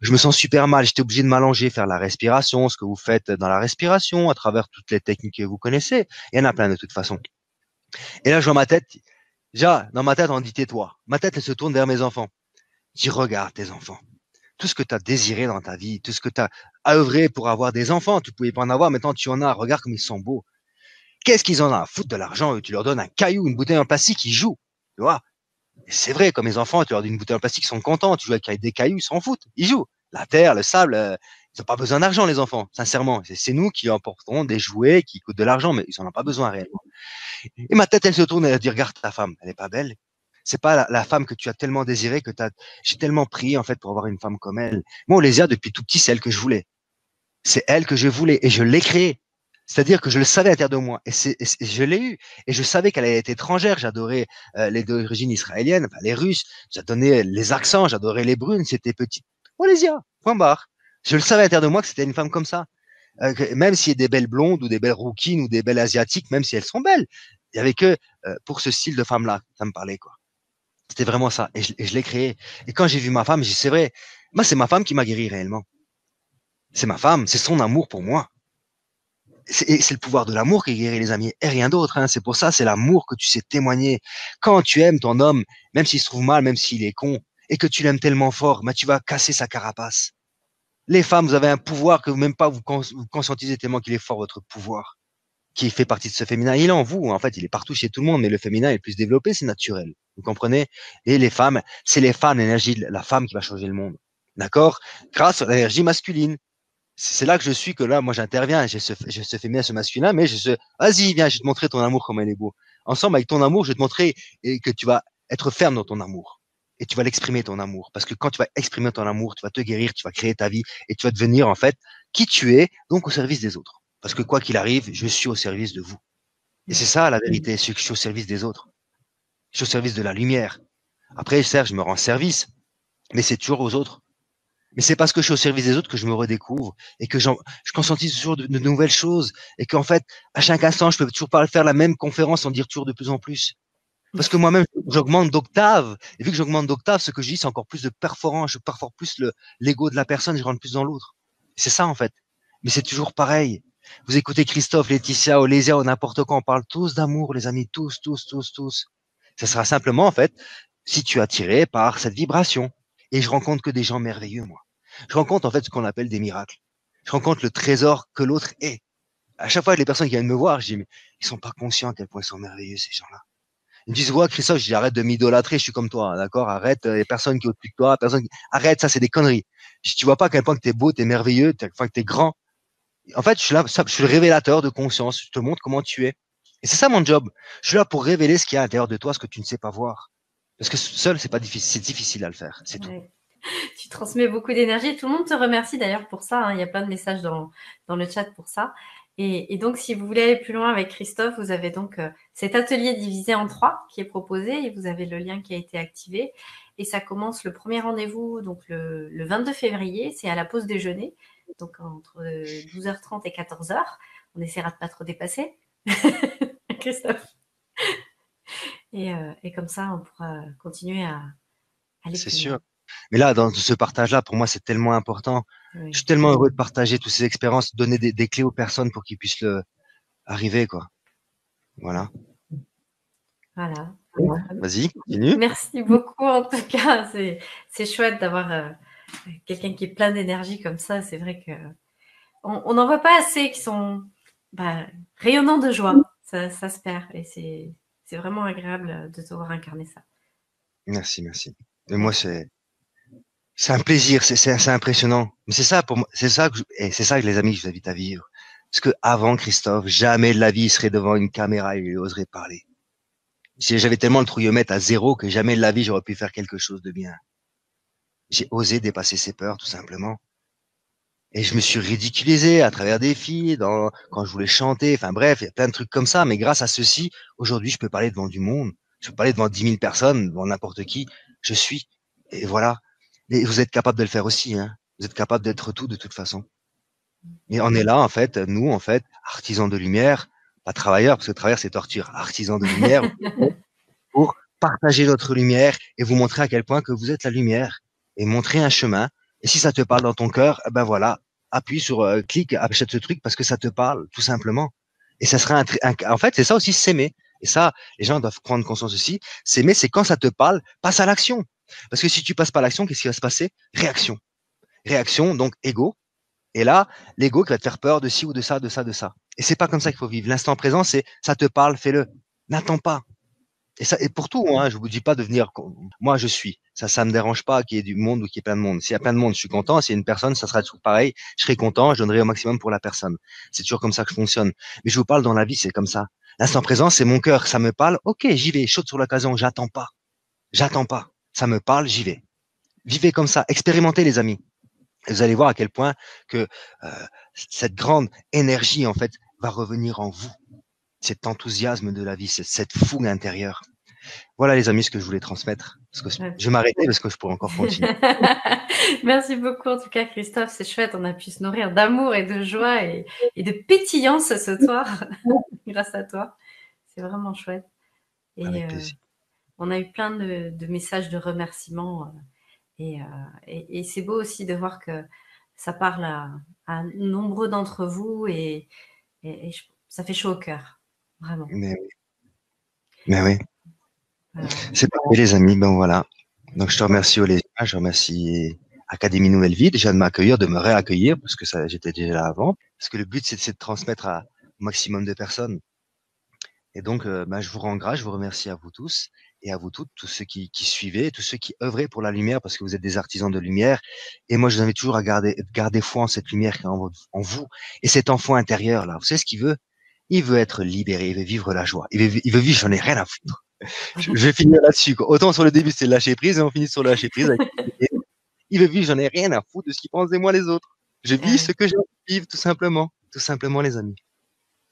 Je me sens super mal. J'étais obligé de m'allonger, faire la respiration, ce que vous faites dans la respiration, à travers toutes les techniques que vous connaissez. Il y en a plein de toute façon. Et là, je vois ma tête. Déjà, dans ma tête, on dit tais-toi. Ma tête, elle se tourne vers mes enfants. Je dis, regarde tes enfants. Tout ce que tu as désiré dans ta vie, tout ce que tu as œuvré pour avoir des enfants, tu pouvais pas en avoir, maintenant tu en as. Regarde comme ils sont beaux. Qu'est-ce qu'ils en ont à foutre de l'argent? Tu leur donnes un caillou, une bouteille en plastique, ils jouent. Tu vois? Et c'est vrai, comme les enfants, tu leur donnes une bouteille en plastique, ils sont contents. Tu joues avec des cailloux, ils s'en foutent. Ils jouent. La terre, le sable, ils n'ont pas besoin d'argent, les enfants, sincèrement. C'est nous qui leur apportons des jouets qui coûtent de l'argent, mais ils n'en ont pas besoin réellement. Et ma tête, elle se tourne et elle dit, regarde ta femme, elle est pas belle. C'est pas la femme que tu as tellement désirée j'ai tellement prié, en fait, pour avoir une femme comme elle. Moi, Olésia, depuis tout petit, c'est elle que je voulais. C'est elle que je voulais et je l'ai créée. C'est-à-dire que je le savais à l'intérieur de moi et je l'ai eu. Et je savais qu'elle était étrangère. J'adorais les d'origine israélienne, enfin, les Russes. J'adorais les accents, j'adorais les brunes. C'était petite. Olésia, point barre. Je le savais à l'intérieur de moi que c'était une femme comme ça. Même s'il y a des belles blondes ou des belles rouquines ou des belles asiatiques, même si elles sont belles, il y avait que pour ce style de femme-là, ça me parlait, quoi. C'était vraiment ça. Et je l'ai créé. Et quand j'ai vu ma femme, j'ai dit, c'est vrai. Moi, c'est ma femme qui m'a guéri réellement. C'est ma femme, c'est son amour pour moi. C'est le pouvoir de l'amour qui guérit les amis et rien d'autre. Hein. C'est pour ça, c'est l'amour que tu sais témoigner. Quand tu aimes ton homme, même s'il se trouve mal, même s'il est con, et que tu l'aimes tellement fort, tu vas casser sa carapace. Les femmes, vous avez un pouvoir que même pas vous conscientisez tellement qu'il est fort, votre pouvoir, qui fait partie de ce féminin. Il est en vous, en fait, il est partout chez tout le monde, mais le féminin est le plus développé, c'est naturel. Vous comprenez? Et les femmes, c'est les femmes, l'énergie de la femme qui va changer le monde. D'accord? Grâce à l'énergie masculine. C'est là que je suis, que là, moi, j'interviens. J'ai ce féminin, ce masculin, mais vas-y, viens, je vais te montrer ton amour, comme il est beau. Ensemble, avec ton amour, je vais te montrer et que tu vas être ferme dans ton amour. Et tu vas l'exprimer, ton amour. Parce que quand tu vas exprimer ton amour, tu vas te guérir, tu vas créer ta vie et tu vas devenir, en fait, qui tu es, donc au service des autres. Parce que quoi qu'il arrive, je suis au service de vous. Et c'est ça, la vérité, c'est que je suis au service des autres. Je suis au service de la lumière. Après, certes, je me rends service, mais c'est toujours aux autres. Mais c'est parce que je suis au service des autres que je me redécouvre et que je conscientise toujours de nouvelles choses et qu'en fait, à chaque instant, je peux toujours pas faire la même conférence en dire toujours de plus en plus. Parce que moi-même, j'augmente d'octave. Et vu que j'augmente d'octave, ce que je dis, c'est encore plus de perforance. Je perfore plus l'ego de la personne, je rentre plus dans l'autre. C'est ça, en fait. Mais c'est toujours pareil. Vous écoutez Christophe, Laetitia, Olésia ou n'importe quoi, on parle tous d'amour, les amis, tous, tous, tous, tous. Ça sera simplement, en fait, si tu es attiré par cette vibration. Et je rencontre que des gens merveilleux, moi. Je rencontre, en fait, ce qu'on appelle des miracles. Je rencontre le trésor que l'autre est. À chaque fois, les personnes qui viennent me voir, je dis, mais ils sont pas conscients à quel point ils sont merveilleux, ces gens-là. Ils me disent, ouais, Christophe, je dis, arrête de m'idolâtrer, je suis comme toi, d'accord? Arrête, il y a personne qui est au-dessus de toi, arrête, ça, c'est des conneries. Je dis, tu vois pas à quel point que t'es beau, t'es merveilleux, à quel point que t'es grand. En fait, je suis là, je suis le révélateur de conscience, je te montre comment tu es. Et c'est ça mon job. Je suis là pour révéler ce qu'il y a à l'intérieur de toi, ce que tu ne sais pas voir. Parce que seul, c'est pas difficile, c'est difficile à le faire, c'est tout. Ouais. Tu transmets beaucoup d'énergie. Tout le monde te remercie d'ailleurs pour ça. Hein. Il y a plein de messages dans le chat pour ça. Et donc, si vous voulez aller plus loin avec Christophe, vous avez donc cet atelier divisé en 3 qui est proposé et vous avez le lien qui a été activé. Et ça commence le premier rendez-vous, donc le 22 février, c'est à la pause déjeuner, donc entre 12h30 et 14h. On essaiera de pas trop dépasser, Christophe. Et comme ça, on pourra continuer à aller C'est plus sûr. loin. Mais là, dans ce partage-là, pour moi, c'est tellement important. Je Oui. suis tellement heureux de partager toutes ces expériences, donner des clés aux personnes pour qu'ils puissent arriver, quoi. Voilà. Voilà. Vas-y, continue. Merci beaucoup en tout cas. C'est chouette d'avoir quelqu'un qui est plein d'énergie comme ça. C'est vrai que on n'en voit pas assez qui sont bah, rayonnants de joie. Ça se perd et c'est vraiment agréable de te voir incarner ça. Merci, merci. Et moi, Merci. c'est un plaisir, c'est impressionnant. Mais c'est ça pour moi, et c'est ça que les amis, je vous invite à vivre. Parce que avant Christophe, jamais de la vie il serait devant une caméra et il oserait parler. J'avais tellement le trouillomètre à zéro que jamais de la vie j'aurais pu faire quelque chose de bien. J'ai osé dépasser ses peurs, tout simplement. Et je me suis ridiculisé à travers des filles, quand je voulais chanter. Enfin bref, il y a plein de trucs comme ça. Mais grâce à ceci, aujourd'hui, je peux parler devant du monde. Je peux parler devant 10 000 personnes, devant n'importe qui. Je suis. Et voilà. Et vous êtes capable de le faire aussi. Hein. Vous êtes capable d'être tout de toute façon. Et on est là, en fait, nous, en fait, artisans de lumière, pas travailleurs, parce que travailleurs, c'est torture. Artisans de lumière pour partager notre lumière et vous montrer à quel point que vous êtes la lumière et montrer un chemin. Et si ça te parle dans ton cœur, ben voilà, appuie sur clique, achète ce truc parce que ça te parle, tout simplement. Et ça sera en fait, c'est ça aussi s'aimer. Et ça, les gens doivent prendre conscience aussi. S'aimer, c'est quand ça te parle, passe à l'action. Parce que si tu passes pas à l'action, qu'est-ce qui va se passer? Réaction. Réaction, donc ego. Et là, l'ego qui va te faire peur de ci ou de ça, de ça, de ça. Et c'est pas comme ça qu'il faut vivre. L'instant présent, c'est ça te parle, fais-le. N'attends pas. Et ça, et pour tout, hein, je vous dis pas de venir. Moi, je suis. Ça me dérange pas qu'il y ait du monde ou qu'il y ait plein de monde. S'il y a plein de monde, je suis content. S'il y a une personne, ça sera toujours pareil. Je serai content. Je donnerai au maximum pour la personne. C'est toujours comme ça que je fonctionne. Mais je vous parle dans la vie, c'est comme ça. L'instant présent, c'est mon cœur. Ça me parle. Ok, j'y vais. Saute sur l'occasion. J'attends pas. J'attends pas. Ça me parle. J'y vais. Vivez comme ça. Expérimentez, les amis. Et vous allez voir à quel point que cette grande énergie, en fait, va revenir en vous. Cet enthousiasme de la vie, cette fougue intérieure. Voilà les amis, ce que je voulais transmettre. Parce que Ouais. je vais m'arrêter parce que je pourrais encore continuer. Merci beaucoup en tout cas Christophe, c'est chouette, on a pu se nourrir d'amour et de joie et de pétillance ce soir grâce à toi. C'est vraiment chouette. Et Avec plaisir. on a eu plein de messages de remerciements et c'est beau aussi de voir que ça parle à nombreux d'entre vous et ça fait chaud au cœur, vraiment. Mais oui. Mais oui. Voilà. C'est parfait, les amis. Ben voilà. Donc, je te remercie, Olésia. Je remercie Académie Nouvelle Vie, déjà de m'accueillir, de me réaccueillir, parce que ça, j'étais déjà là avant. Parce que le but, c'est de transmettre au maximum de personnes. Et donc, ben, je vous rends grâce, je vous remercie à vous tous et à vous toutes, tous ceux qui suivaient, tous ceux qui œuvraient pour la lumière, parce que vous êtes des artisans de lumière. Et moi, je vous invite toujours à garder foi en cette lumière qui est en vous. Et cet enfant intérieur, là, vous savez ce qu'il veut? Il veut être libéré, il veut vivre la joie. Il veut vivre, j'en ai rien à foutre. Je vais finir là-dessus, quoi. Autant sur le début, c'est le lâcher prise, et on finit sur le lâcher prise. Il veut vivre, j'en ai rien à foutre de ce qu'ils pensent de moi les autres. Je vis ce Ouais, que j'ai envie de vivre, tout simplement. Tout simplement, les amis.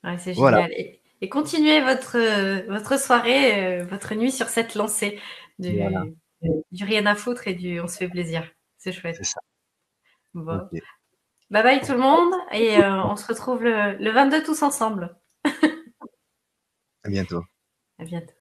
ouais, c'est Voilà. génial. Et continuez votre soirée, votre nuit sur cette lancée Voilà. du rien à foutre et du on se fait plaisir. C'est C'est chouette. ça. Bon. Ok. Bye bye tout le monde et on se retrouve le 22 tous ensemble. À bientôt. À bientôt.